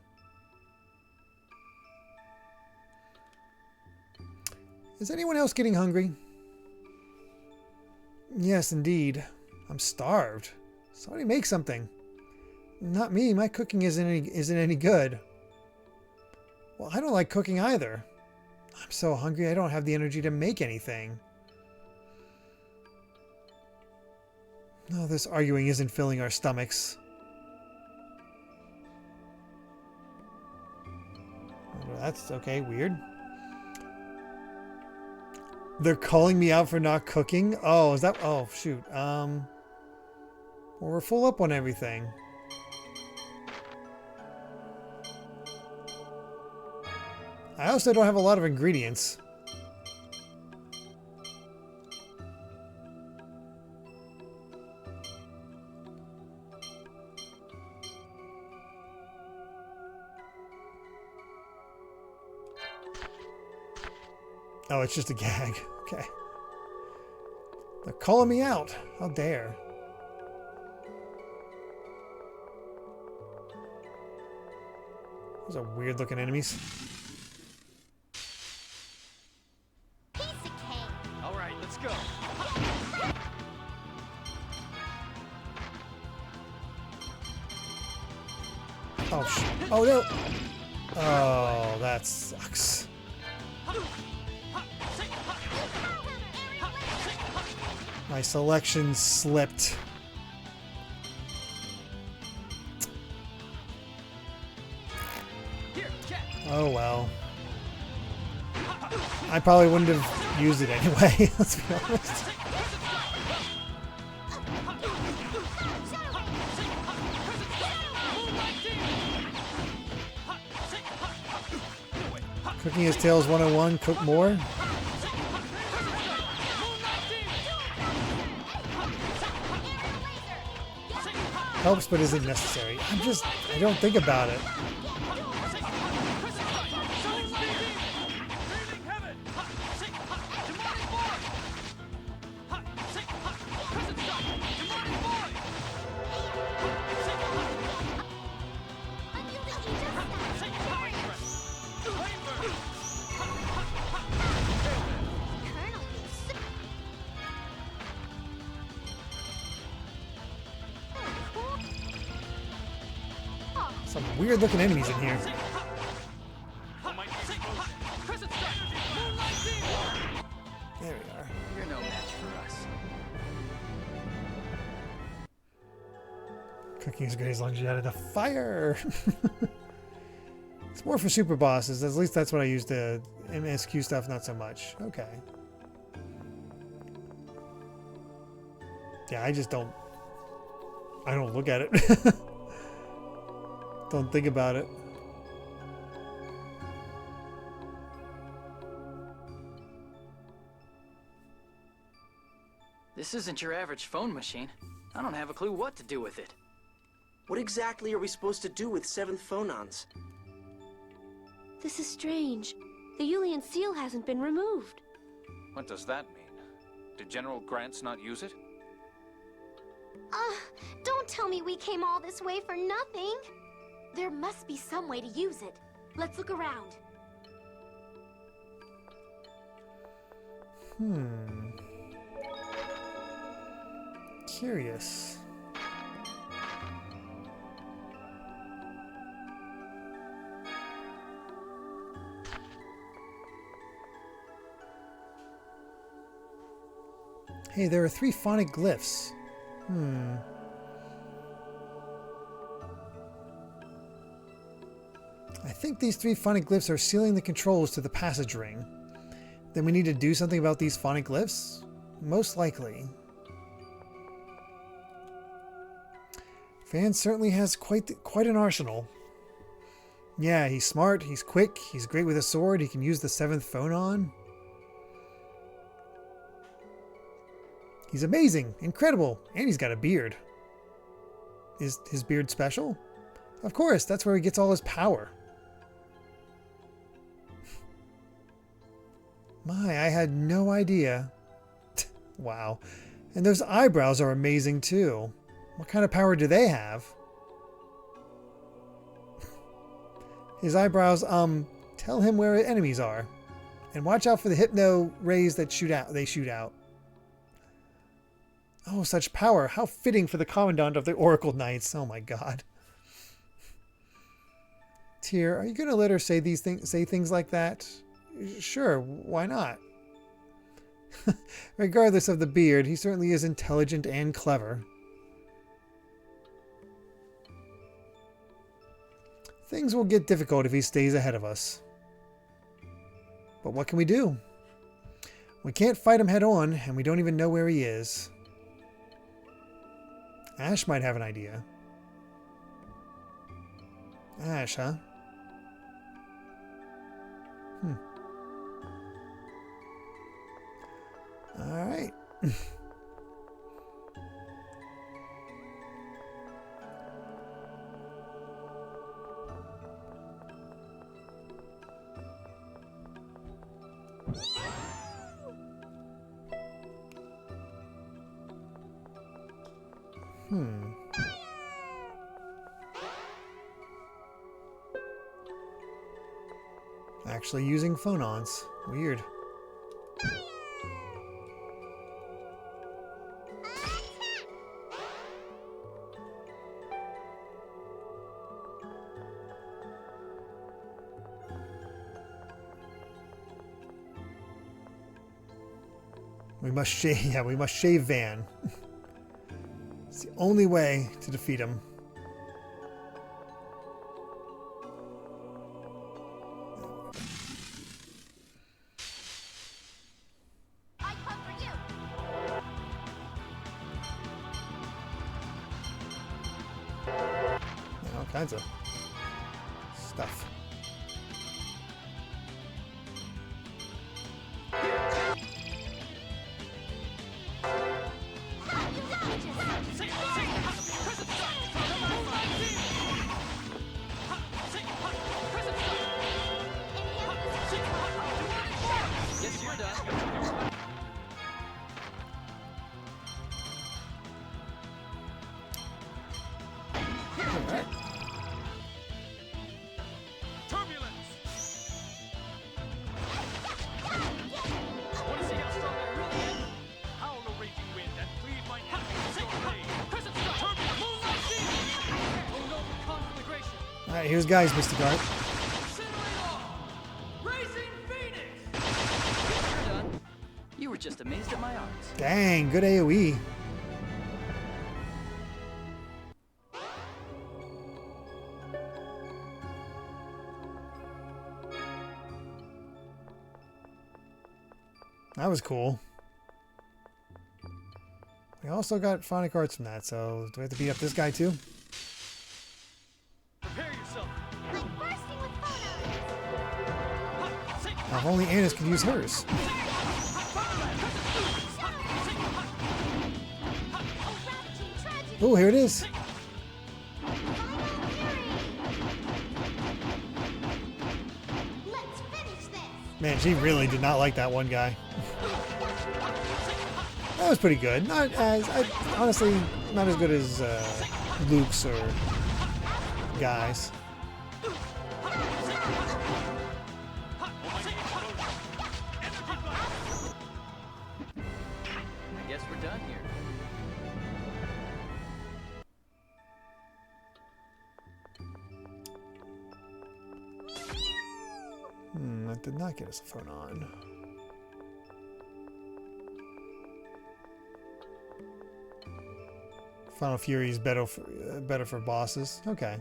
Is anyone else getting hungry? Yes, indeed. I'm starved. Somebody make something. Not me. My cooking isn't any good. Well, I don't like cooking either. I'm so hungry I don't have the energy to make anything. No, this arguing isn't filling our stomachs. That's okay, weird. They're calling me out for not cooking? Oh, is that... Oh, shoot. Well, we're full up on everything. I also don't have a lot of ingredients. Oh, it's just a gag. Okay. They're calling me out. How dare. Those are weird looking enemies. All right, let's go. Oh, shit. Oh, no. Oh, that sucks. My selection slipped. Oh well. I probably wouldn't have used it anyway, let's be honest. Cooking his Tales 101, cook more. Helps but isn't necessary. I don't think about it. Some weird looking enemies in here. There we are. You're no match for us. Cooking is great as long as you added a fire. It's more for super bosses. At least that's what I use the MSQ stuff, not so much. Okay. Yeah, I don't look at it. Don't think about it. This isn't your average phone machine. I don't have a clue what to do with it. What exactly are we supposed to do with 7th phonons? This is strange. The Yulian seal hasn't been removed. What does that mean? Did General Grants not use it? Don't tell me we came all this way for nothing. There must be some way to use it. Let's look around. Curious. Hey, there are 3 phonic glyphs. I think these 3 phonic glyphs are sealing the controls to the passage ring. Then we need to do something about these phonic glyphs? Most likely. Van certainly has quite an arsenal. Yeah, he's smart, he's quick, he's great with a sword, he can use the 7th phonon. He's amazing, incredible, and he's got a beard. Is his beard special? Of course, that's where he gets all his power. My, I had no idea. Wow. And those eyebrows are amazing too. What kind of power do they have? His eyebrows, tell him where enemies are. And watch out for the hypno rays that shoot out. Oh, such power. How fitting for the Commandant of the Oracle Knights. Oh my god. Tyr, are you going to let her say things like that? Sure, why not? Regardless of the beard, he certainly is intelligent and clever. Things will get difficult if he stays ahead of us. But what can we do? We can't fight him head on, and we don't even know where he is. Ash might have an idea. Ash, huh? Alright. Actually using phonons. Weird. We must shave Van. It's the only way to defeat him. I come for you. Yeah, all kinds of stuff. Alright, here's guys, Mr. Guard. You were just amazed at my arms. Dang, good AoE. That was cool. We also got phonic arts from that, so do we have to beat up this guy too? Prepare yourself. I'm bursting with phonons. Now, if only Annis could use hers. Oh, here it is. Let's finish this. Man, she really did not like that one guy. That was pretty good. Not as, honestly, not as good as Luke's or Guy's. I guess we're done here. That did not get us a phone on. Final Fury is better for bosses. Okay.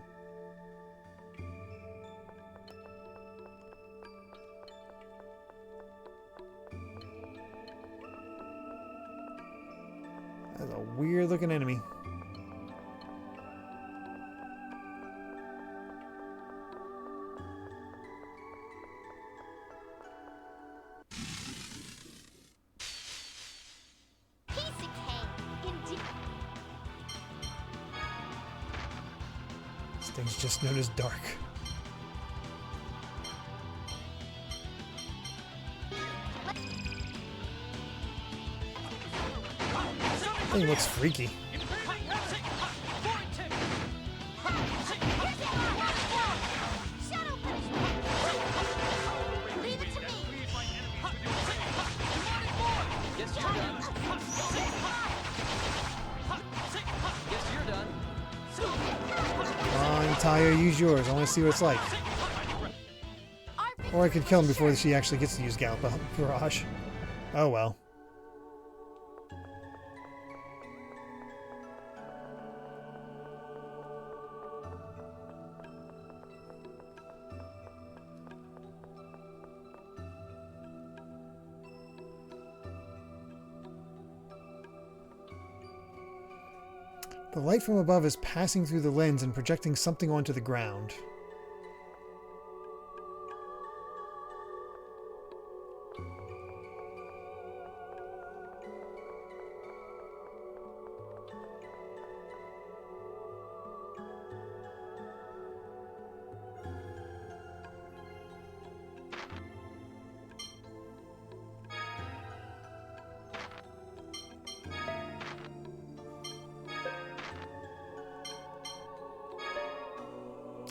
That's a weird looking enemy. This thing's just known as Dark. Thing looks freaky. Talia, use yours. I want to see what it's like. Or I could kill him before she actually gets to use Gallop Barrage. Oh well. The light from above is passing through the lens and projecting something onto the ground.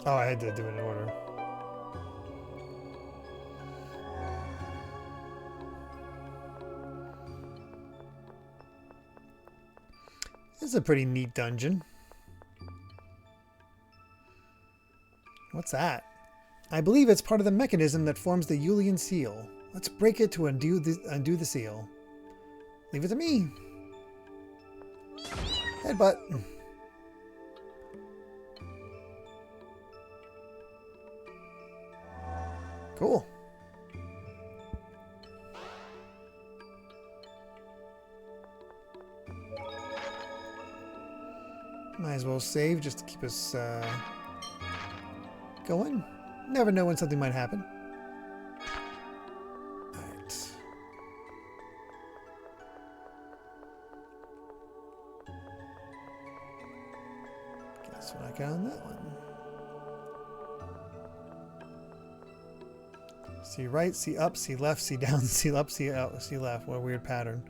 Oh, I had to do it in order. This is a pretty neat dungeon. What's that? I believe it's part of the mechanism that forms the Julian seal. Let's break it to undo the seal. Leave it to me. Headbutt. Cool. Might as well save just to keep us going. Never know when something might happen. Alright. Guess what I got on that one. See right, see up, see left, see down, see up, see out, see left. What a weird pattern.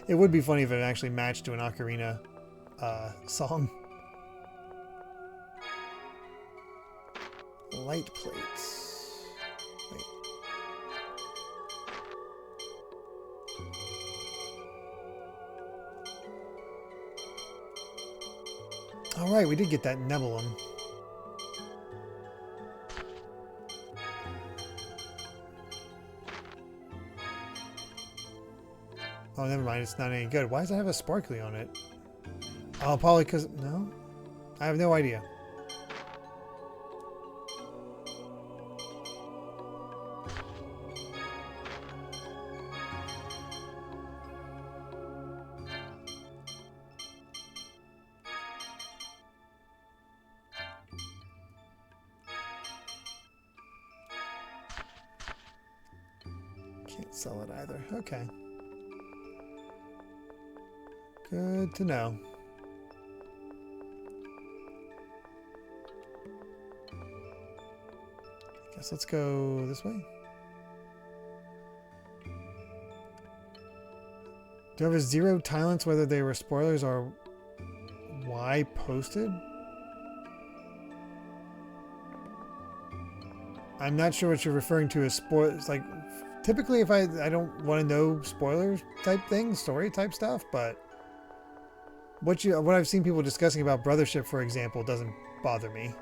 It would be funny if it actually matched to an ocarina song. Light plates. Wait. All right, we did get that Nebulum. Oh, never mind. It's not any good. Why does it have a sparkly on it? Oh, probably because... No? I have no idea. Can't sell it either. Okay. Good to know. guess let's go this way. Do I have a zero tolerance whether they were spoilers or why posted? I'm not sure what you're referring to as spoilers. Like, typically if I don't want to know spoilers type things, story type stuff, but what I've seen people discussing about Brothership, for example, doesn't bother me.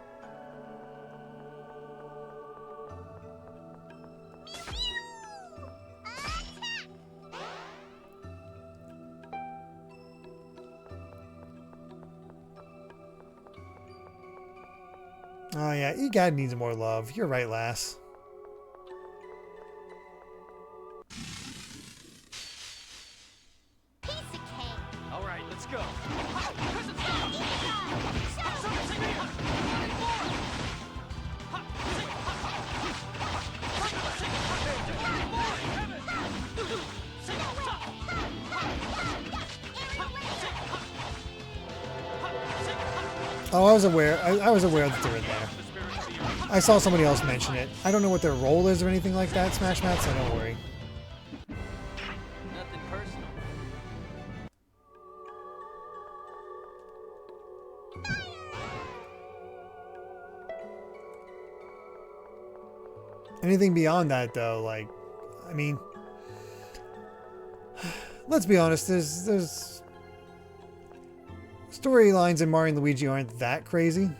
Oh yeah, EGAD needs more love. You're right, lass. All right, let's go. Oh, I was aware. I was aware that they were there. I saw somebody else mention it. I don't know what their role is or anything like that, Smash Matt, so don't worry. Nothing personal. Anything beyond that, though, like, I mean, let's be honest, there's storylines in Mario and Luigi aren't that crazy.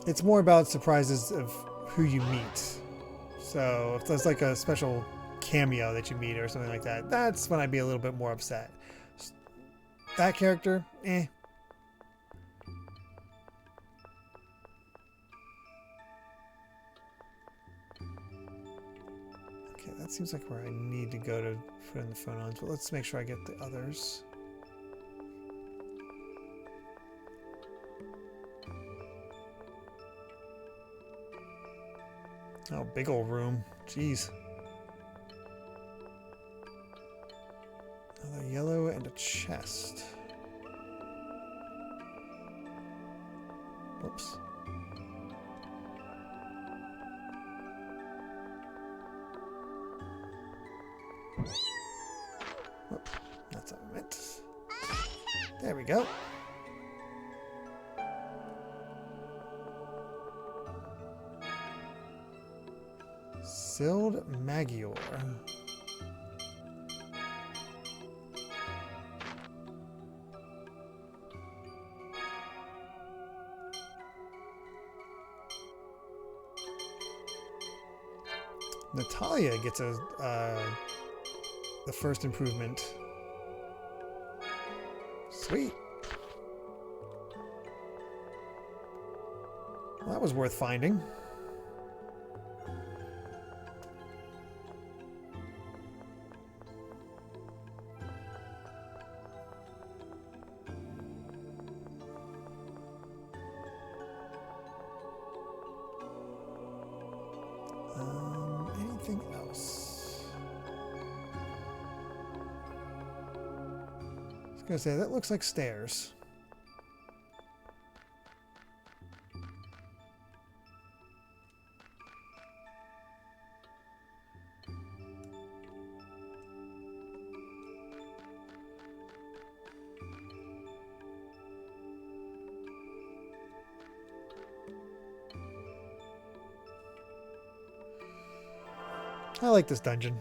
It's more about surprises of who you meet. So if there's like a special cameo that you meet or something like that, that's when I'd be a little bit more upset. That character, eh. Okay, that seems like where I need to go to put in the phone-ons, but let's make sure I get the others. Oh, big old room. Jeez. Another yellow and a chest. Whoops. Oh, that's what I meant. There we go. Sild Magior. Natalia gets the first improvement. Sweet. Well, that was worth finding. Anything else? I was gonna say that looks like stairs. I like this dungeon.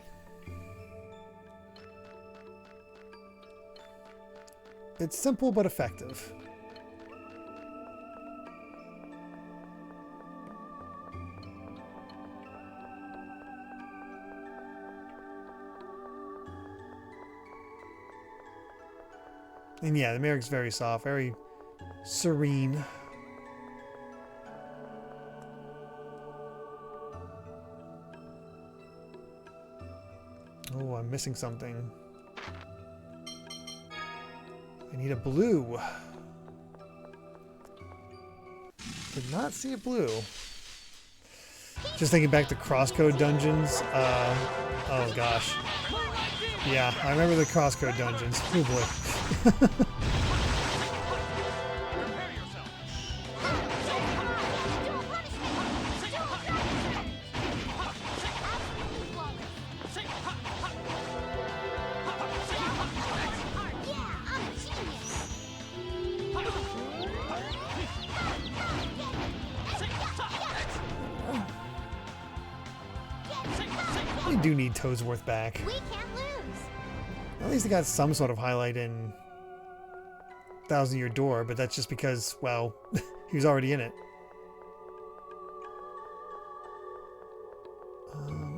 It's simple but effective. And yeah, the music's very soft, very serene. Oh, I'm missing something. I need a blue. Did not see a blue. Just thinking back to crosscode dungeons. Oh gosh. Yeah, I remember the crosscode dungeons. Oh boy. We do need Toadsworth back. We can't lose. At least he got some sort of highlight in Thousand Year Door, but that's just because, well, he was already in it.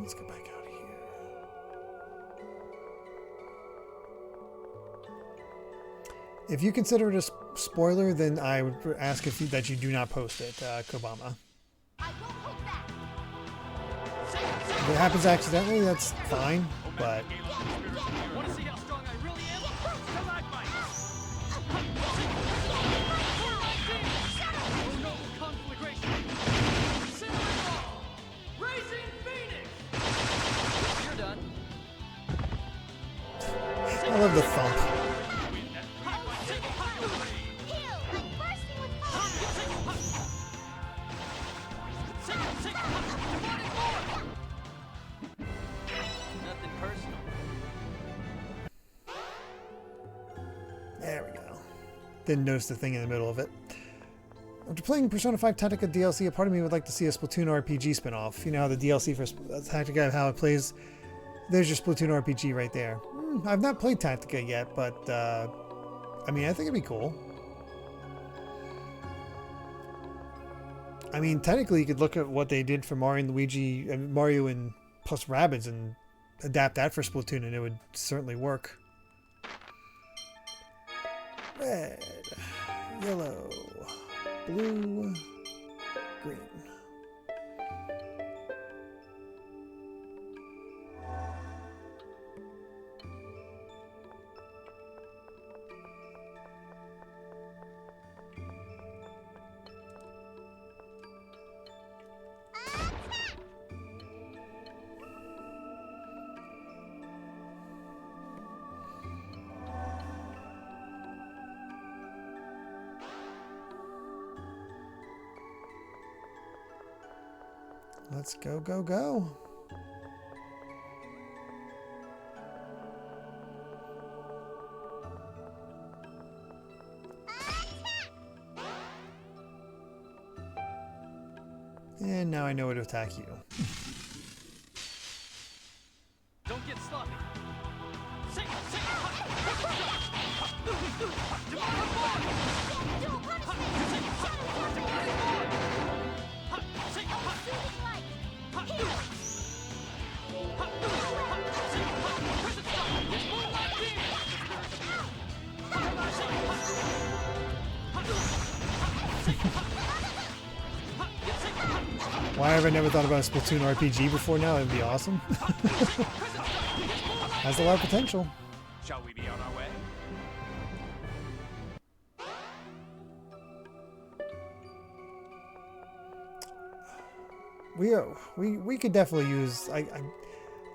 Let's go back out here. If you consider it a spoiler, then I would ask that you do not post it, Kobama. If it happens accidentally, that's fine, but... I love the thump. Nothing personal. There we go. Didn't notice the thing in the middle of it. After playing Persona 5 Tactica DLC, a part of me would like to see a Splatoon RPG spin-off. You know how the DLC for Tactica, how it plays? There's your Splatoon RPG right there. I've not played Tactica yet, but I mean, I think it'd be cool. I mean, technically, you could look at what they did for Mario and Luigi, Mario and plus Rabbids, and adapt that for Splatoon, and it would certainly work. Red, yellow, blue, green. Let's go, go, go. And now I know how to attack you. Don't get sloppy. Why have I never thought about a Splatoon RPG before now? It'd be awesome. Has a lot of potential. Shall we be on our way? We could definitely use. I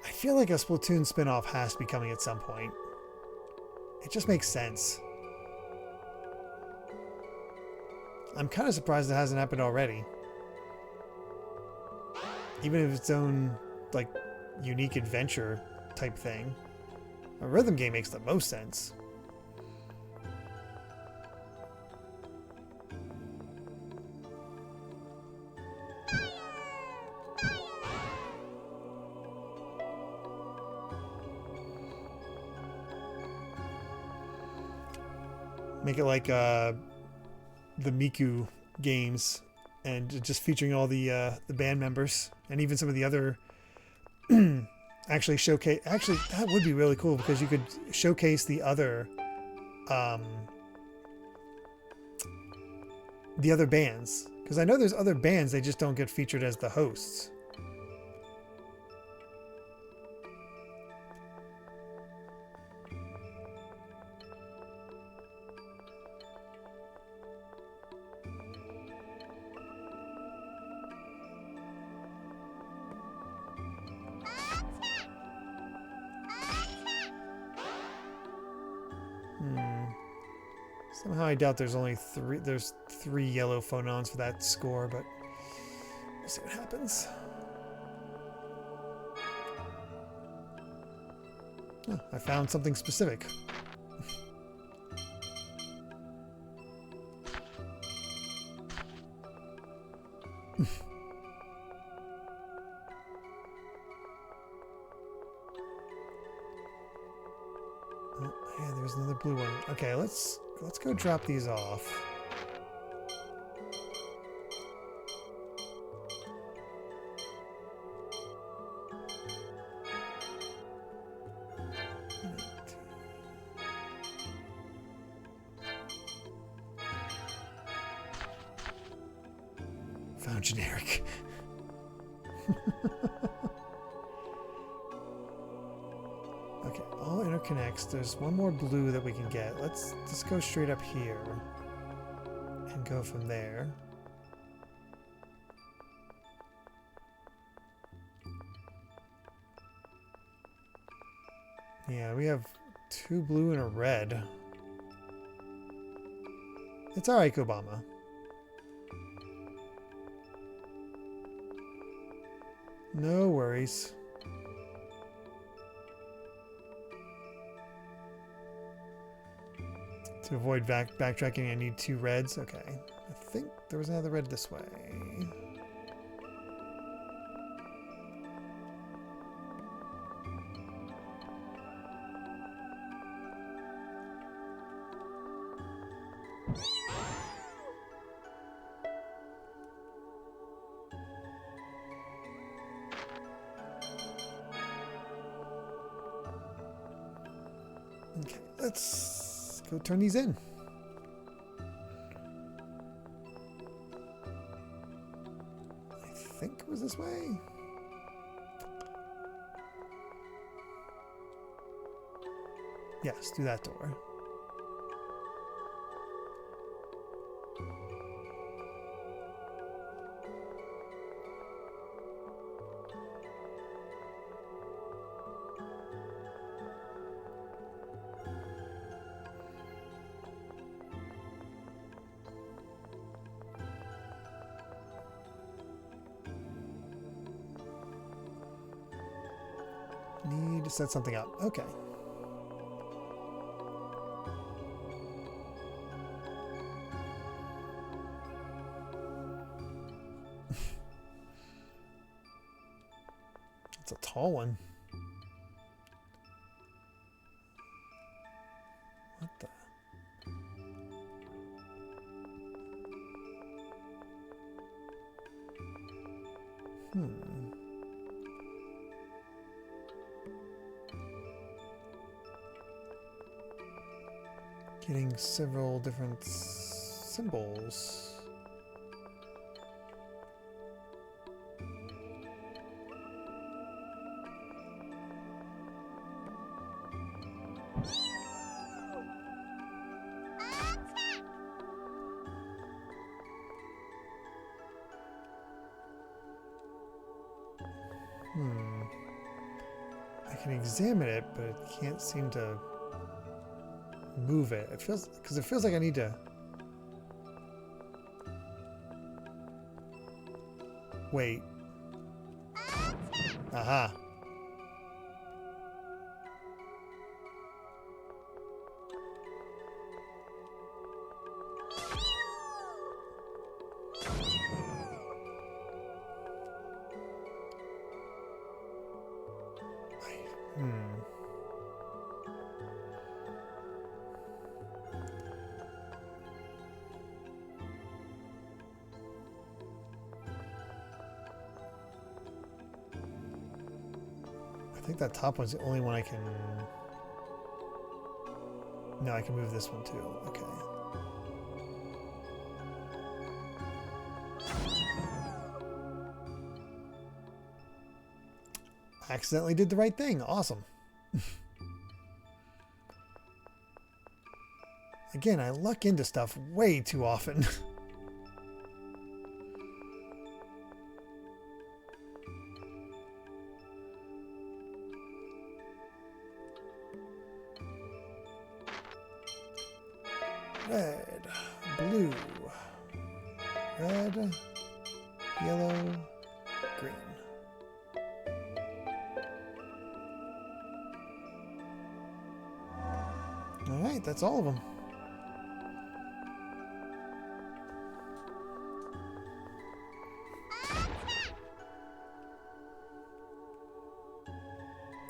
feel like a Splatoon spin-off has to be coming at some point. It just makes sense. I'm kind of surprised it hasn't happened already. Even if it's its own, like, unique adventure type thing. A rhythm game makes the most sense. Make it like the Miku games, and just featuring all the band members and even some of the other actually showcase. Actually, that would be really cool because you could showcase the other bands. Because I know there's other bands, they just don't get featured as the hosts. Somehow I doubt there's only three. There's 3 yellow phonons for that score, but we'll see what happens. Oh, I found something specific. Oh, yeah, there's another blue one. Okay, let's go drop these off. Found generic. Okay, all interconnects. There's one more blue that we can get. Let's just go straight up here and go from there. Yeah, we have 2 blue and a red. It's alright, Obama. No worries. To avoid backtracking, I need 2 reds. Okay. I think there was another red this way. Okay, let's go turn these in. I think it was this way. Yes, through that door. Need to set something up. Okay. It's a tall one. What the? Getting several different symbols. I can examine it, but it can't seem to move it. It feels, because it feels like I need to wait. Aha. I think that top one's the only one I can... No, I can move this one too. Okay. I accidentally did the right thing. Awesome. Again, I luck into stuff way too often. red, blue, red, yellow, green. Alright, that's all of them.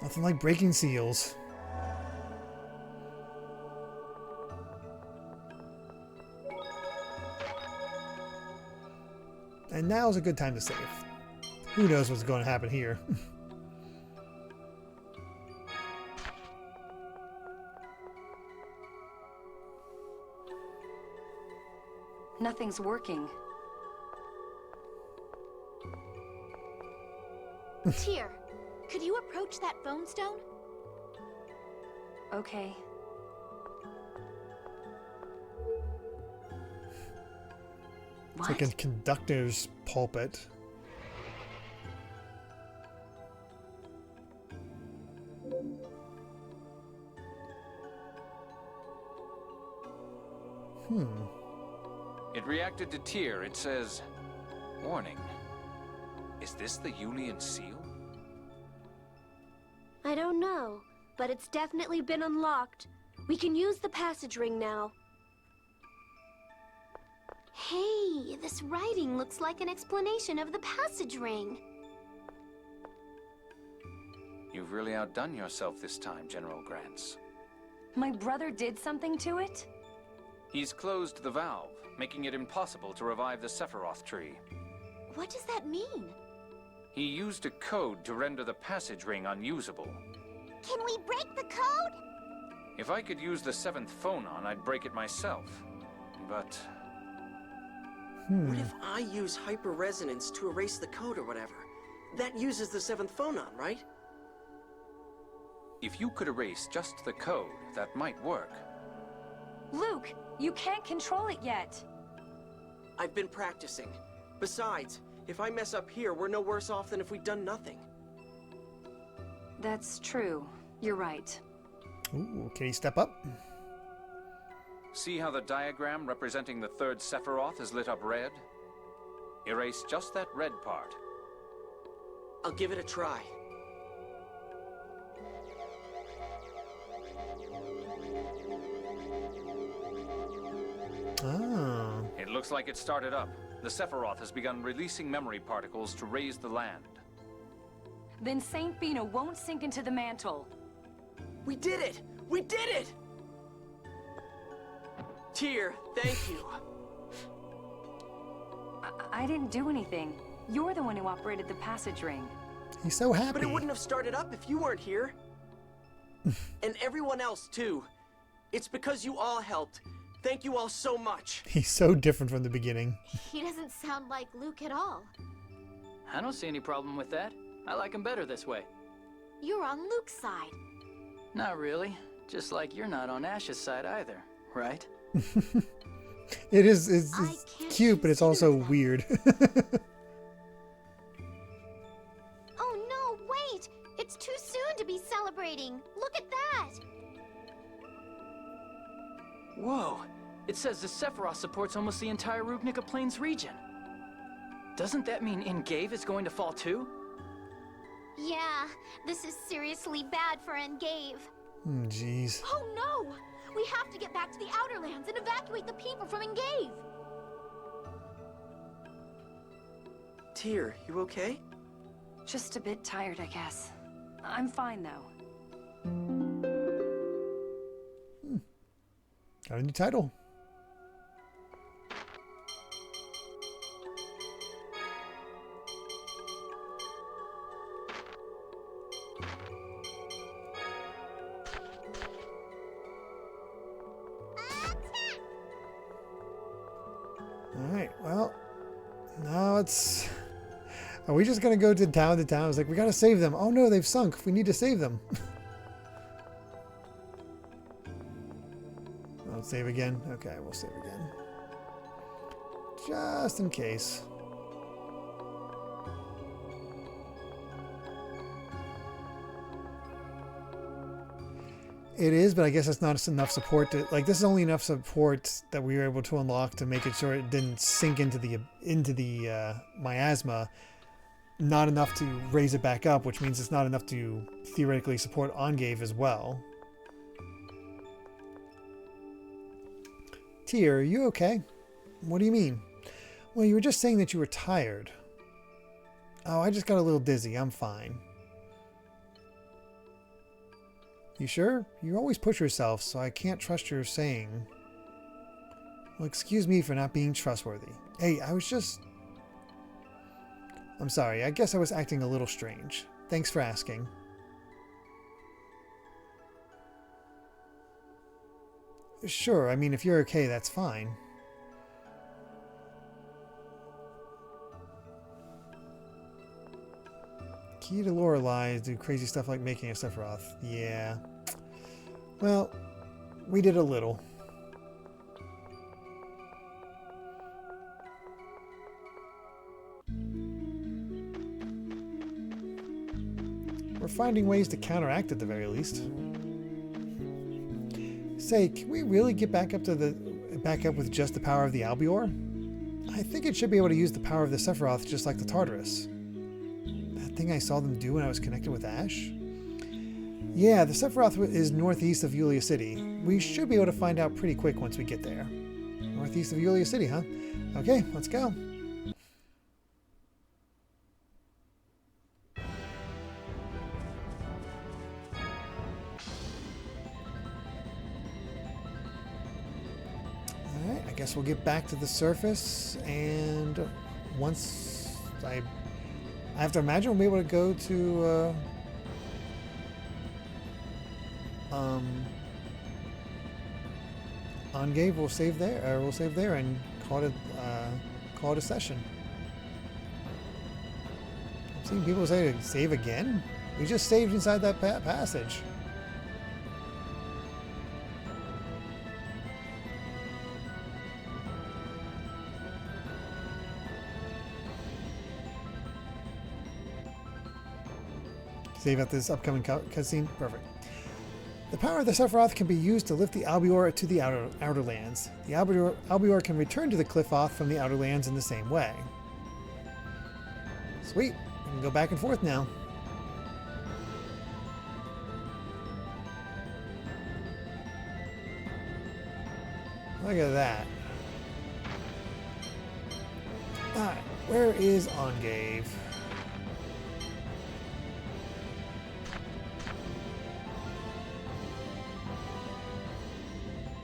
Nothing like breaking seals. And now's a good time to save. Who knows what's going to happen here. Nothing's working. Tyr, could you approach that phone stone? Okay. It's like a conductor's pulpit. It reacted to Tyr. It says, warning. Is this the Yulian seal? I don't know, but it's definitely been unlocked. We can use the passage ring now. Hey, this writing looks like an explanation of the passage ring. You've really outdone yourself this time, General Grants. My brother did something to it? He's closed the valve, making it impossible to revive the Sephiroth tree. What does that mean? He used a code to render the passage ring unusable. Can we break the code? If I could use the 7th phonon, I'd break it myself. But... What if I use hyper-resonance to erase the code or whatever? That uses the 7th phonon, right? if you could erase just the code, that might work. Luke, you can't control it yet. I've been practicing. Besides, if I mess up here, we're no worse off than if we'd done nothing. That's true. You're right. Ooh, can he step up? See how the diagram representing the third Sephiroth is lit up red? Erase just that red part. I'll give it a try. Ah. It looks like it started up. The Sephiroth has begun releasing memory particles to raise the land. Then Saint Binah won't sink into the mantle. We did it! We did it! Tyr, thank you. I didn't do anything. You're the one who operated the passage ring. He's so happy. But it wouldn't have started up if you weren't here. And everyone else, too. It's because you all helped. Thank you all so much. He's so different from the beginning. He doesn't sound like Luke at all. I don't see any problem with that. I like him better this way. You're on Luke's side. Not really. Just like you're not on Ash's side either, right? It's cute, but it's also weird. Oh no, wait! It's too soon to be celebrating. Look at that! Whoa! It says the Sephiroth supports almost the entire Rubnica Plains region. Doesn't that mean Engave is going to fall too? Yeah, this is seriously bad for Engave. Jeez. Oh no! We have to get back to the Outer Lands and evacuate the people from Engave! Tyr, you okay? Just a bit tired, I guess. I'm fine, though. Got a new title. Alright, well, now it's... Are we just gonna go to town? It's like, we gotta save them. Oh no, they've sunk. We need to save them. I'll save again. Okay, we'll save again. Just in case. It is, but I guess it's not enough support to, like, this is only enough support that we were able to unlock to make it sure it didn't sink into the miasma. Not enough to raise it back up, which means it's not enough to theoretically support Ongave as well. Tyr, are you okay? What do you mean? Well, you were just saying that you were tired. Oh, I just got a little dizzy. I'm fine. You sure? You always push yourself, so I can't trust your saying. Well, excuse me for not being trustworthy. Hey, I was just... I'm sorry, I guess I was acting a little strange. Thanks for asking. Sure, I mean, if you're okay, that's fine. Key to Lorelei is do crazy stuff like making a Sephiroth. Yeah. Well, we did a little. We're finding ways to counteract at the very least. Say, can we really get back up with just the power of the Albior? I think it should be able to use the power of the Sephiroth just like the Tartarus. That thing I saw them do when I was connected with Ash? Yeah, the Sephiroth is northeast of Yulia City. We should be able to find out pretty quick once we get there. Northeast of Yulia City, huh? Okay, let's go. Alright, I guess we'll get back to the surface, and once I have to imagine we'll be able to go to Ongave. We'll save there, and call it a session. I'm seeing people say to save again. We just saved inside that passage. Save at this upcoming cutscene. Perfect. The power of the Sephiroth can be used to lift the Albior to the outer lands. The Albior can return to the Qliphoth from the outer lands in the same way. Sweet. We can go back and forth now. Look at that. Alright, where is Ongave?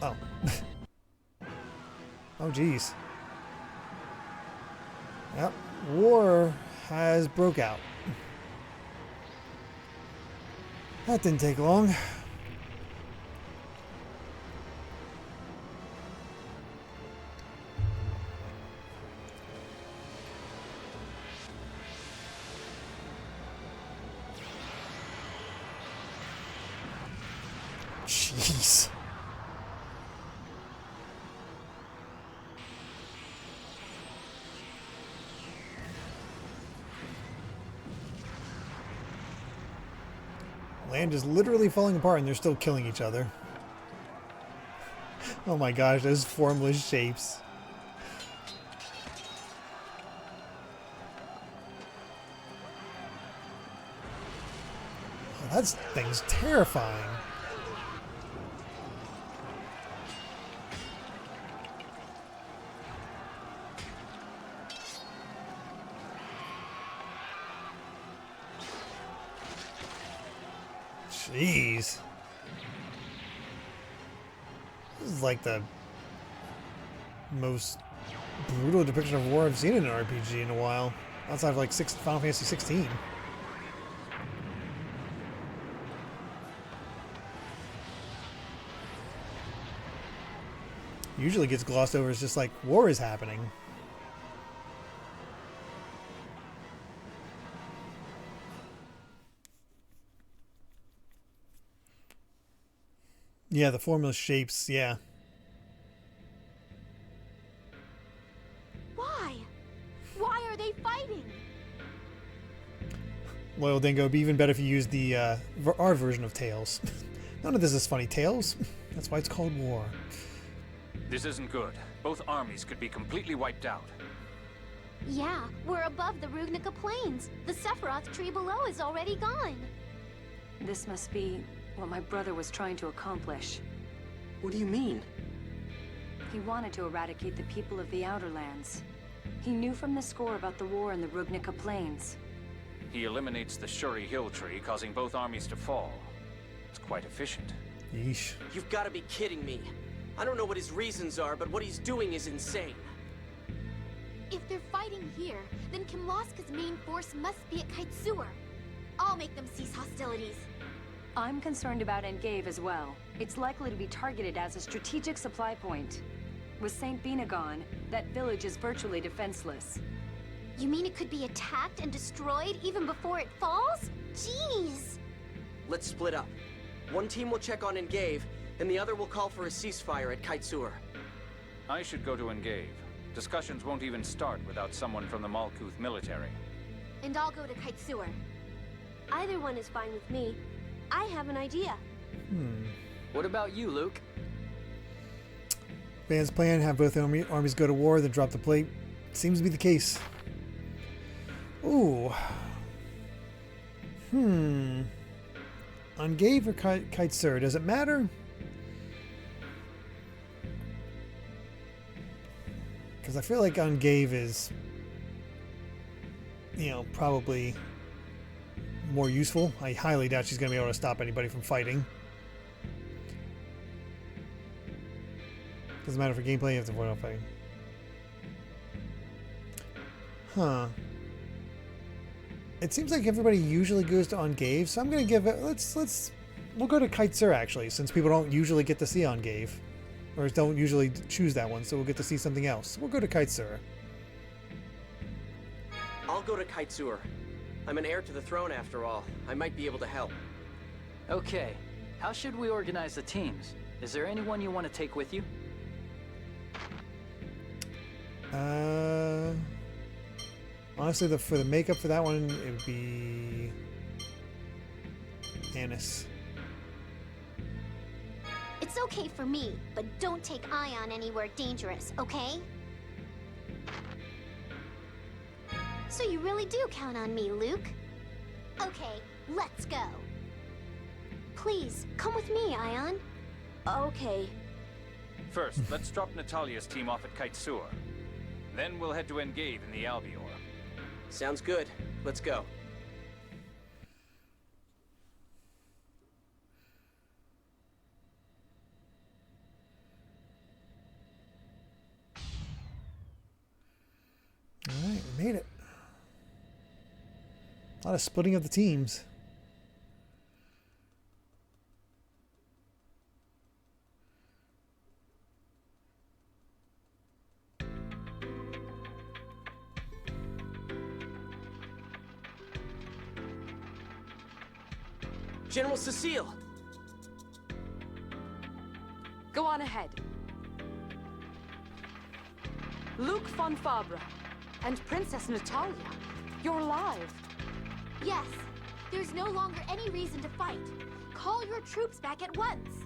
Oh. Oh, geez. Yep. War has broke out. That didn't take long. Jeez. Land is literally falling apart and they're still killing each other. Oh my gosh, those formless shapes. Oh, that thing's terrifying. Jeez. This is like the most brutal depiction of war I've seen in an RPG in a while. Outside of like Final Fantasy 16. Usually gets glossed over as just like war is happening. Yeah, the formless shapes, yeah. Why? Why are they fighting? Loyal Dingo, it'd be even better if you used the our version of Tails. None of this is funny tales. That's why it's called war. This isn't good. Both armies could be completely wiped out. Yeah, we're above the Rugnica Plains. The Sephiroth tree below is already gone. This must be what my brother was trying to accomplish. What do you mean? He wanted to eradicate the people of the Outer Lands. He knew from the score about the war in the Rugnica Plains. He eliminates the Shuri Hill tree, causing both armies to fall. It's quite efficient. Yeesh. You've got to be kidding me. I don't know what his reasons are, but what he's doing is insane. If they're fighting here, then Kimloska's main force must be at Kaitsur. I'll make them cease hostilities. I'm concerned about Engave as well. It's likely to be targeted as a strategic supply point. With St. Binah gone, that village is virtually defenseless. You mean it could be attacked and destroyed even before it falls? Jeez! Let's split up. One team will check on Engave, and the other will call for a ceasefire at Kaitsur. I should go to Engave. Discussions won't even start without someone from the Malkuth military. And I'll go to Kaitsur. Either one is fine with me. I have an idea. What about you, Luke? Van's plan, have both armies go to war, then drop the plate. Seems to be the case. Ooh. Engave or Kaitsur, does it matter? Because I feel like Engave is, you know, probably more useful. I highly doubt she's going to be able to stop anybody from fighting. Doesn't matter for gameplay, you have to avoid all fighting. Huh. It seems like everybody usually goes to Engave, so I'm going to give it, we'll go to Kaitsur actually, since people don't usually get to see Engave. Or don't usually choose that one, so we'll get to see something else. We'll go to Kaitsur. I'll go to Kaitsur. I'm an heir to the throne after all. I might be able to help. Okay, how should we organize the teams? Is there anyone you want to take with you? Honestly, for the makeup for that one, it would be Annis. It's okay for me, but don't take Ion anywhere dangerous, okay? So you really do count on me, Luke? Okay, let's go. Please, come with me, Ion. Okay. First, let's drop Natalia's team off at Kaitsur. Then we'll head to Engave in the Albior. Sounds good. Let's go. Alright, we made it. A lot of splitting of the teams. General Cecile! Go on ahead. Luke von Fabra and Princess Natalia, you're alive. Yes, there's no longer any reason to fight. Call your troops back at once.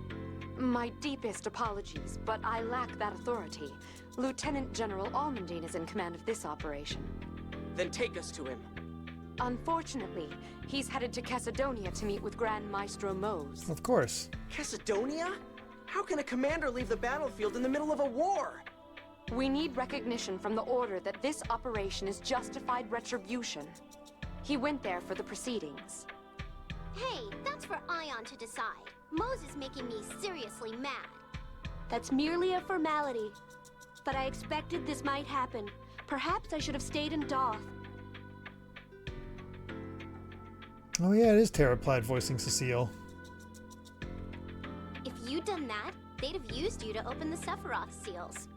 My deepest apologies, but I lack that authority. Lieutenant General Almondine is in command of this operation. Then take us to him. Unfortunately, he's headed to Cassidonia to meet with Grand Maestro Mose. Of course. Cassidonia? How can a commander leave the battlefield in the middle of a war? We need recognition from the Order that this operation is justified retribution. He went there for the proceedings. Hey, that's for Ion to decide. Mose is making me seriously mad. That's merely a formality. But I expected this might happen. Perhaps I should have stayed in Doth. Oh yeah, it is Terra Plaid voicing Cecile. If you'd done that, they'd have used you to open the Sephiroth seals.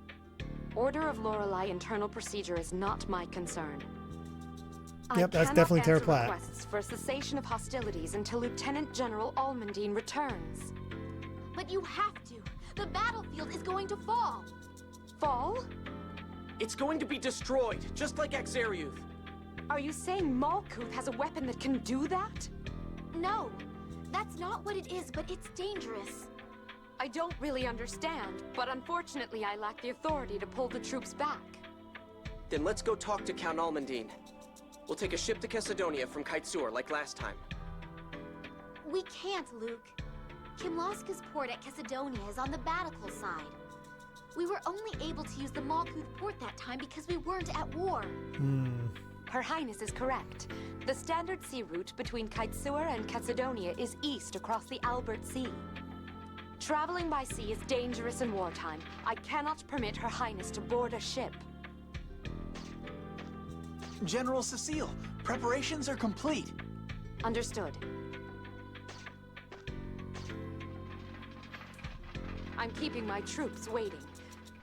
Order of Lorelei internal procedure is not my concern. Yep, that's definitely Terra Plaid. Plaid. Requests for cessation of hostilities until Lieutenant General Almondine returns. But you have to. The battlefield is going to fall. Fall? It's going to be destroyed, just like Axariuth. Are you saying Malkuth has a weapon that can do that? No. That's not what it is, but it's dangerous. I don't really understand, but unfortunately I lack the authority to pull the troops back. Then let's go talk to Count Almondine. We'll take a ship to Kessadonia from Kaitsur like last time. We can't, Luke. Kimlaska's port at Kessadonia is on the Battle side. We were only able to use the Malkuth port that time because we weren't at war. Her Highness is correct. The standard sea route between Kaitsur and Kessadonia is east across the Albert Sea. Traveling by sea is dangerous in wartime. I cannot permit Her Highness to board a ship. General Cecile, preparations are complete. Understood. I'm keeping my troops waiting.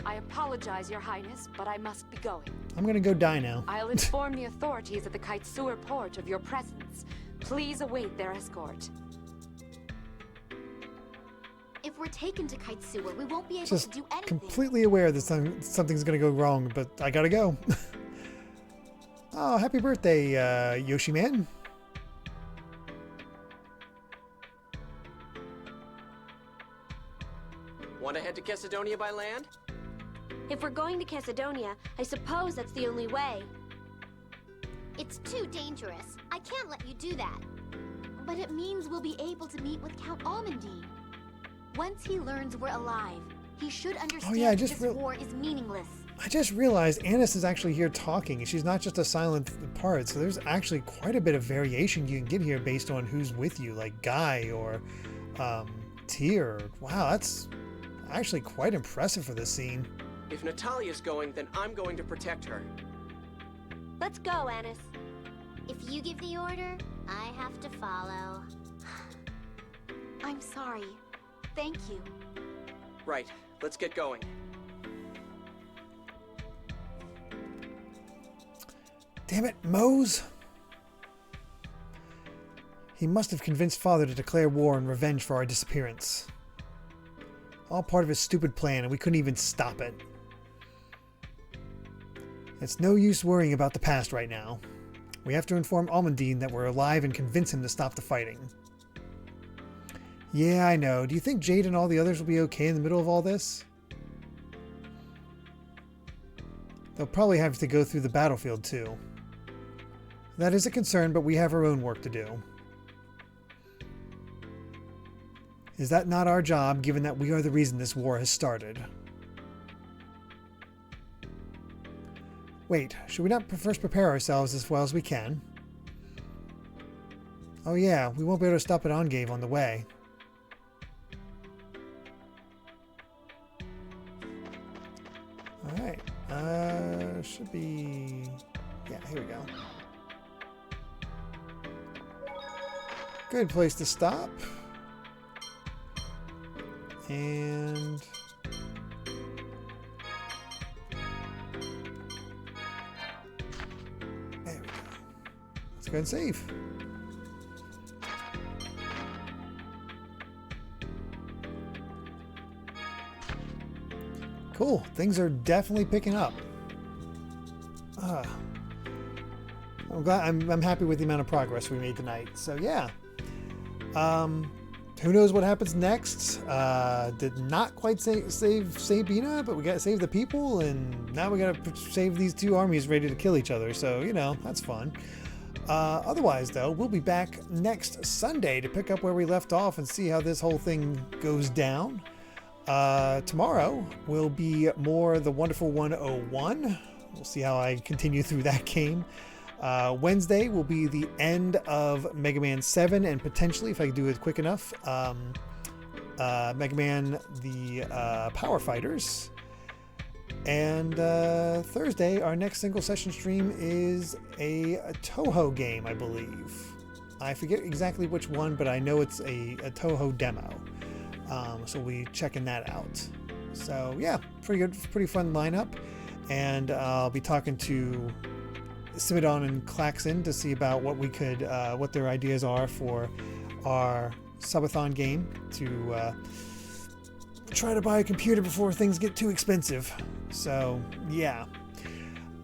I apologize, Your Highness, but I must be going. I'm gonna go die now. I'll inform the authorities at the Kaitsur port of your presence. Please await their escort. If we're taken to Kaitsur, we won't be able Just to do anything. completely aware that something's gonna go wrong, but I gotta go. Oh, happy birthday, Yoshi Man. Want to head to Kessadonia by land? If we're going to Kessadonia, I suppose that's the only way. It's too dangerous. I can't let you do that. But it means we'll be able to meet with Count Almondine. Once he learns we're alive, he should understand yeah, this war is meaningless. I just realized Annis is actually here talking, and she's not just a silent part, so there's actually quite a bit of variation you can get here based on who's with you, like Guy or Tyr. Wow, that's actually quite impressive for this scene. If Natalia's going, then I'm going to protect her. Let's go, Annis. If you give the order, I have to follow. I'm sorry. Thank you. Right, let's get going. Damn it, Mose! He must have convinced Father to declare war in revenge for our disappearance. All part of his stupid plan, and we couldn't even stop it. It's no use worrying about the past right now. We have to inform Almondine that we're alive and convince him to stop the fighting. Yeah, I know. Do you think Jade and all the others will be okay in the middle of all this? They'll probably have to go through the battlefield too. That is a concern, but we have our own work to do. Is that not our job, given that we are the reason this war has started? Wait, should we not first prepare ourselves as well as we can? Oh yeah, we won't be able to stop at Ongave on the way. Alright, should be... yeah, here we go. Good place to stop. And... there we go. Let's go ahead and save. Cool. Things are definitely picking up. I'm glad. I'm happy with the amount of progress we made tonight. So yeah. Who knows what happens next? Did not quite save Binah, but we got to save the people, and now we got to save these two armies ready to kill each other. So you know that's fun. Otherwise, though, we'll be back next Sunday to pick up where we left off and see how this whole thing goes down. Tomorrow will be more The Wonderful 101. We'll see how I continue through that game. Wednesday will be the end of Mega Man 7 and potentially, if I do it quick enough, Mega Man the Power Fighters. And Thursday, our next single session stream is a Toho game, I believe. I forget exactly which one, but I know it's a Toho demo. So we'll be checking that out. So yeah, pretty good, pretty fun lineup. And I'll be talking to Simidon and Klaxon to see about what we could, what their ideas are for our subathon game to try to buy a computer before things get too expensive. So yeah,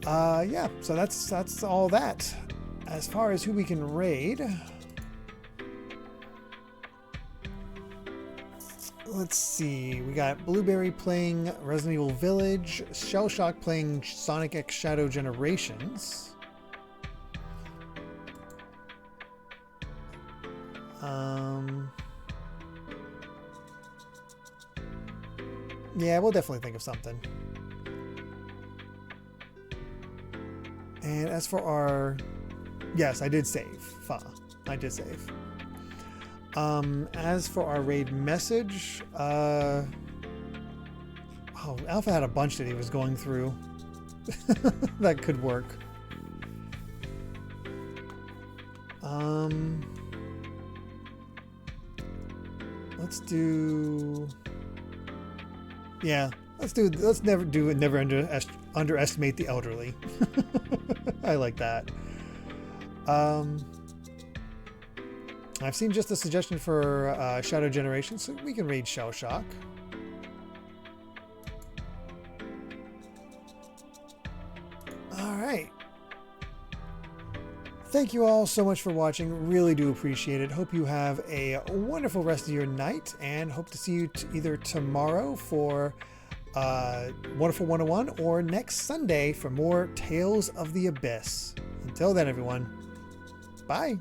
so that's all that. As far as who we can raid, Let's see. We got Blueberry playing Resident Evil Village, Shellshock playing Sonic X Shadow Generations. Yeah, we'll definitely think of something. And as for our... Yes, I did save. I did save. As for our raid message, oh, Alpha had a bunch that he was going through. That could work. Let's do... Yeah, let's never underestimate the elderly. I like that. I've seen just a suggestion for Shadow Generation, so we can raid Shellshock. Alright. Thank you all so much for watching. Really do appreciate it. Hope you have a wonderful rest of your night, and hope to see you either tomorrow for Wonderful 101 or next Sunday for more Tales of the Abyss. Until then, everyone, bye.